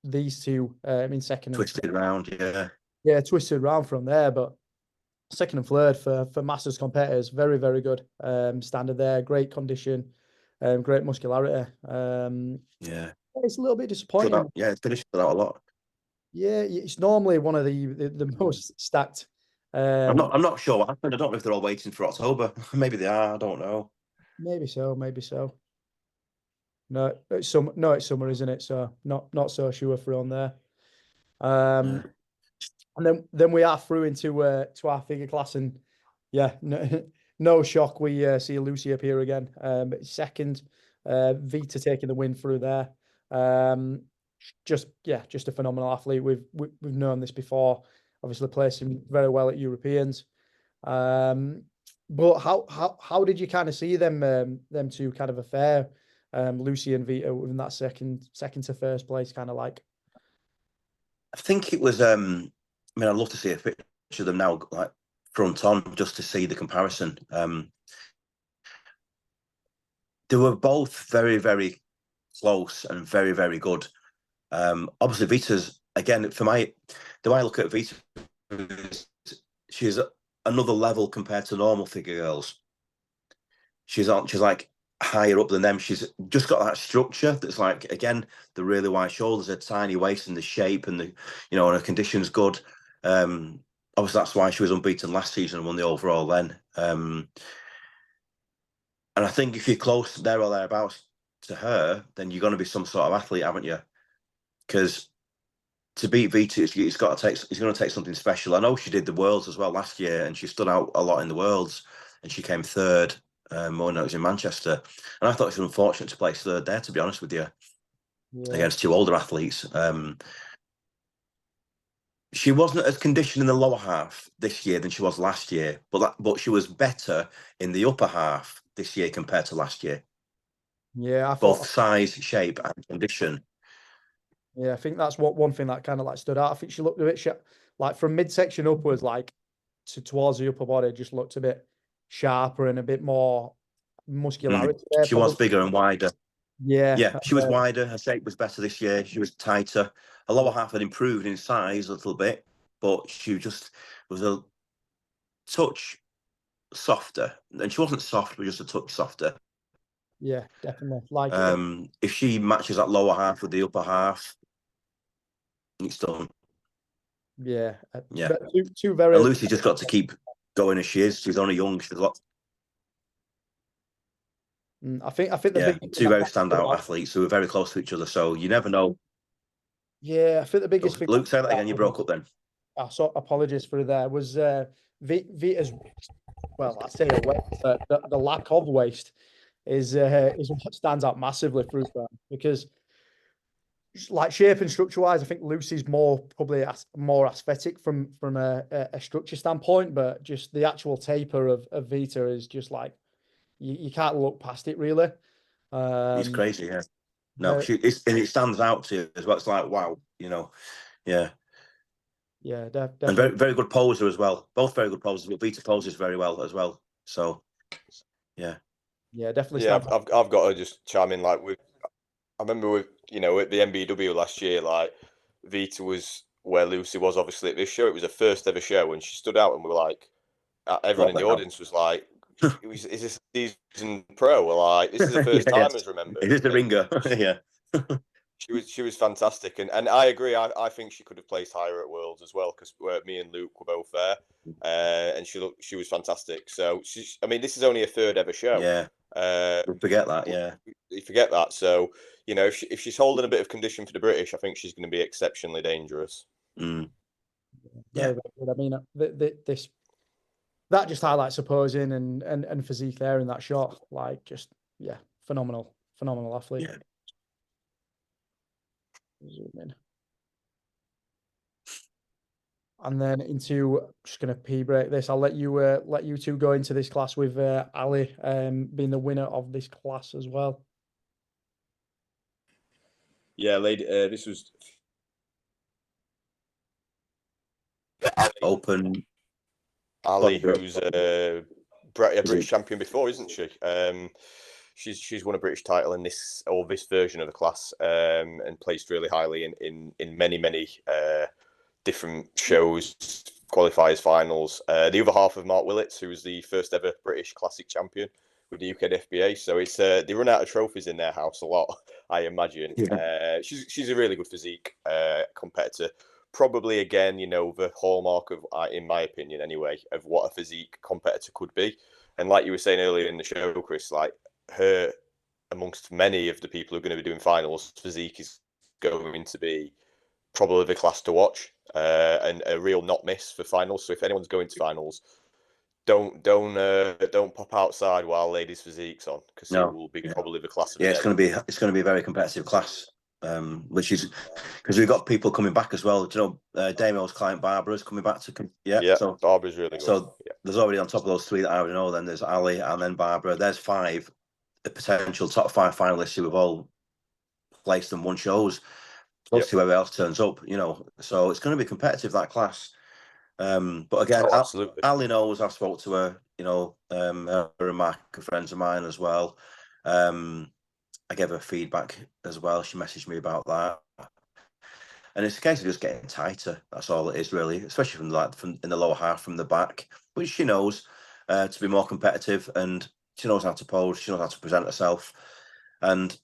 these two in second Twisted around, yeah, twisted around from there, but second and third for Masters competitors, very, very good standard there. Great condition, great muscularity. yeah. It's a little bit disappointing. It's finished out a lot. Yeah, it's normally one of the most stacked. I'm not sure what happened. I don't know if they're all waiting for October. Maybe they are. I don't know. Maybe so. Maybe so. No, it's summer, isn't it? So not so sure for on there. Yeah. And then we are through into our figure class, and yeah, no shock. We see Lucy appear again. Second, Vita taking the win through there. Just a phenomenal athlete. We've known this before. Obviously, placing very well at Europeans. But how did you kind of see them two kind of affair, Lucy and Vita, in that second to first place kind of like? I think it was. I mean, I'd love to see a picture of them now, like front on, just to see the comparison. They were both very, very close and very, very good. Obviously, Vita's, again, the way I look at Vita, she's another level compared to normal figure girls. She's like higher up than them. She's just got that structure that's like, again, the really wide shoulders, a tiny waist, and the shape, and and her condition's good. Obviously, that's why she was unbeaten last season and won the overall then. And I think if you're close there or thereabouts to her, then you're going to be some sort of athlete, haven't you? Because to beat Vita, it's going to take something special. I know she did the Worlds as well last year, and she stood out a lot in the Worlds, and she came third. When it was in Manchester, and I thought it was unfortunate to place third there, to be honest with you, against 2 older athletes. She wasn't as conditioned in the lower half this year than she was last year, but she was better in the upper half this year compared to last year. Yeah, I both thought size, shape, and condition. Yeah, I think that's one thing that kind of like stood out. I think she looked a bit like from midsection upwards, like towards the upper body, just looked a bit sharper and a bit more muscularity there. She was bigger and wider. Yeah, she was wider. Her shape was better this year. She was tighter. Her lower half had improved in size a little bit, but she just was a touch softer. And she wasn't soft, but just a touch softer. Yeah, definitely. Like if she matches that lower half with the upper half, it's done. Yeah. Yeah. Two very. And Lucy just got to keep going as she is. She's only young. She's got. I think the big two very standout athletes who are very close to each other. So you never know. Yeah, I think the biggest thing. Luke, say that again. You broke up then. So apologies for that. Was Vita's, well, I'd say the lack of waste is what stands out massively through them, because like shape and structure wise, I think Lucy's probably more aesthetic from a structure standpoint, but just the actual taper of Vita is just like you can't look past it really. It's crazy, yeah. No, and it stands out to you as well. It's like wow, yeah. Yeah, definitely. And very, very good poser as well. Both very good posers, but Vita poses very well as well. So, yeah. Yeah, definitely. Yeah, I've got to just chime in. Like I remember at the NBW last year, like Vita was where Lucy was obviously at this show. It was her first ever show, and she stood out, and we were like, everyone in the audience was like, "Is this a season pro?" We're like, "This is the first timers." Remember? It is the ringer, yeah. She was fantastic, and I agree. I think she could have placed higher at Worlds as well, because me and Luke were both there, and she was fantastic. So this is only a third ever show. Yeah, forget that. Yeah, you forget that. So if she's holding a bit of condition for the British, I think she's going to be exceptionally dangerous. Yeah, very good. I mean, that just highlights her posing and physique there in that shot. Like, just phenomenal athlete. Yeah. Zoom in. And then just going to pee break this. I'll let you two go into this class with Ali being the winner of this class as well. Yeah, lady, this was Open. Ali, who's a British champion before, isn't she? She's won a British title in this version of the class, and placed really highly in many different shows, qualifiers, finals. The other half of Mark Willits, who was the first ever British classic champion with the UKDFBA. So it's they run out of trophies in their house a lot, I imagine. Yeah. She's a really good physique competitor. Probably again, the hallmark of, in my opinion anyway, of what a physique competitor could be. And like you were saying earlier in the show, Chris, like her, amongst many of the people who are going to be doing finals, physique is going to be probably the class to watch, and a real not miss for finals. So if anyone's going to finals, don't pop outside while ladies' physique's on, because it will be probably the class of the day. It's going to be a very competitive class. Which is because we've got people coming back as well. Do you know, Damo's client Barbara's coming back to so Barbara's really good. So there's already, on top of those three that I already know, then there's Ali and then Barbara. There's five, the potential top five finalists who have all placed and won shows, plus whoever else turns up. So it's going to be competitive, that class. But again, Ali knows. I've spoke to her. Her and Mark are friends of mine as well. I gave her feedback as well. She messaged me about that, and it's a case of just getting tighter. That's all it is, really, especially from in the lower half, from the back, which she knows to be more competitive, and she knows how to pose. She knows how to present herself. And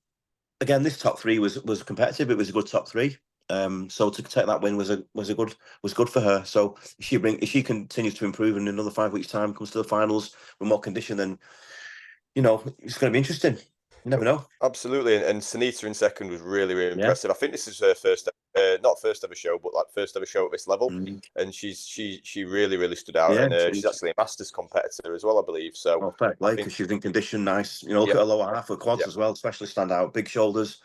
again, this top three was competitive. It was a good top three. So to take that win was good for her. So if she continues to improve in another 5 weeks' time, comes to the finals with more condition, then it's going to be interesting. You never know. Absolutely, and Sunita in second was really impressive. I think this is her first, not first ever show, but like first ever show at this level, and she really stood out. Yeah, and she's actually a Masters competitor as well, I believe. So fair play, because she's in condition, nice. Look at her lower half, her quads as well, especially stand out, big shoulders,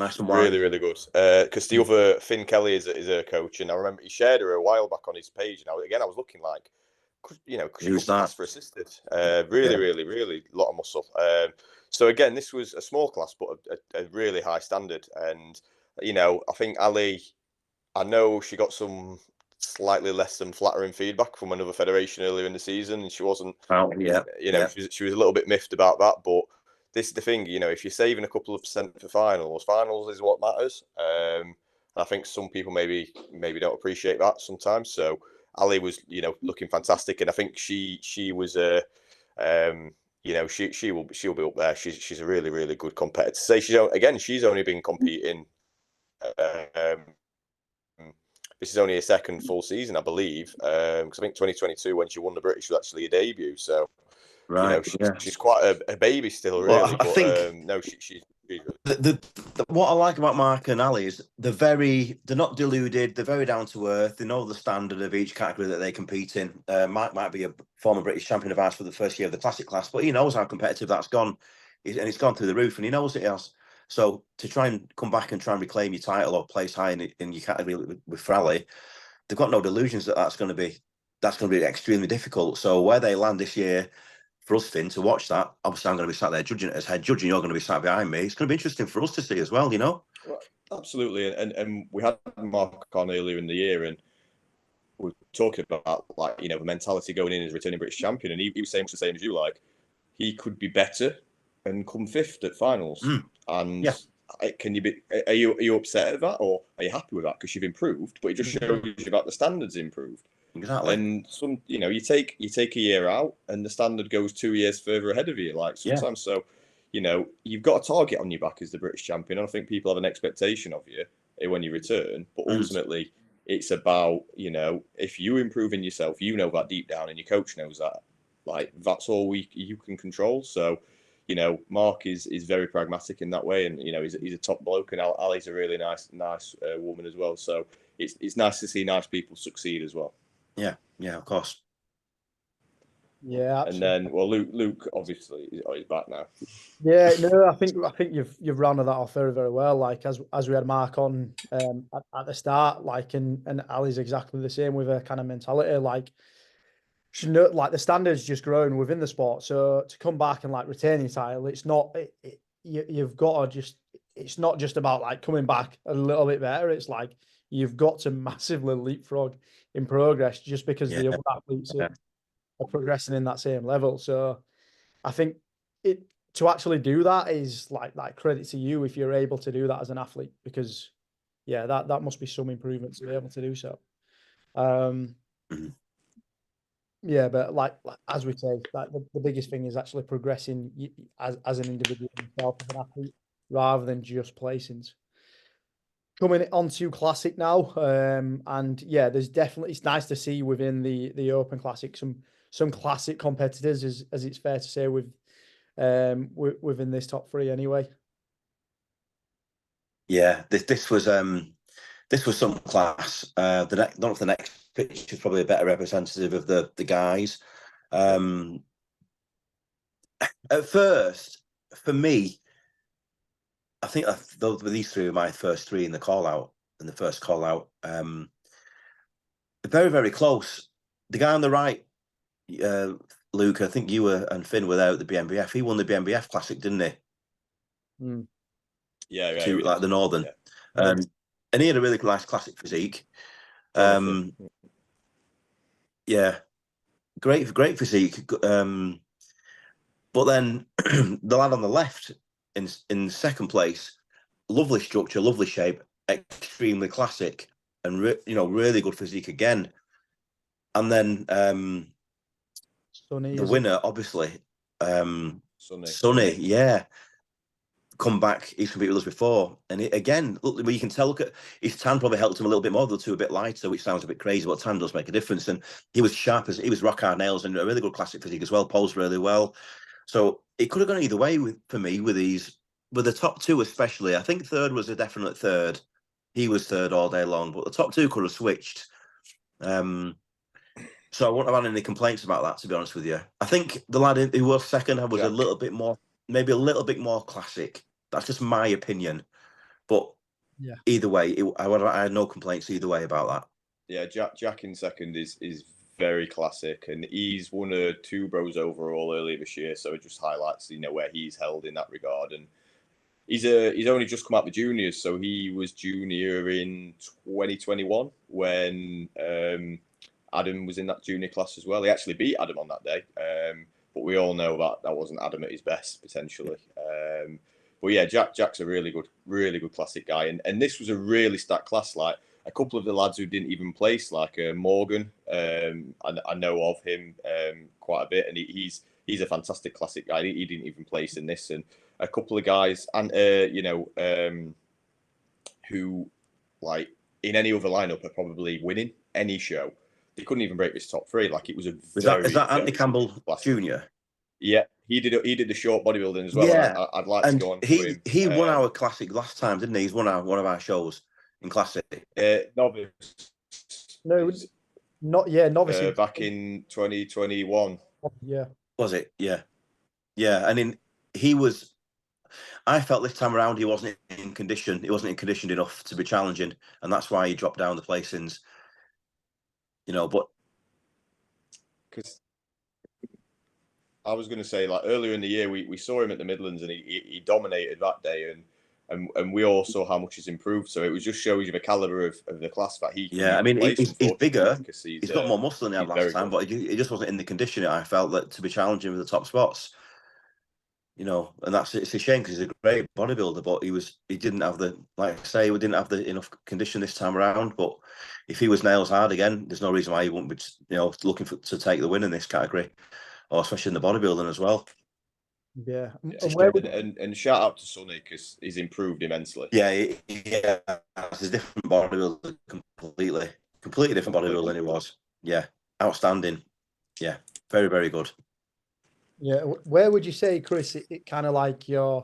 nice and wide. Really good. Because the other Finn Kelly is her coach, and I remember he shared her a while back on his page. And I was looking like, because she was asked for assisted. Really lot of muscle. So again, this was a small class, but a really high standard. And I think Ali, I know she got some slightly less than flattering feedback from another federation earlier in the season, and she wasn't. She was a little bit miffed about that. But this is the thing, if you're saving a couple of percent for finals is what matters. And I think some people maybe don't appreciate that sometimes. So Ali was, looking fantastic, and I think she was she'll be up there. She's a really good competitor. Say she's only been competing. This is only a second full season, I believe, because I think 2022 when she won the British was actually a debut. So she's quite a baby still, really. Well, I think she's what I like about Mark and Ali is they're not deluded. They're very down to earth. They know the standard of each category that they compete in. Mark might be a former British champion of ours for the first year of the classic class, but he knows how competitive that's gone, and it's gone through the roof, and he knows it has. So to try and come back and try and reclaim your title or place high in your category with Ali, they've got no delusions that that's going to be extremely difficult. So where they land this year, for us, Finn, to watch that, obviously I'm going to be sat there judging it as head judge, and you're going to be sat behind me. It's going to be interesting for us to see as well, Well, absolutely, and we had Mark on earlier in the year, and we were talking about the mentality going in as returning British champion, and he was saying much the same as you. Like, he could be better and come fifth at finals. And can you be? Are you upset at that, or are you happy with that because you've improved? But it just shows you that the standards improved. Exactly. And you take a year out, and the standard goes 2 years further ahead of you. Like sometimes, so you've got a target on your back as the British champion. And I think people have an expectation of you when you return, but ultimately, it's about if you improve in yourself, that deep down, and your coach knows that. Like that's all you can control. So. Mark is very pragmatic in that way, and he's a top bloke, and Ali's a really nice woman as well. So it's nice to see nice people succeed as well. Yeah, of course. Yeah, And absolutely. then, well, Luke obviously he's back now. Yeah, no, I think you've rounded that off very, very well. Like as we had Mark on at the start, like and Ali's exactly the same with her kind of mentality. Like she know, like the standards just growing within the sport. So to come back and like retain your title, it's not you've got to just it's not just about like coming back a little bit better. It's like you've got to massively leapfrog in progress just because the Yeah. other athletes are progressing in that same level. So I think it to actually do that is like credit to you if you're able to do that as an athlete, because yeah, that must be some improvement to be able to do so. Mhm. Yeah, but like as we say, like the biggest thing is actually progressing as an individual yourself as an athlete rather than just placings. Coming on to classic now, and yeah, there's definitely it's nice to see within the Open Classic some classic competitors, as it's fair to say, within this top three anyway. Yeah, this was some class. The next, not the next picture is probably a better representative of the guys. At first, for me, I think these three were my first three in the call out, in the first call out. Very, very close. The guy on the right, Luke, I think you were and Finn were there at the BNBF. He won the BNBF Classic, didn't he? Mm. Yeah, To like the Northern. Yeah. And he had a really nice classic physique. Yeah, great physique. But then the lad on the left in second place, lovely structure, lovely shape, extremely classic, and really good physique again. And then Sonny, the winner, obviously, Sonny. yeah, come back. He's competed with us before, and again, look, you can tell. Look at his tan probably helped him a little bit more. The two a bit lighter, which sounds a bit crazy, but tan does make a difference. And he was sharp as he was rock hard nails and a really good classic physique as well. Posed really well. So it could have gone either way for me with the top two especially. I think third was a definite third. He was third all day long, but the top two could have switched. So I wouldn't have had any complaints about that, to be honest with you. I think the lad who was second was Jack. a little bit more, maybe a little bit more classic. That's just my opinion. But yeah, either way, I had no complaints either way about that. Yeah, Jack in second is very classic, and he's won a 2 Bros overall earlier this year, so it just highlights where he's held in that regard. And he's only just come out the juniors, so he was junior in 2021 when Adam was in that junior class as well. He actually beat Adam on that day, but we all know that wasn't Adam at his best potentially. But yeah, Jack's a really good classic guy, and this was a really stacked class. Like a couple of the lads who didn't even place, like Morgan, I know of him quite a bit, and he's a fantastic classic guy. He didn't even place in this, and a couple of guys, and who like in any other lineup are probably winning any show. They couldn't even break this top three. Like it was a is that Anthony Campbell Jr.? Yeah, he did the short bodybuilding as well. Yeah, and I'd like to go on to him. He won our classic last time, didn't he? He's won one of our shows in classic. Novice. no, not Novice back in 2021. Yeah, was it? Yeah. And he was. I felt this time around he wasn't in condition. He wasn't conditioned enough to be challenging, and that's why he dropped down the placings. But because I was going to say, like earlier in the year, we saw him at the Midlands and he dominated that day, and we all saw how much he's improved. So it was just showing you the caliber of the class that he. Yeah, I mean, he's bigger. He's got more muscle than he had last time, but he just wasn't in the condition. I felt that to be challenging with the top spots. And it's a shame because he's a great bodybuilder, but he didn't have we didn't have the enough condition this time around. But if he was nails hard again, there's no reason why he wouldn't be, looking to take the win in this category, or especially in the bodybuilding as well. Yeah, and shout out to Sonny because he's improved immensely. Yeah, he's a different bodybuilder, completely different bodybuilder than he was. Yeah, outstanding. Yeah, very, very good. Yeah, where would you say, Chris, it kind of like the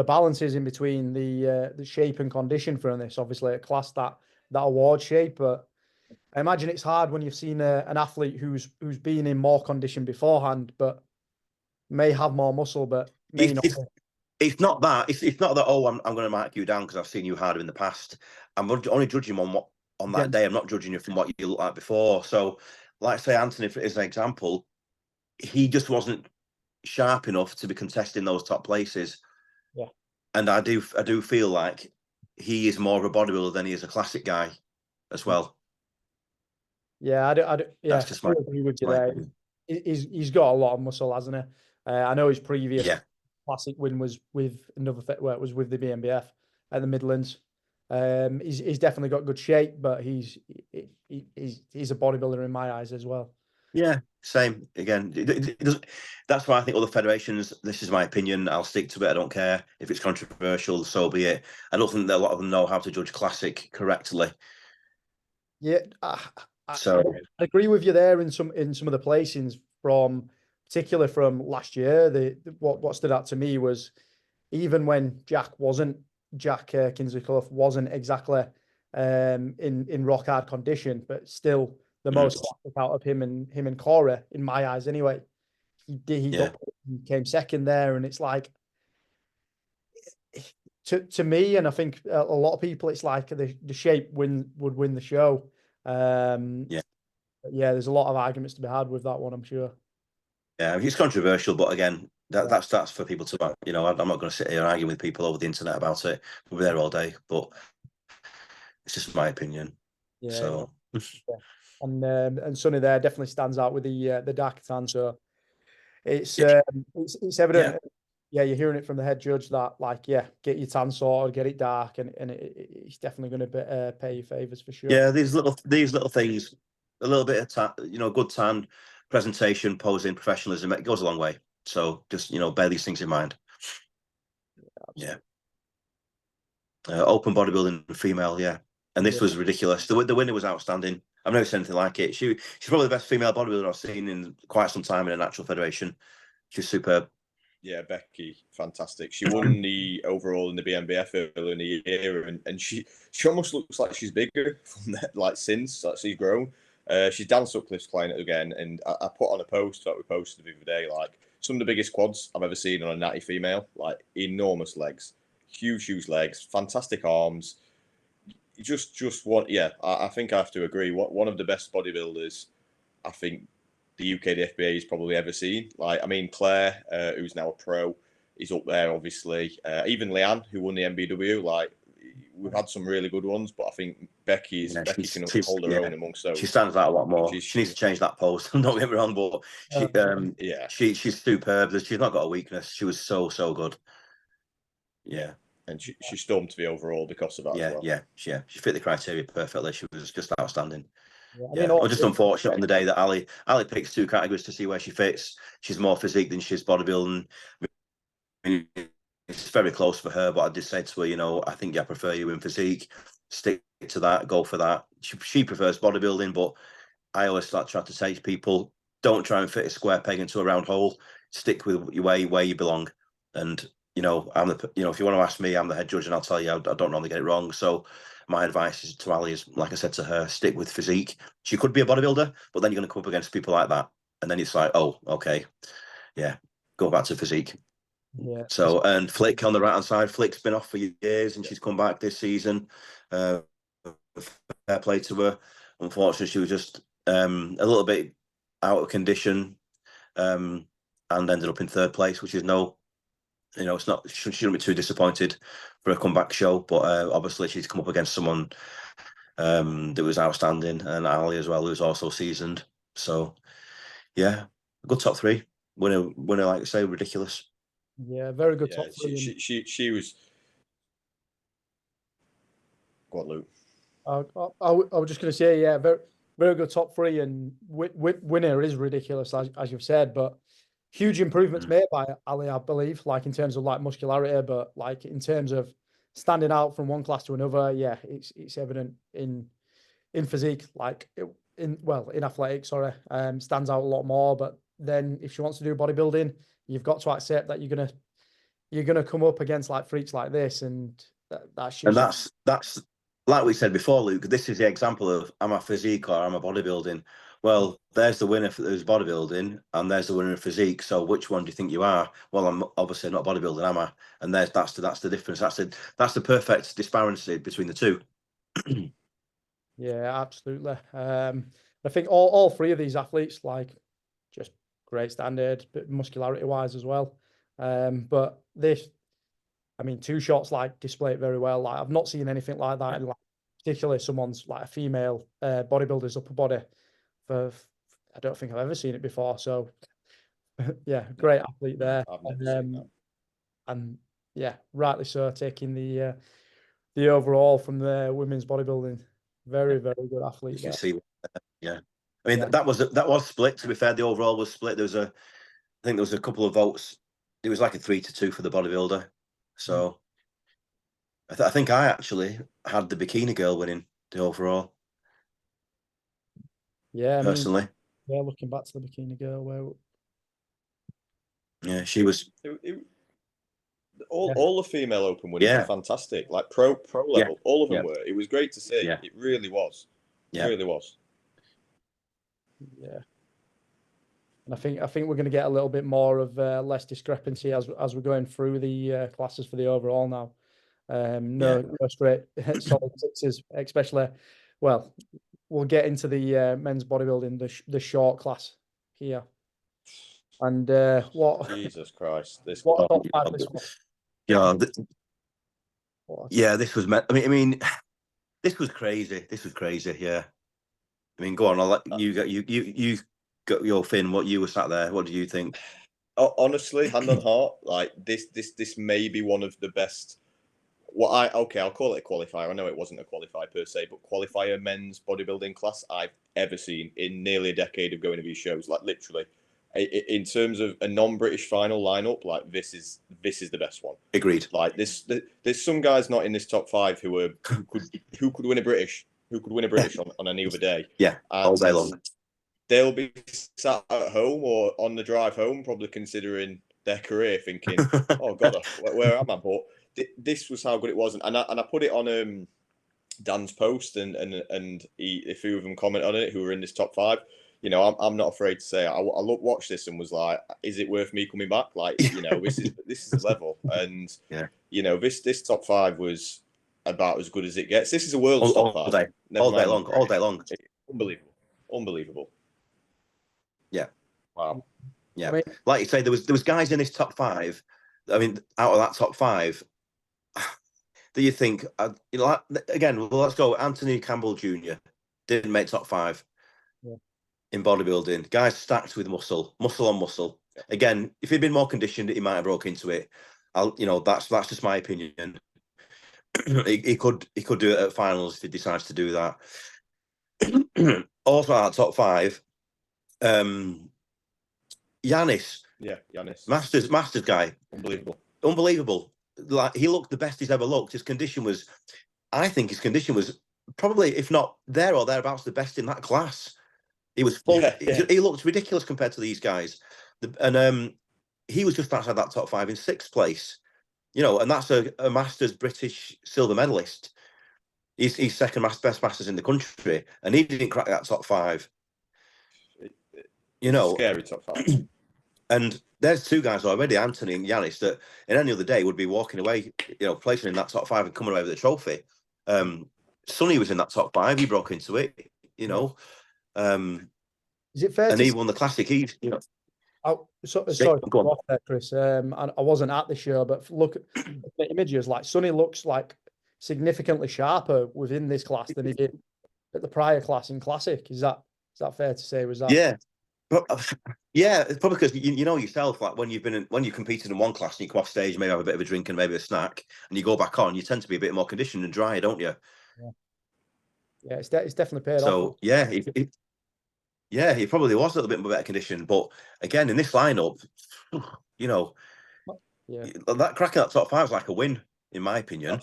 balance is in between the shape and condition for this? Obviously, a class that award shape, but I imagine it's hard when you've seen an athlete who's been in more condition beforehand, but may have more muscle, but may not. It's not that. It's not that. Oh, I'm going to mark you down because I've seen you harder in the past. I'm only judging on that day. I'm not judging you from what you looked like before. So, like say Anthony, as an example, he just wasn't sharp enough to be contesting those top places. Yeah, and I do feel like he is more of a bodybuilder than he is a classic guy, as well. Yeah, yeah, that's just my. agree with you there. He's got a lot of muscle, hasn't he? I know his previous classic win was with it was with the BNBF at the Midlands. He's definitely got good shape, but he's a bodybuilder in my eyes as well. Yeah, same. Again, that's why I think other federations, this is my opinion, I'll stick to it. I don't care if it's controversial, so be it. I don't think that a lot of them know how to judge classic correctly. Yeah, I agree with you there in some of the placings, particularly from last year. What stood out to me was even when Jack Kingsley Clough wasn't exactly in rock hard condition, but still the most classic out of him and Corey, in my eyes anyway. He came second there, and it's like to me, and I think a lot of people, it's like the shape would win the show. Yeah, there's a lot of arguments to be had with that one, I'm sure. Yeah, it's controversial, but again, that's for people to, I'm not going to sit here and argue with people over the internet about it. We'll be there all day, but it's just my opinion. Yeah. So. Yeah. And Sonny there definitely stands out with the dark tan. So it's evident. Yeah, you're hearing it from the head judge that get your tan sorted, get it dark, and it's definitely going to pay you favors for sure. Yeah, these little things, a little bit of tan, good tan, presentation, posing, professionalism, it goes a long way. So just bear these things in mind. Yeah. Open bodybuilding female, yeah. And this was ridiculous. The winner was outstanding. I've never seen anything like it. She's probably the best female bodybuilder I've seen in quite some time in a natural federation. She's superb. Yeah, Becky, fantastic. She won the overall in the BNBF earlier in the year, and she almost looks like she's bigger from that, since she's grown. She's Dan Sutcliffe's client again, and I put on a post that we posted the other day, some of the biggest quads I've ever seen on a natty female, enormous legs, huge legs, fantastic arms. Just one, I think I have to agree. One of the best bodybuilders, I think, the UKDFBA has probably ever seen. Claire, who's now a pro, is up there, obviously. Even Leanne, who won the MBW, we've had some really good ones, but I think Becky can hold her own amongst those. She stands out a lot more. She needs to change that post. Don't get me wrong, but she's superb. She's not got a weakness. She was so good. Yeah. And she stormed the overall because of that as well. Yeah. She fit the criteria perfectly. She was just outstanding. Yeah, just unfortunate on the day that Ali picks two categories to see where she fits. She's more physique than she's bodybuilding. It's very close for her, but I just said to her, I think I prefer you in physique. Stick to that, go for that. She prefers bodybuilding, but I always try to say to people, don't try and fit a square peg into a round hole. Stick with where you belong. And I'm if you want to ask me, I'm the head judge, and I'll tell you I don't normally get it wrong. So my advice to Ali is, like I said to her, stick with physique. She could be a bodybuilder, but then you're going to come up against people like that, and then it's like, oh, okay, yeah, go back to physique. Yeah. So, and Flick on the right hand side, Flick's been off for years, and she's come back this season. Fair play to her. Unfortunately, she was just a little bit out of condition, and ended up in third place, which is it's not. She shouldn't be too disappointed for a comeback show, but obviously she's come up against someone that was outstanding, and Ali as well, who's also seasoned. So, yeah, a good top three. Winner, like I say, ridiculous. Yeah, very good top three. She was. Go on, Luke. I was just going to say, yeah, very, very good top three, and winner is ridiculous, as you've said, but huge improvements made by Ali, I believe, in terms of muscularity, but in terms of standing out from one class to another, yeah, it's evident in physique, in athletics, stands out a lot more. But then if she wants to do bodybuilding, you've got to accept that you're gonna come up against freaks like this, and that's like we said before, Luke, this is the example of am I physique or am I bodybuilding? Well, there's the winner who's bodybuilding, and there's the winner of physique. So which one do you think you are? Well, I'm obviously not bodybuilding, am I? And that's the difference. That's the perfect disparity between the two. Yeah, absolutely. I think all three of these athletes, like, just great standard, but muscularity wise as well. But this, I mean, Two Shots like display it very well. Like, I've not seen anything like that in, like, particularly someone's like a female bodybuilder's upper body. I don't think I've ever seen it before. So yeah, great athlete there. I've never seen that. And yeah, rightly so, taking the overall from the women's bodybuilding. Very, very good athlete. You can there. see, yeah. I mean, Yeah. that was split. To be fair, the overall was split. I think there was a couple of votes. It was like a 3-2 for the bodybuilder. So I think I actually had the bikini girl winning the overall. Yeah, personally. Yeah, looking back to the bikini girl, Yeah, she was. All the female open winners were fantastic. Like pro level, all of them were. It was great to see. Yeah. It really was. It really was. Yeah. And I think we're going to get a little bit more of less discrepancy as we're going through the classes for the overall now. No straight solid sixes, especially. Well, we'll get into the men's bodybuilding, the short class here. And what? Jesus Christ! What top five this one? Yeah, this was. I mean, this was crazy. This was crazy. Yeah. I mean, go on. I'll let you got your Finn. What you were sat there. What do you think? Honestly, hand on heart, like this may be one of the best. I'll call it a qualifier. I know it wasn't a qualifier per se, but qualifier men's bodybuilding class I've ever seen in nearly a decade of going to these shows. Like literally, in terms of a non-British final lineup, like this is the best one. Agreed. Like there's some guys not in this top five who could win a British on any other day. Yeah, all day long. They'll be sat at home or on the drive home, probably considering their career, thinking, "Oh God, where am I?" But this was how good it was, and I put it on Dan's post, and a few of them comment on it who were in this top five. You know, I'm not afraid to say I watched this and was like, "Is it worth me coming back?" Like, you know, this is the level, and you know, this top five was about as good as it gets. This is a world top five. All day long. Unbelievable. Yeah. Wow. Yeah. I mean, like you say, there was guys in this top five. I mean, out of that top five, do you think? You know, again, well, let's go. Anthony Campbell Jr. didn't make top five in bodybuilding. Guys stacked with muscle on muscle. Again, if he'd been more conditioned, he might have broke into it. That's just my opinion. he could do it at finals if he decides to do that. Also, our top five, Yanis. Yeah, Yanis. Masters guy. Unbelievable. Like, he looked the best he's ever looked. I think his condition was probably, if not there or thereabouts, the best in that class. He was full. He looked ridiculous compared to these guys. He was just outside that top five in sixth place. You know, and that's a Masters British silver medalist. He's second best Masters in the country, and he didn't crack that top five. You know, scary top five. And there's two guys already, Anthony and Yanis, that in any other day would be walking away, you know, placing in that top five and coming away with a trophy. Sonny was in that top five. He broke into it, you know. Is it fair? And he won the Classic. You know. Sorry, go on there, Chris. I wasn't at the show, but look at the images. Like, Sonny looks like significantly sharper within this class than he did at the prior class in Classic. Is that fair to say? Was that? Yeah. But, yeah, it's probably because you know yourself, like when you've competed in one class and you come off stage, maybe have a bit of a drink and maybe a snack, and you go back on, you tend to be a bit more conditioned and dry, don't you? Yeah, it's definitely paid off. So yeah, he probably was a little bit more better conditioned, but again, in this lineup, you know, that cracking that top five is like a win, in my opinion.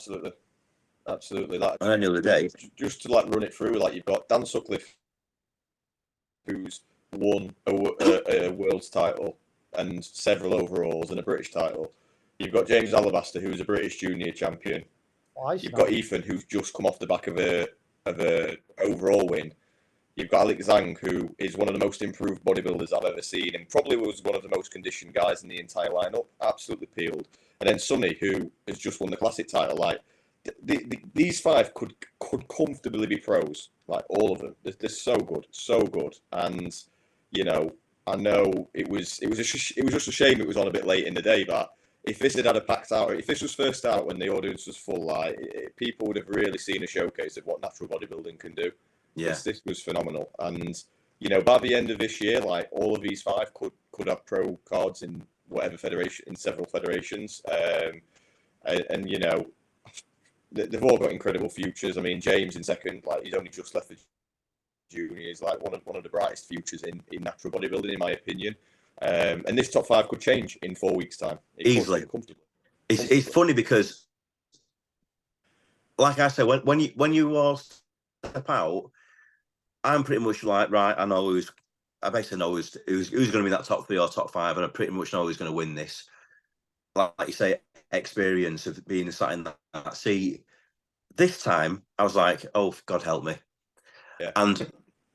Absolutely. Like, on any other day, just to like run it through, like you've got Dan Sutcliffe, who's won a world's title and several overalls and a British title. You've got James Alabaster, who's a British junior champion, You've got Ethan, who's just come off the back of a overall win. You've got Alex Zhang, who is one of the most improved bodybuilders I've ever seen, and probably was one of the most conditioned guys in the entire lineup. Absolutely peeled. And then Sonny, who has just won the classic title. Like these 5 could comfortably be pros. Like all of them, they're so good, so good. And you know, I know it was just a shame it was on a bit late in the day, but if this had a packed out, if this was first out when the audience was full, like people would have really seen a showcase of what natural bodybuilding can do. Yeah, this was phenomenal. And you know, by the end of this year, like all of these 5 could have pro cards in whatever federation, in several federations. And you know, they've all got incredible futures. I mean, James in second, like he's only just left the junior. He's like one of the brightest futures in natural bodybuilding, in my opinion. And this top 5 could change in 4 weeks' time. Easily. It's funny because, like I said, when you all step out, I'm pretty much like, right, I basically know who's going to be that top 3 or top 5, and I pretty much know who's going to win this. Like you say, experience of being sat in that seat. This time, I was like, oh, God help me. Yeah. And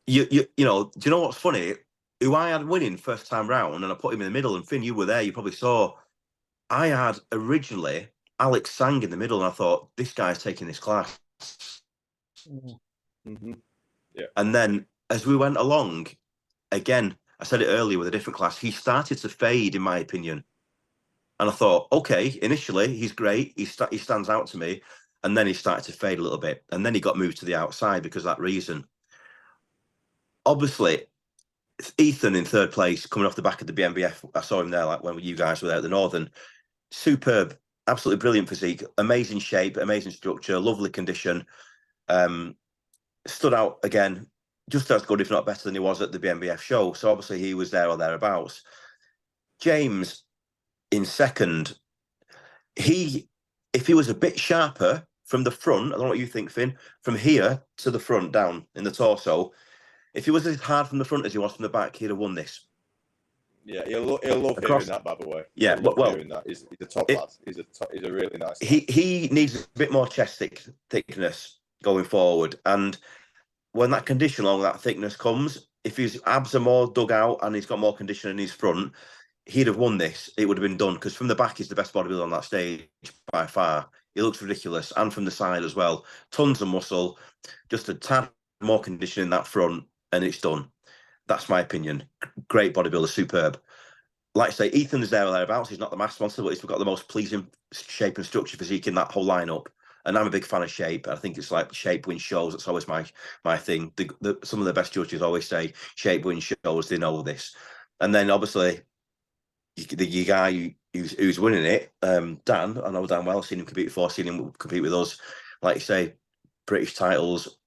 you know, do you know what's funny? Who I had winning first time round, and I put him in the middle, and Finn, you were there, you probably saw. I had originally Alex Sang in the middle, and I thought, this guy's taking this class. Mm-hmm. Yeah. And then as we went along, again, I said it earlier with a different class, he started to fade, in my opinion. And I thought, okay, initially he's great, he stands out to me, and then he started to fade a little bit, and then he got moved to the outside because of that reason. Obviously, Ethan in third place, coming off the back of the BMBF, I saw him there, like when you guys were there at the Northern. Superb, absolutely brilliant physique, amazing shape, amazing structure, lovely condition. Stood out again, just as good, if not better, than he was at the BMBF show. So obviously he was there or thereabouts. James in second, if he was a bit sharper from the front, I don't know what you think, Finn, from here to the front down in the torso, if he was as hard from the front as he was from the back, he'd have won this. Yeah, he'll love hearing that, by the way. Yeah, well, hearing that. He's a top lad. He's a really nice lad. He needs a bit more chest thickness going forward. And when that condition along that thickness comes, if his abs are more dug out and he's got more condition in his front, he'd have won this. It would have been done, because from the back, he's the best bodybuilder on that stage by far. He looks ridiculous, and from the side as well. Tons of muscle, just a tad more condition in that front, and it's done. That's my opinion. Great bodybuilder, superb. Like I say, Ethan's there or thereabouts. He's not the mass monster, but he's got the most pleasing shape and structure physique in that whole lineup. And I'm a big fan of shape. I think it's like shape wins shows. That's always my thing. Some of the best judges always say shape wins shows. They know this. And then obviously, the guy who's winning it, Dan, I know Dan well. I've seen him compete before, seen him compete with us. Like you say, British titles.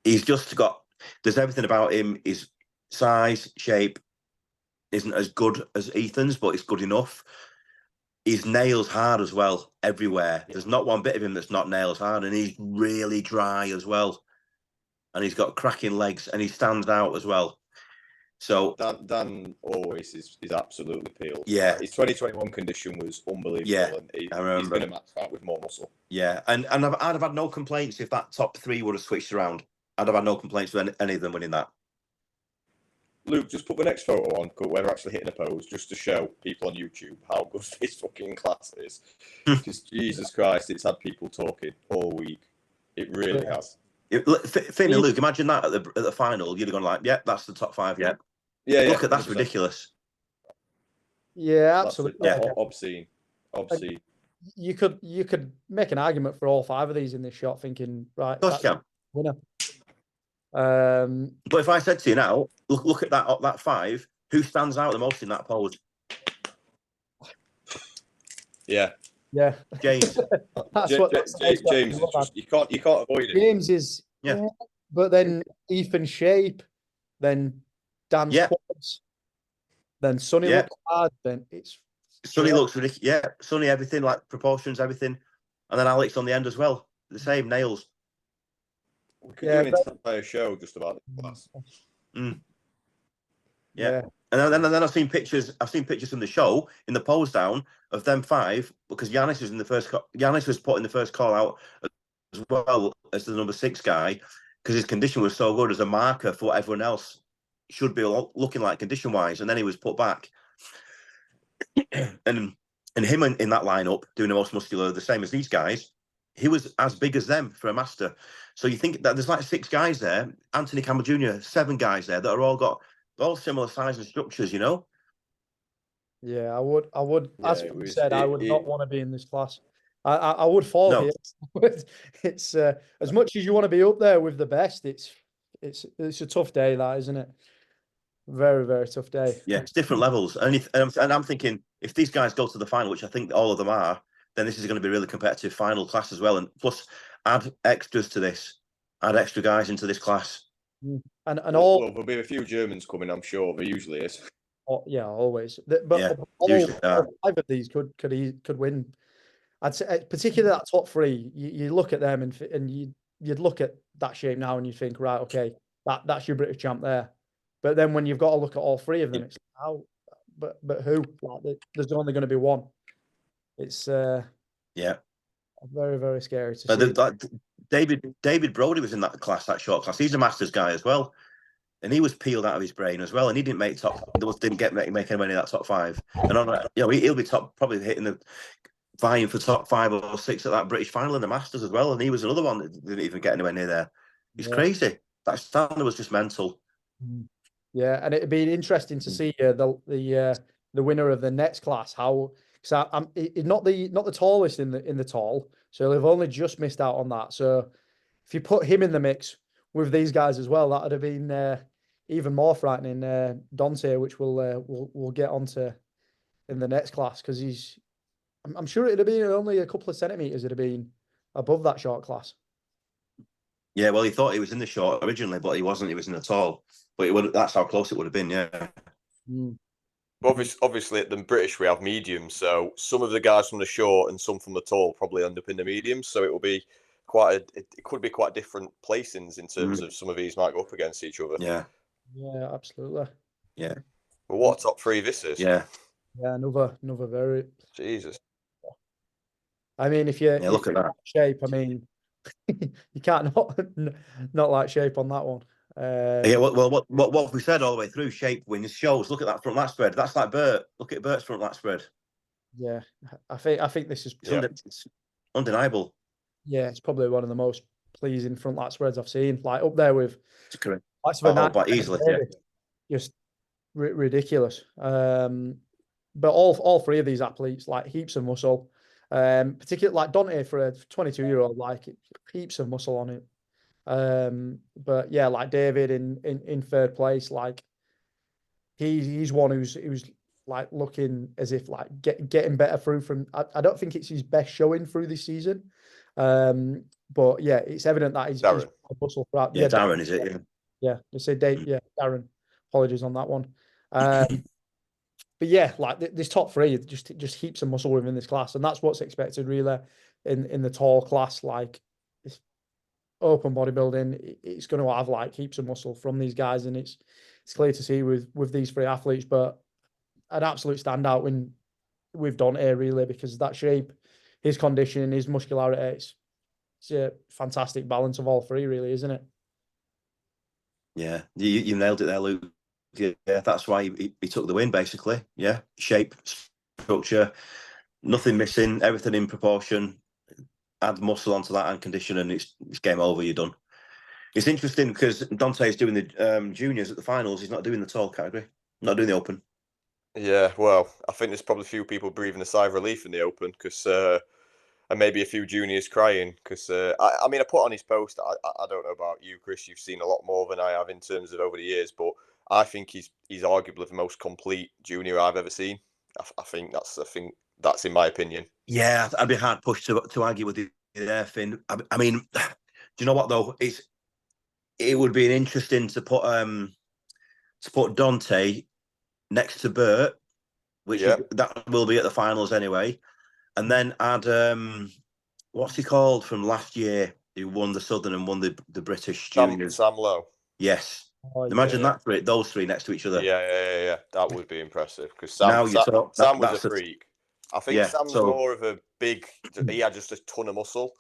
He's just got, there's everything about him. His size, shape isn't as good as Ethan's, but it's good enough. His nails hard as well, everywhere. There's not one bit of him that's not nails hard, and he's really dry as well. And he's got cracking legs, and he stands out as well. So Dan always is absolutely peeled. Yeah, his 2021 condition was unbelievable. Yeah, and I remember. He's going to match that with more muscle. Yeah, and I'd have had no complaints if that top 3 would have switched around. I'd have had no complaints with any of them winning that. Luke, just put the next photo on, because we're actually hitting a pose, just to show people on YouTube how good this fucking class is. Because Jesus Christ, it's had people talking all week. It really has. Finn and Luke, imagine that at the final. You'd have gone like, "Yeah, that's the top 5." Yeah. Look at that's 100%. Ridiculous. Yeah, absolutely. Obscene. You could make an argument for all 5 of these in this shot, thinking, right, Of course you can. Winner. But if I said to you now, look at that 5, who stands out the most in that pose? Yeah. James. James is just, you can't avoid it. James is but then Ethan's shape, then Dan's quads, then Sonny looks hard, then it's Sonny looks ridiculous. Yeah, Sonny, everything, like proportions, everything. And then Alex on the end as well. The same nails. We could do an entire show just about the class. Yeah. And then I've seen pictures. I've seen pictures from the show in the pose down of them 5 because Giannis was in the first. Giannis was put in the first call out as well as the number 6 guy because his condition was so good as a marker for what everyone else should be looking like condition wise. And then he was put back, and him in that lineup doing the most muscular, the same as these guys. He was as big as them for a master. So you think that there's like 6 guys there, Anthony Campbell Jr., 7 guys there that are all similar size and structures, you know? Yeah, I would, Yeah, as you said, I would not want to be in this class. I would fall No. here. It's as much as you want to be up there with the best, it's a tough day, that, isn't it? Very, very tough day. Yeah, it's different levels. And I'm thinking, if these guys go to the final, which I think all of them are, then this is going to be a really competitive final class as well. And plus, add extras to this, add extra guys into this class. And Well, there'll be a few Germans coming, I'm sure. There usually is. yeah, always. But Yeah, all usually 5 of these could win. I'd say, particularly that top 3. You look at them and you'd look at that shape now and you think, right, okay, that's your British champ there. But then when you've got to look at all 3 of them, it's how, but who? Like, there's only going to be one. It's yeah, very, very scary to see. Like David Brody was in that class, that short class. He's a Masters guy as well, and he was peeled out of his brain as well, and he didn't make make anywhere near that top 5. And he'll be probably vying for top 5 or 6 at that British final in the Masters as well. And he was another one that didn't even get anywhere near there. He's crazy. That standard was just mental. Yeah, and it'd be interesting to see the winner of the next class. How, because I'm not the tallest in the tall, so they've only just missed out on that. So if you put him in the mix with these guys as well, that would have been even more frightening. Donte, which we'll get onto in the next class, because I'm sure it'd have been only a couple of centimeters. It'd have been above that short class. Yeah, well, he thought he was in the short originally, but he wasn't. He was in the tall. But that's how close it would have been. Yeah. Obviously, at the British we have mediums, so some of the guys from the short and some from the tall probably end up in the mediums. So it will be it could be quite different placings in terms of some of these might go up against each other. Yeah. Yeah, absolutely. Yeah. Well, what a top 3 this is. Yeah. Yeah, another very. Jesus. I mean, if you look at that shape, I mean, you can't not like shape on that one. Yeah, well, what we said all the way through, shape wins shows. Look at that front lat spread. That's like Bert. Look at Bert's front lat spread. Yeah, I think this is it's undeniable. Yeah, it's probably one of the most pleasing front lat spreads I've seen. Like up there with but easily, just ridiculous. But all 3 of these athletes, like, heaps of muscle. Particularly like Donte, for a 22-year-old, like, heaps of muscle on it. But yeah, like David in 3rd place, like he's one who's like looking as if like getting better through from. I don't think it's his best showing through this season. But yeah, it's evident that he's muscle throughout. Yeah, Darren, is it? Yeah, they say Dave. Yeah, Darren. Apologies on that one. But yeah, like this top 3, just heaps of muscle within this class, and that's what's expected really in the tall class. Like, it's open bodybuilding, it's going to have like heaps of muscle from these guys, and it's clear to see with these 3 athletes. But an absolute standout with Donte, really, because that shape, his condition, his muscularity, it's a fantastic balance of all 3, really, isn't it? Yeah, you nailed it there, Luke. Yeah, that's why he took the win, basically. Yeah, shape, structure, nothing missing, everything in proportion. Add muscle onto that and condition, and it's game over. You're done. It's interesting because Donte is doing the juniors at the finals. He's not doing the tall category, not doing the open. Yeah, well, I think there's probably a few people breathing a sigh of relief in the open because, and maybe a few juniors crying because, I mean, I put on his post. I don't know about you, Chris. You've seen a lot more than I have in terms of over the years, but I think he's arguably the most complete junior I've ever seen. I think that's in my opinion. Yeah, I'd be hard pushed to argue with you there, Finn. I mean, do you know what though? It would be interesting to put Donte next to Bert, which that will be at the finals anyway, and then add what's he called from last year, who won the Southern and won the British juniors? Sam Lowe. Yes, Oh, Imagine yeah. that for it, those three next to each other. Yeah. That would be impressive because Now you talk. Sam was a That's freak. I think yeah. Sam's So more of a big. He had just a ton of muscle,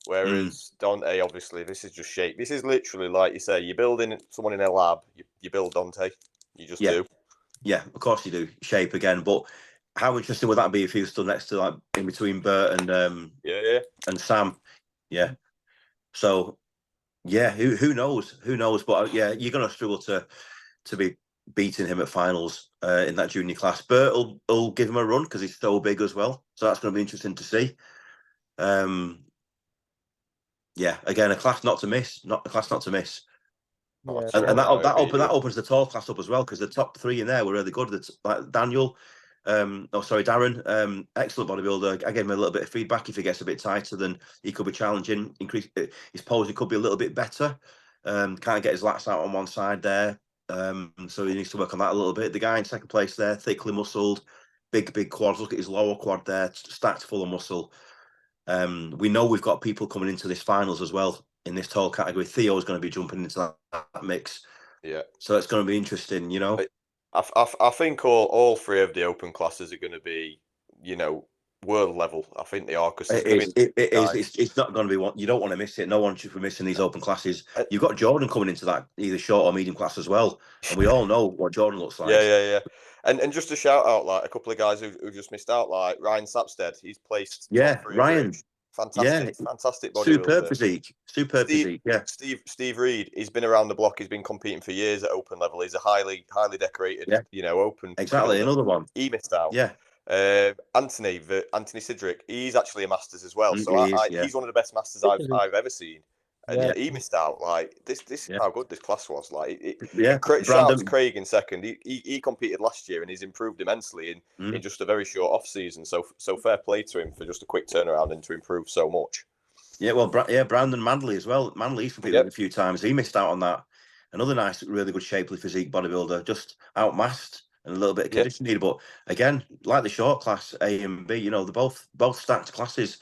whereas Donte, obviously, this is just shape. This is literally like you say, you're building someone in a lab. You build Donte. You just do. Yeah, of course you do. Shape again, but how interesting would that be if he was stood next to, like, in between Bert and and Sam? Yeah. So yeah, who knows? Who knows? But yeah, you're gonna struggle to be beating him at finals in that junior class. Bert will give him a run because he's so big as well. So that's going to be interesting to see. Yeah, again, a class not to miss. Not a class not to miss. Yeah, And that opens the tall class up as well because the top three in there were really good. Like Daniel, Darren, excellent bodybuilder. I gave him a little bit of feedback. If he gets a bit tighter, then he could be challenging. Increase his posing could be a little bit better. Can't get his lats out on one side there, so he needs to work on that a little bit. The guy in second place there, thickly muscled, big quads. Look at his lower quad there, stacked full of muscle. We know we've got people coming into this finals as well in this tall category. Theo's going to be jumping into that mix. Yeah. So it's going to be interesting, you know. I think all three of the open classes are going to be, world level. I think they are because it's not going to be one. You don't want to miss it. No one should be missing these open classes. You've got Jordan coming into that either short or medium class as well, and we all know what Jordan looks like. Yeah. And just to shout out, like, a couple of guys who just missed out, like Ryan Sapstead, he's placed top 3 Ryan. Fantastic bodybuilder. Superb physique. Yeah. Steve Reed, he's been around the block. He's been competing for years at open level. He's a highly decorated, open. Exactly. Another one. He missed out. Yeah. Anthony Sidrick, he's actually a Masters as well. So he's one of the best Masters I've ever seen. And yet he missed out. Like, this is how good this class was. Like, shout out to Craig in second. He competed last year and he's improved immensely in just a very short off season. So fair play to him for just a quick turnaround and to improve so much. Yeah, well, Brandon Manley as well. Manley's competed a few times. He missed out on that. Another nice, really good shapely physique bodybuilder, just outmassed and a little bit of condition needed. But again, like the short class A and B, they're both stacked classes.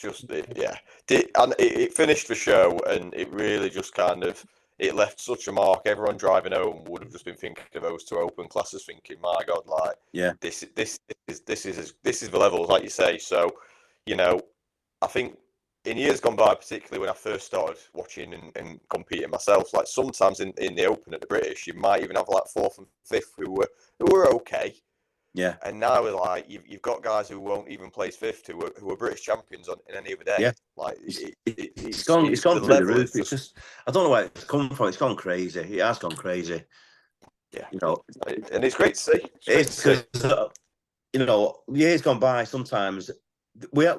And it finished the show, and it really just it left such a mark. Everyone driving home would have just been thinking of those two open classes, thinking, "My God, like, this is the levels," like you say. So, I think in years gone by, particularly when I first started watching and competing myself, like sometimes in the open at the British, you might even have like 4th and 5th who were okay. Yeah. And now, like, you've got guys who won't even place 5th who are British champions in any other day. Yeah. Like, it's gone through the roof. It's just, I don't know where it's come from. It's gone crazy. It has gone crazy. Yeah. And it's great to see. It's because, years gone by, sometimes when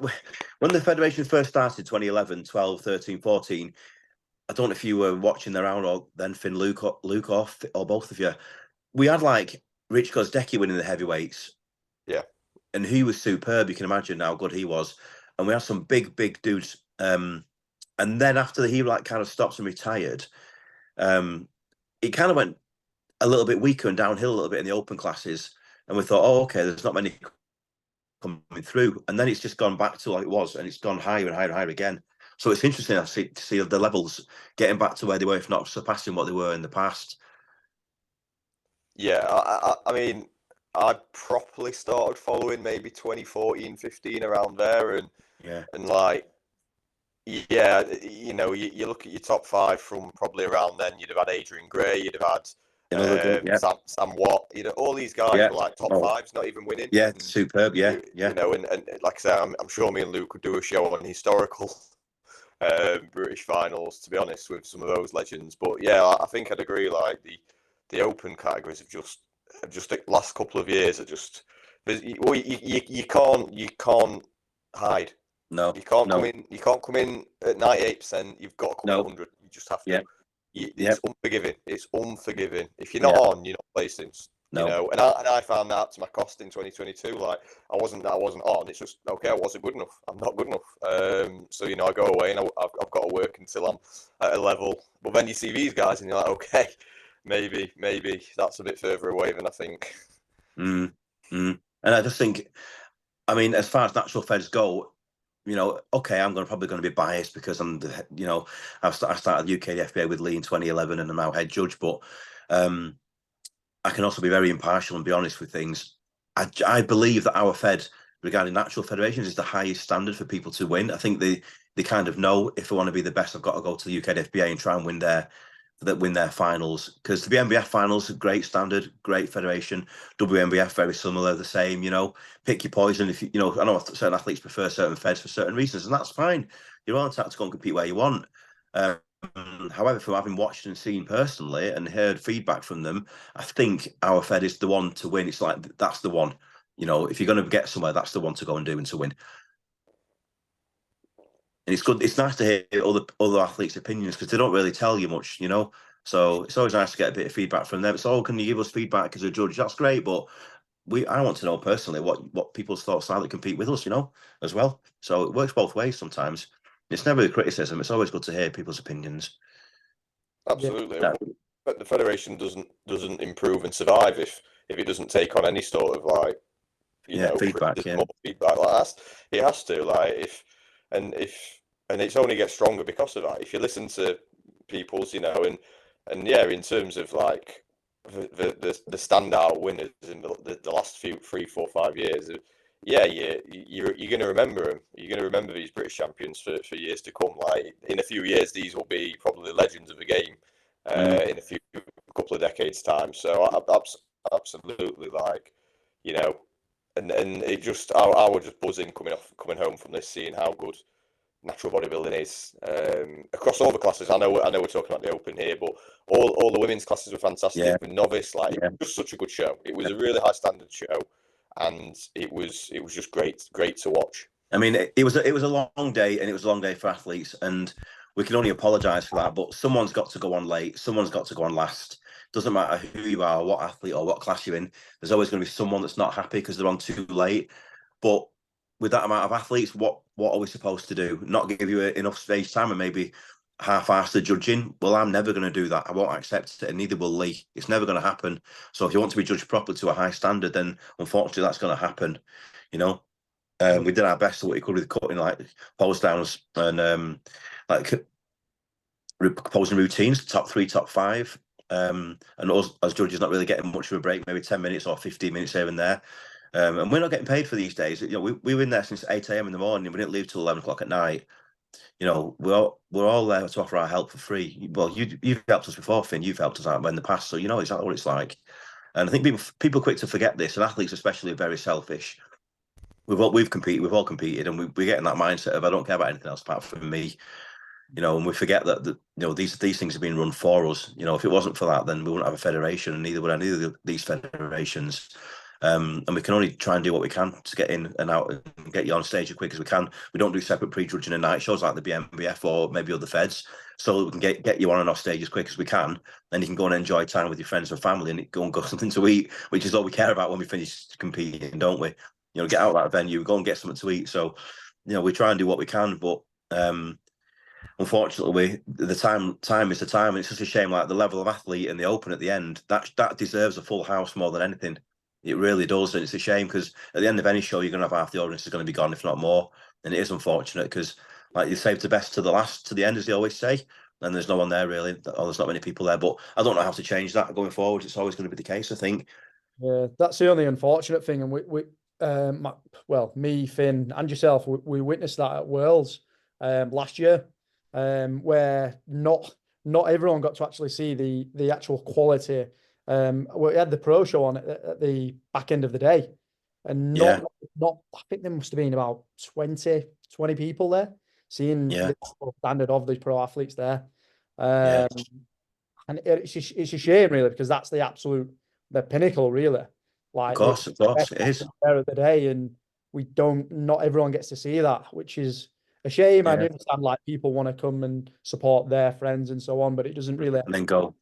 the federation first started, 2011, 12, 13, 14, I don't know if you were watching the round or then Finn, Luke or both of you. We had like Rich Gozdecki winning the heavyweights. Yeah. And he was superb. You can imagine how good he was. And we had some big dudes. And then after he kind of stopped and retired, it kind of went a little bit weaker and downhill a little bit in the open classes. And we thought, oh, okay, there's not many coming through. And then it's just gone back to like it was, and it's gone higher and higher and higher again. So it's interesting to see the levels getting back to where they were, if not surpassing what they were in the past. Yeah, I mean, I properly started following maybe 2014, 15 around there, and like, you look at your top 5 from probably around then. You'd have had Adrian Gray, you'd have had Sam Watt, all these guys were like top 5s, not even winning. Yeah, superb. Yeah. And like I said, I'm sure me and Luke could do a show on historical British finals, to be honest, with some of those legends. But yeah, I think I'd agree. Like the open categories have just the last couple of years are just. You can't hide. No, you can't come in. You can't come in at 98%. You've got a couple of hundred. You just have to. It's unforgiving. It's unforgiving. If you're not on, you're not placing. No. And I found that to my cost in 2022. Like I wasn't on. It's just okay. I wasn't good enough. I'm not good enough. So I go away and I've got to work until I'm at a level. But then you see these guys and you're like, okay, maybe that's a bit further away than I think. And I just think, I mean, as far as natural feds go, okay, I'm probably going to be biased because I'm I started the UKDFBA with Lee in 2011 and I'm now head judge, but I can also be very impartial and be honest with things. I believe that our Fed, regarding natural federations, is the highest standard for people to win. I think they kind of know, if I want to be the best, I've got to go to the UKDFBA and try and win their finals, because the BNBF finals, great standard, great federation. WNBF, very similar, the same. Pick your poison. If I know certain athletes prefer certain feds for certain reasons, and that's fine. You're all entitled to go and compete where you want. However, from having watched and seen personally and heard feedback from them, I think our Fed is the one to win. It's like, that's the one. If you're going to get somewhere, that's the one to go and do and to win. And it's good. It's nice to hear other athletes' opinions, because they don't really tell you much, So it's always nice to get a bit of feedback from them. So, can you give us feedback as a judge? That's great, but I want to know personally what people's thoughts are that compete with us, as well. So it works both ways sometimes. It's never a criticism. It's always good to hear people's opinions. Absolutely. Yeah. But the federation doesn't improve and survive if it doesn't take on any sort of like feedback, feedback like that. It has to, and it's only gets stronger because of that. If you listen to people's, and in terms of like the standout winners in the last 3, 4, 5 years, you're going to remember them. You're going to remember these British champions for years to come. Like, in a few years, these will be probably legends of the game. In a couple of decades time. So absolutely, and it just, I was just buzzing coming home from this, seeing how good natural bodybuilding is across all the classes. I know we're talking about the open here, but all the women's classes were fantastic. Yeah. The novice, it was just such a good show. It was a really high standard show, and it was just great to watch. I mean, it was a long day, and it was a long day for athletes, and we can only apologise for that. But someone's got to go on late. Someone's got to go on last. Doesn't matter who you are, what athlete or what class you're in. There's always going to be someone that's not happy because they're on too late. But with that amount of athletes, what are we supposed to do? Not give you enough stage time and maybe half-assed the judging? Well, I'm never going to do that. I won't accept it, and neither will Lee. It's never going to happen. So if you want to be judged properly to a high standard, then unfortunately that's going to happen. We did our best to what we could with cutting pose downs and posing routines, top 3, top 5. And us as judges not really getting much of a break, maybe 10 minutes or 15 minutes here and there. And we're not getting paid for these days. We were in there since 8 a.m. in the morning. We didn't leave till 11 o'clock at night. We're all there to offer our help for free. Well, you've helped us before, Finn. You've helped us out in the past, so you know exactly what it's like. And I think people are quick to forget this, and athletes especially are very selfish. We've all competed, and we get in that mindset of, I don't care about anything else apart from me. And we forget that these things have been run for us. If it wasn't for that, then we wouldn't have a federation, and neither would any of these federations. And we can only try and do what we can to get in and out and get you on stage as quick as we can. We don't do separate pre-judging and night shows like the BNBF or maybe other feds, so that we can get you on and off stage as quick as we can. Then you can go and enjoy time with your friends and family and go something to eat, which is all we care about when we finish competing, don't we? Get out of that venue, go and get something to eat. So, we try and do what we can, but unfortunately, the time is the time, and it's just a shame. Like the level of athlete in the open at the end, that deserves a full house more than anything. It really does, and it's a shame because at the end of any show, you're going to have half the audience is going to be gone, if not more. And it is unfortunate because, like, you save the best to the end, as they always say, and there's no one there really, or there's not many people there. But I don't know how to change that going forward. It's always going to be the case, I think. Yeah, that's the only unfortunate thing, and me, Finn, and yourself, we witnessed that at Worlds last year, where not everyone got to actually see the actual quality. We had the pro show on at the back end of the day, and I think there must have been about 20 people there seeing the standard of the pro athletes there. And it's a shame really, because that's the pinnacle really. Like, of course, it is there of the day, and not everyone gets to see that, which is a shame. Yeah. I understand like people want to come and support their friends and so on, but it doesn't really and then go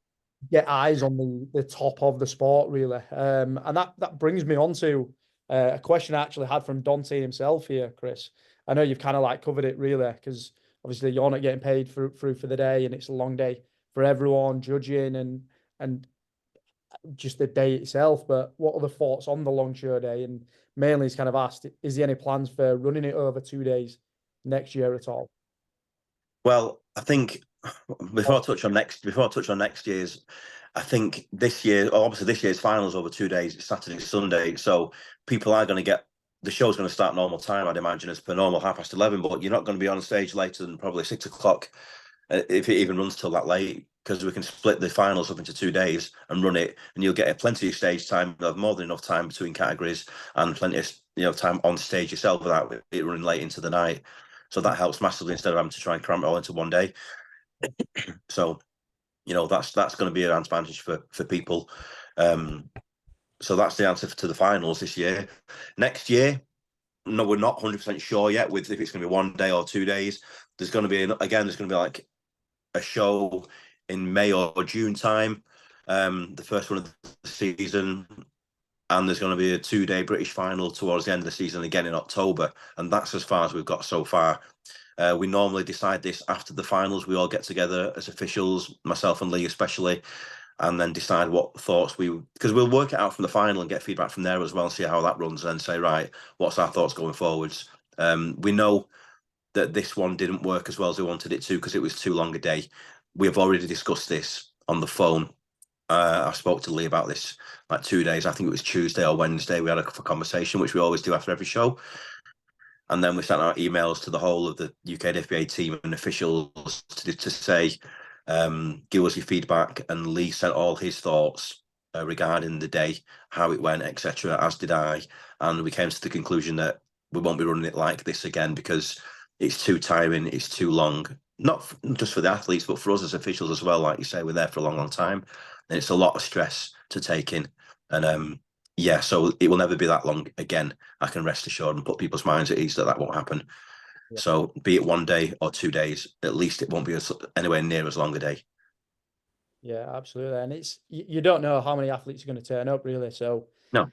get eyes on the top of the sport really. And that brings me on to a question I actually had from Donte himself here, Chris. I know you've kind of like covered it really, because obviously you're not getting paid for the day, and it's a long day for everyone judging and just the day itself. But what are the thoughts on the long show day? And mainly he's kind of asked, is there any plans for running it over 2 days? next year at all? Well, I think before I touch on next year's, I think this year, obviously this year's finals over 2 days, it's Saturday, Sunday, so people are going to get, the show's going to start normal time, I'd imagine, as per normal, 11:30, but you're not going to be on stage later than probably 6 o'clock, if it even runs till that late, because we can split the finals up into 2 days and run it, and you'll get plenty of stage time. You'll have more than enough time between categories and plenty of time on stage yourself without it running late into the night. So that helps massively instead of having to try and cram it all into one day. So, that's going to be an advantage for people. So that's the answer to the finals this year. Next year, no, we're not 100% sure yet with if it's going to be 1 day or 2 days. There's going to be like a show in May or June time, the first one of the season, and there's going to be a 2-day British final towards the end of the season again in October, and that's as far as we've got so far. We normally decide this after the finals. We all get together as officials, myself and Lee especially, and then decide what thoughts because we'll work it out from the final and get feedback from there as well and see how that runs, and then say, right, what's our thoughts going forwards? We know that this one didn't work as well as we wanted it to because it was too long a day. We have already discussed this on the phone. I spoke to Lee about this like 2 days. I think it was Tuesday or Wednesday. We had a conversation, which we always do after every show. And then we sent out emails to the whole of the UKDFBA team and officials to say, give us your feedback. And Lee sent all his thoughts regarding the day, how it went, etc., as did I. And we came to the conclusion that we won't be running it like this again because it's too tiring, it's too long. Not just for the athletes, but for us as officials as well. Like you say, we're there for a long, long time. And it's a lot of stress to take in. And so it will never be that long again. I can rest assured and put people's minds at ease that won't happen. Yeah. So be it 1 day or 2 days, at least it won't be anywhere near as long a day. Yeah, absolutely. And you don't know how many athletes are going to turn up, really. So no.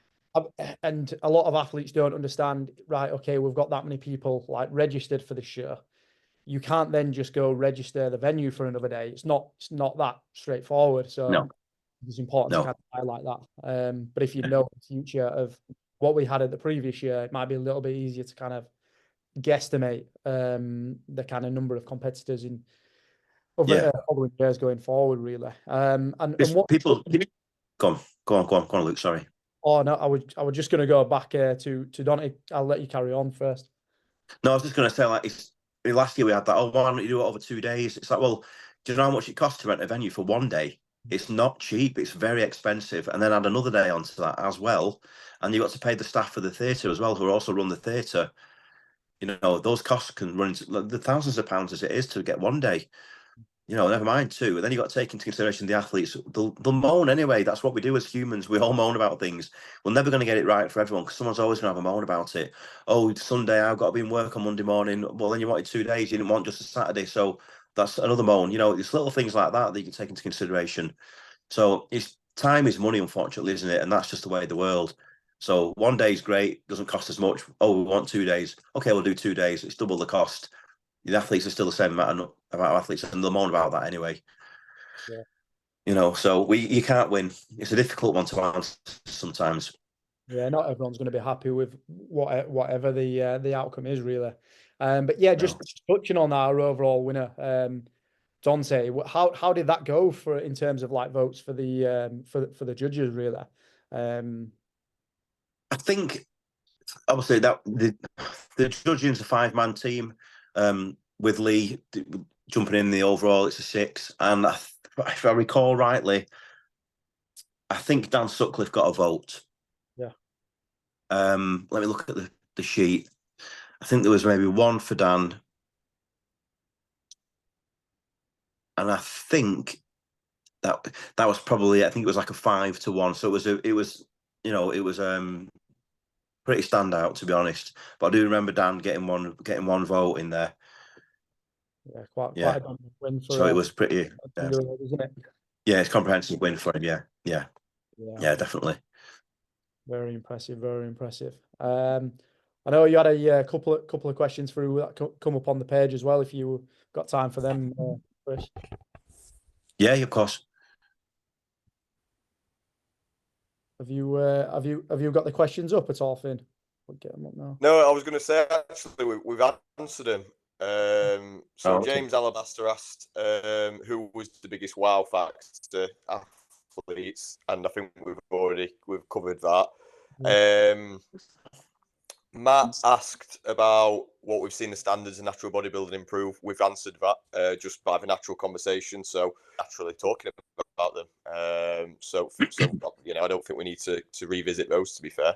And a lot of athletes don't understand, right, okay, we've got that many people like registered for the show. You can't then just go register the venue for another day. It's not that straightforward. So no. It's important to kind of highlight that. But if you know the future of what we had at the previous year, it might be a little bit easier to kind of guesstimate the kind of number of competitors in following years going forward, really. And what people go on, Luke. Sorry. Oh no, I was just going to go back to Donte. I'll let you carry on first. No, I was just going to say, like, last year we had that. Oh, why don't you do it over 2 days? It's like, well, do you know how much it costs to rent a venue for 1 day? It's not cheap. It's very expensive. And then add another day onto that as well. And you've got to pay the staff for the theatre as well, who also run the theatre. Those costs can run into the thousands of pounds as it is to get 1 day. Never mind 2. And then you've got to take into consideration the athletes. They'll moan anyway. That's what we do as humans. We all moan about things. We're never going to get it right for everyone because someone's always going to have a moan about it. Oh, Sunday, I've got to be in work on Monday morning. Well, then you wanted 2 days. You didn't want just a Saturday. So that's another moan. It's little things like that you can take into consideration. So time is money, unfortunately, isn't it? And that's just the way of the world. So 1 day is great. Doesn't cost as much. Oh, we want 2 days. Okay, we'll do 2 days. It's double the cost. The athletes are still the same amount of athletes, and they'll moan about that anyway. Yeah. So you can't win. It's a difficult one to answer sometimes. Yeah, not everyone's going to be happy with whatever the outcome is, really. But yeah, just touching on our overall winner, Donte. How did that go in terms of like votes for the judges, really? I think obviously that the judging is a 5-man team. With Lee jumping in the overall, it's a 6. And if I recall rightly, I think Dan Sutcliffe got a vote. Yeah. Let me look at the sheet. I think there was maybe 1 for Dan. And I think that was probably, I think it was like a 5-1. So it was pretty standout, to be honest. But I do remember Dan getting one vote in there. Yeah, quite a win for. So it was pretty, isn't it? Yeah, it's a comprehensive win for him. Yeah, definitely. Very impressive. Very impressive. I know you had a couple of questions through that come up on the page as well. If you got time for them, Chris. Yeah, of course. Have you got the questions up at all, Finn? We'll get them up now. No, I was going to say actually we've answered them So okay. James Alabaster asked who was the biggest wow factor athletes, and I think we've covered that. Matt asked about what we've seen the standards of natural bodybuilding improve. We've answered that just by the natural conversation, so naturally talking about them. So you know, I don't think we need to revisit those, to be fair.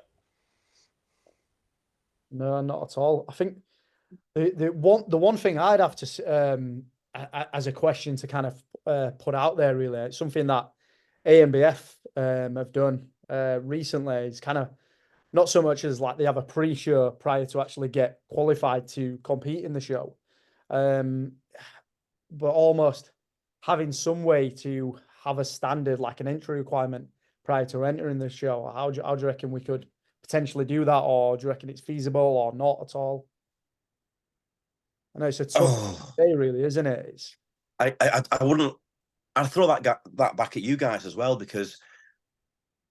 No, not at all. I think the one thing I'd have to as a question to kind of put out there, really, it's something that AMBF have done recently. It's kind of not so much as like they have a pre-show prior to actually get qualified to compete in the show, but almost having some way to have a standard, like an entry requirement prior to entering the show. How do you reckon we could potentially do that, or do you reckon it's feasible or not at all? I know it's a tough day, really, isn't it? It's... I wouldn't. I'd throw that back at you guys as well, because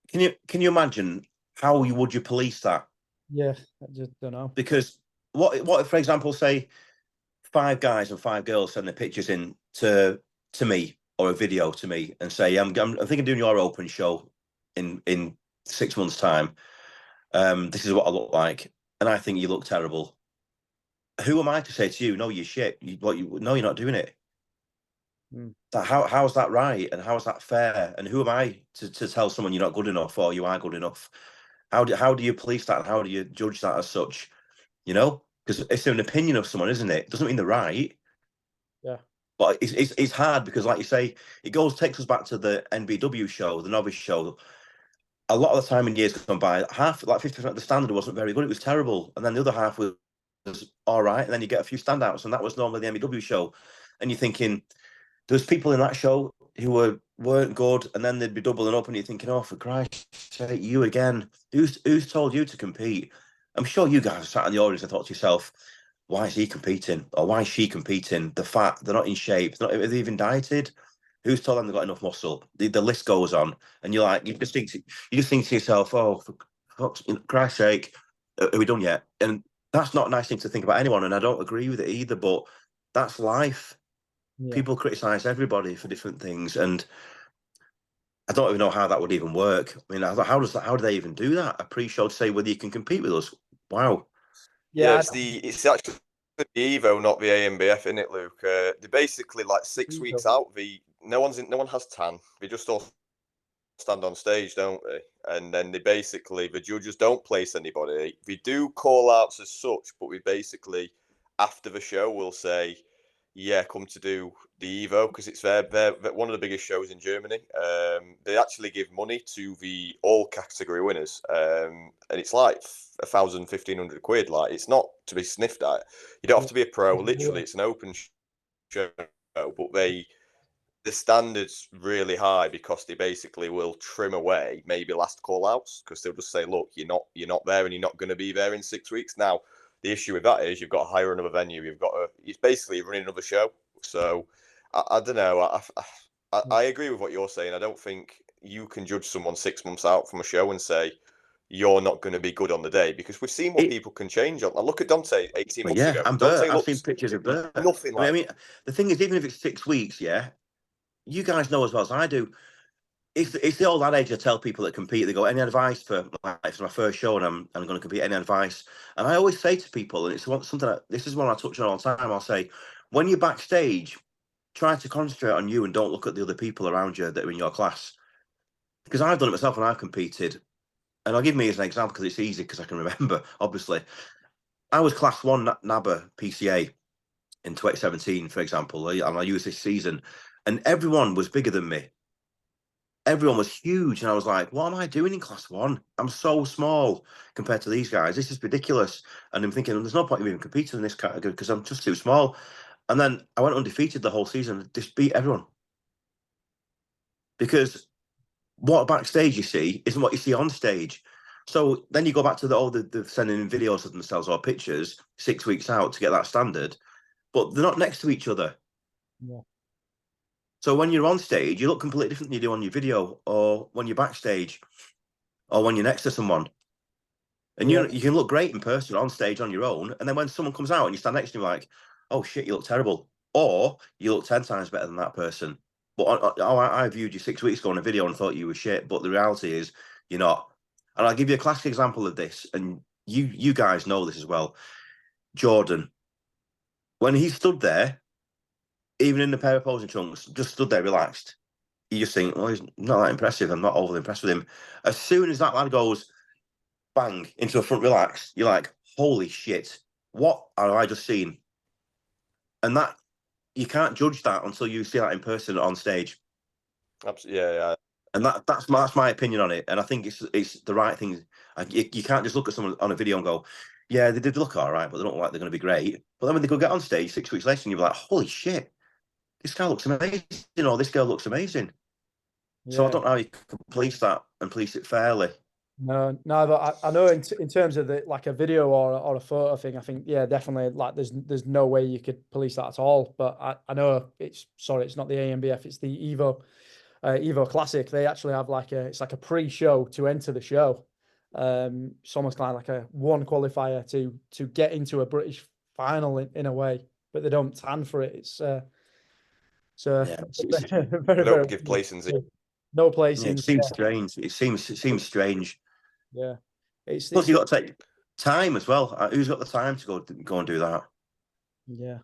can you imagine how would you police that? Yeah, I just don't know. Because what if, for example, say 5 guys and 5 girls send their pictures in to me, or a video to me, and say, I'm thinking of doing your open show in 6 months' time. This is what I look like, and I think you look terrible. Who am I to say to you, no, you're shit? No, you're not doing it. How's that right, and how is that fair? And who am I to tell someone you're not good enough or you are good enough? How do you police that, and how do you judge that as such? You know, because it's an opinion of someone, isn't it? It doesn't mean they're right. Yeah. But it's hard, because, like you say, it takes us back to the NBW show, the Novice show. A lot of the time in years gone by, like 50% of the standard wasn't very good. It was terrible, and then the other half was all right. And then you get a few standouts, and that was normally the NBW show. And you're thinking, there's people in that show who weren't good, and then they'd be doubling up, and you're thinking, oh, for Christ's sake, you again. Who's told you to compete? I'm sure you guys sat in the audience and thought to yourself, why is he competing? Or why is she competing? The fat, they're not in shape. Are they even dieted? Who's told them they've got enough muscle? The list goes on, and you're like, you just think to yourself, oh, for Christ's sake, are we done yet? And that's not a nice thing to think about anyone, and I don't agree with it either, but that's life. Yeah. People criticize everybody for different things, and I don't even know how that would even work. I mean, how do they even do that? A pre-show to say whether you can compete with us? Wow. Yeah, it's actually the Evo, not the AMBF, isn't it, Luke? They're basically like 6 weeks out. No one has tan. They just all stand on stage, don't they? And then the judges don't place anybody. We do call outs as such, but we basically, after the show, we'll say, yeah, come to do the Evo, because it's they're one of the biggest shows in Germany. They actually give money to the all category winners, and it's like 1,000, 1,500 quid. Like, it's not to be sniffed at. You don't have to be a pro. Literally, it's an open show, but the standard's really high, because they basically will trim away maybe last call outs, because they'll just say, look, you're not there, and you're not going to be there in 6 weeks. Now, the issue with that is you've got to hire another venue. It's basically running another show. So I don't know. I agree with what you're saying. I don't think you can judge someone 6 months out from a show and say you're not going to be good on the day, because we've seen what people can change on. Look at Donte 18 months ago. And Bert, I've seen pictures of Bert. Nothing like. I mean, the thing is, even if it's 6 weeks, yeah, you guys know as well as I do. It's the old adage I tell people that compete. They go, any advice for it's my first show and I'm going to compete, any advice? And I always say to people, and it's something this is one I touch on all the time, I'll say, when you're backstage, try to concentrate on you and don't look at the other people around you that are in your class. Because I've done it myself when I've competed. And I'll give me as an example because it's easy, because I can remember, obviously. I was class 1 NABA PCA in 2017, for example, and I used this season, and everyone was bigger than me. Everyone was huge, and I was like, what am I doing in class 1? I'm so small compared to these guys. This is ridiculous. And I'm thinking, there's no point in even competing in this category because I'm just too small. And then I went undefeated the whole season, just beat everyone. Because what backstage you see isn't what you see on stage. So then you go back to the sending in videos of themselves or pictures 6 weeks out to get that standard, but they're not next to each other. Yeah. So when you're on stage, you look completely different than you do on your video, or when you're backstage, or when you're next to someone. And you can look great in person on stage on your own, and then when someone comes out and you stand next to them, like, oh shit, you look terrible, or you look 10 times better than that person. But I viewed you 6 weeks ago on a video and thought you were shit. But the reality is, you're not. And I'll give you a classic example of this, and you guys know this as well. Jordan, when he stood there, even in the pair of posing trunks, just stood there relaxed. You just think, well, he's not that impressive. I'm not overly impressed with him. As soon as that lad goes bang into a front relax, you're like, holy shit, what have I just seen? And that, you can't judge that until you see that in person on stage. Absolutely, yeah. And that's my opinion on it. And I think it's the right thing. You can't just look at someone on a video and go, yeah, they did look all right, but they don't look like they're going to be great. But then when they go get on stage 6 weeks later, and you're like, holy shit, this guy looks amazing, or this girl looks amazing. Yeah. So I don't know how you can police that and police it fairly. No, but I know in terms of like a video or a photo thing, I think, yeah, definitely, like there's no way you could police that at all. But I know it's not the AMBF, it's the Evo Classic. They actually have it's like a pre-show to enter the show. It's almost like a one qualifier to get into a British final in a way, but they don't tan for it. It's Yeah. They don't give placings. No placings. Yeah, it seems strange. It seems strange. Yeah. Plus, you've got to take time as well. Who's got the time to go and do that? Yeah.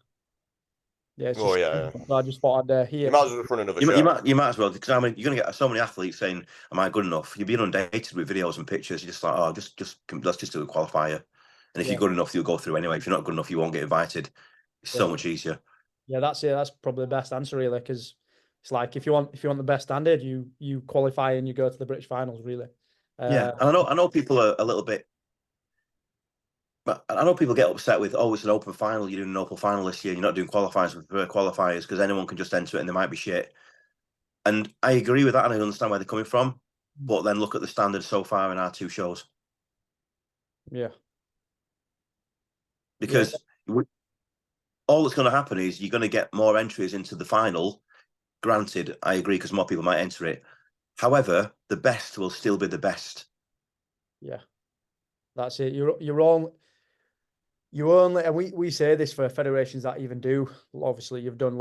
Yeah. I just thought I'd hear. You might as well run another show. You might as well, because I mean, you're going to get so many athletes saying, "Am I good enough?" You're being inundated with videos and pictures. You're just like, "Oh, let's just do a qualifier." And if you're good enough, you'll go through anyway. If you're not good enough, you won't get invited. It's so much easier. Yeah, that's it. That's probably the best answer, really, because it's like if you want the best standard, you qualify and you go to the British finals, really. Yeah, and I know people are a little bit. But I know people get upset with, oh, it's an open final. You're doing an open final this year. You're not doing qualifiers with qualifiers because anyone can just enter it and they might be shit. And I agree with that, and I understand where they're coming from. But then look at the standards so far in our two shows. Yeah. Because all that's going to happen is you're going to get more entries into the final. Granted, I agree, because more people might enter it. However, the best will still be the best. Yeah, that's it. You're only, and we say this for federations that even do. Obviously, you've done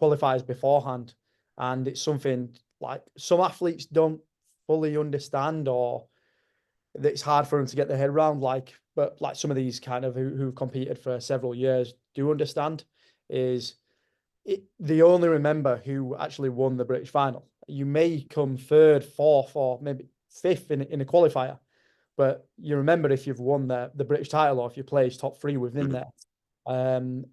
qualifiers beforehand, and it's something like some athletes don't fully understand, or that it's hard for them to get their head around. But some of these kind of who've competed for several years do understand. They only remember who actually won the British final. You may come third, fourth, or maybe fifth in a qualifier, but you remember if you've won the British title or if you place top three within there. And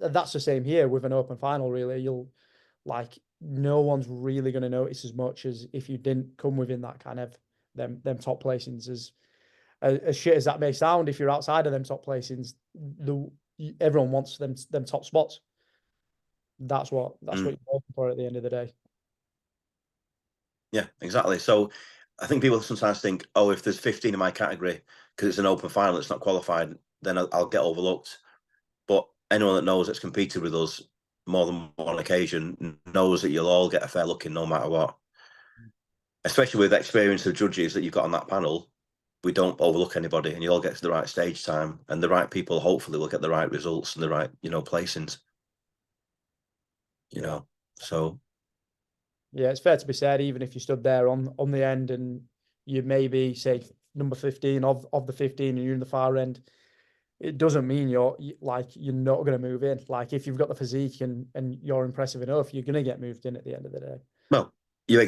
that's the same here with an open final, really. You'll no one's really going to notice as much as if you didn't come within that kind of them top placings. As shit as that may sound, if you're outside of them top placings, everyone wants them top spots. That's what you're looking for at the end of the day. Yeah, exactly. So I think people sometimes think, oh, if there's 15 in my category because it's an open final, it's not qualified, then I'll get overlooked. But anyone that knows that's competed with us more than one occasion knows that you'll all get a fair look in no matter what. Especially with the experience of judges that you've got on that panel, we don't overlook anybody, and you all get to the right stage time, and the right people hopefully will get the right results and the right, placings. So yeah, it's fair to be said, even if you stood there on the end and you maybe say number 15 of the 15 and you're in the far end, it doesn't mean you're not going to move in. Like if you've got the physique and you're impressive enough, you're going to get moved in at the end of the day. Well, your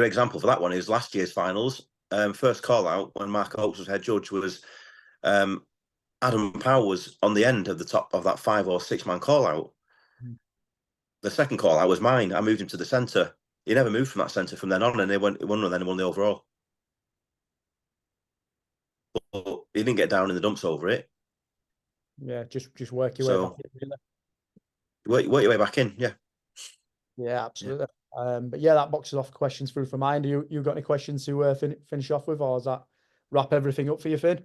example for that one is last year's finals. First call out when Mark Oakes was head judge was Adam Powell was on the end of the top of that 5 or 6 man call out. The second call out was mine. I moved him to the centre. He never moved from that centre from then on, and he won the overall. But he didn't get down in the dumps over it. Yeah, just work your way back in, really. Work your way back in, yeah. Yeah, absolutely. Yeah. But yeah, that boxes off questions through for mine. Do you got any questions to finish off with, or does that wrap everything up for you, Finn?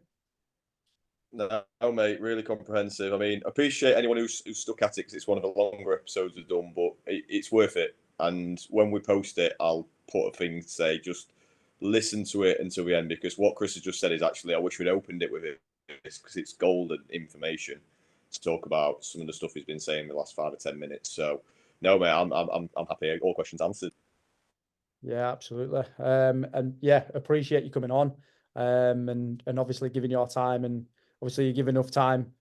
No, mate, really comprehensive. I mean, appreciate anyone who's stuck at it because it's one of the longer episodes we've done, but it's worth it. And when we post it, I'll put a thing to say, just listen to it until the end, because what Chris has just said is actually, I wish we'd opened it with it because it's golden information. to talk about some of the stuff he's been saying in the last 5 or 10 minutes. So, no, mate, I'm happy. All questions answered. Yeah, absolutely. And yeah, appreciate you coming on, and obviously giving your time, and obviously you give enough time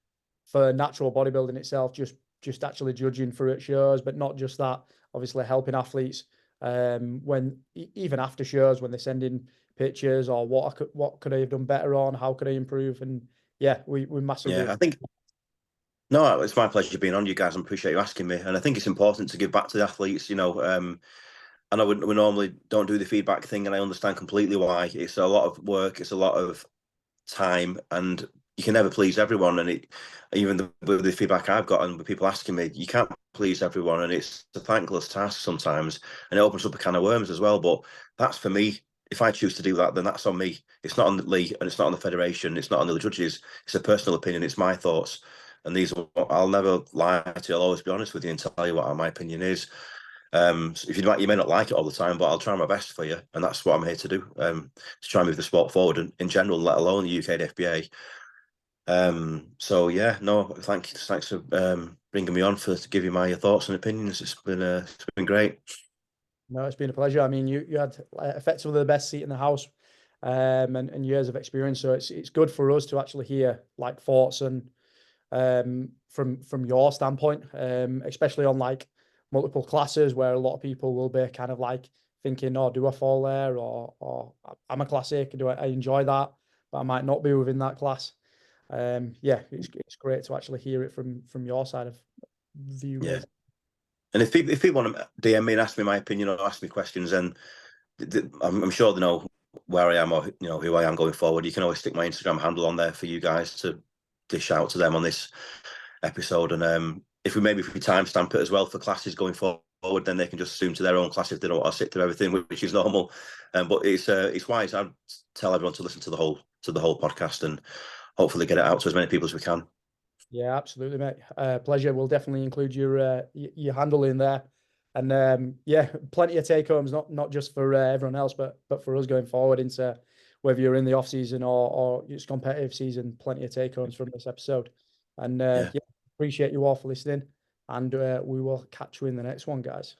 for natural bodybuilding itself, just actually judging through at shows, but not just that, obviously helping athletes, when even after shows, when they send in pictures or what could I have done better on, how could I improve? And yeah, we massively. Yeah, I think, no, it's my pleasure being on, you guys. I appreciate you asking me. And I think it's important to give back to the athletes, you know. I know we normally don't do the feedback thing, and I understand completely why. It's a lot of work, it's a lot of time, and you can never please everyone. And even with the feedback I've got and with people asking me, you can't please everyone, and it's a thankless task sometimes, and it opens up a can of worms as well. But that's for me. If I choose to do that, then that's on me. It's not on the league, and it's not on the federation. It's not on the judges. It's a personal opinion. It's my thoughts, and I'll never lie to you. I'll always be honest with you and tell you what my opinion is. So if you may not like it all the time, but I'll try my best for you, and that's what I'm here to do. To try and move the sport forward, and in general, let alone the UKDFBA. So yeah, no, thanks for bringing me on to give you my thoughts and opinions. It's been great. No, it's been a pleasure. I mean, you had effectively the best seat in the house, and years of experience. So it's good for us to actually hear like thoughts and from your standpoint, especially on like multiple classes where a lot of people will be kind of like thinking, oh, do I fall there, or I'm a classic, do I enjoy that, but I might not be within that class. Yeah, it's great to actually hear it from your side of view. Yeah. And if people want to DM me and ask me my opinion or ask me questions, then I'm sure they know where I am, or you know who I am going forward. You can always stick my Instagram handle on there for you guys to dish out to them on this episode. And if we timestamp it as well for classes going forward, then they can just assume to their own class if they don't want to sit through everything, which is normal. But it's wise. I'd tell everyone to listen to the whole podcast and hopefully get it out to as many people as we can. Yeah, absolutely, mate. Pleasure. We'll definitely include your handle in there, and yeah, plenty of take homes, not just for everyone else, but for us going forward into whether you're in the off season or it's competitive season. Plenty of take homes from this episode, and yeah, appreciate you all for listening, and we will catch you in the next one, guys.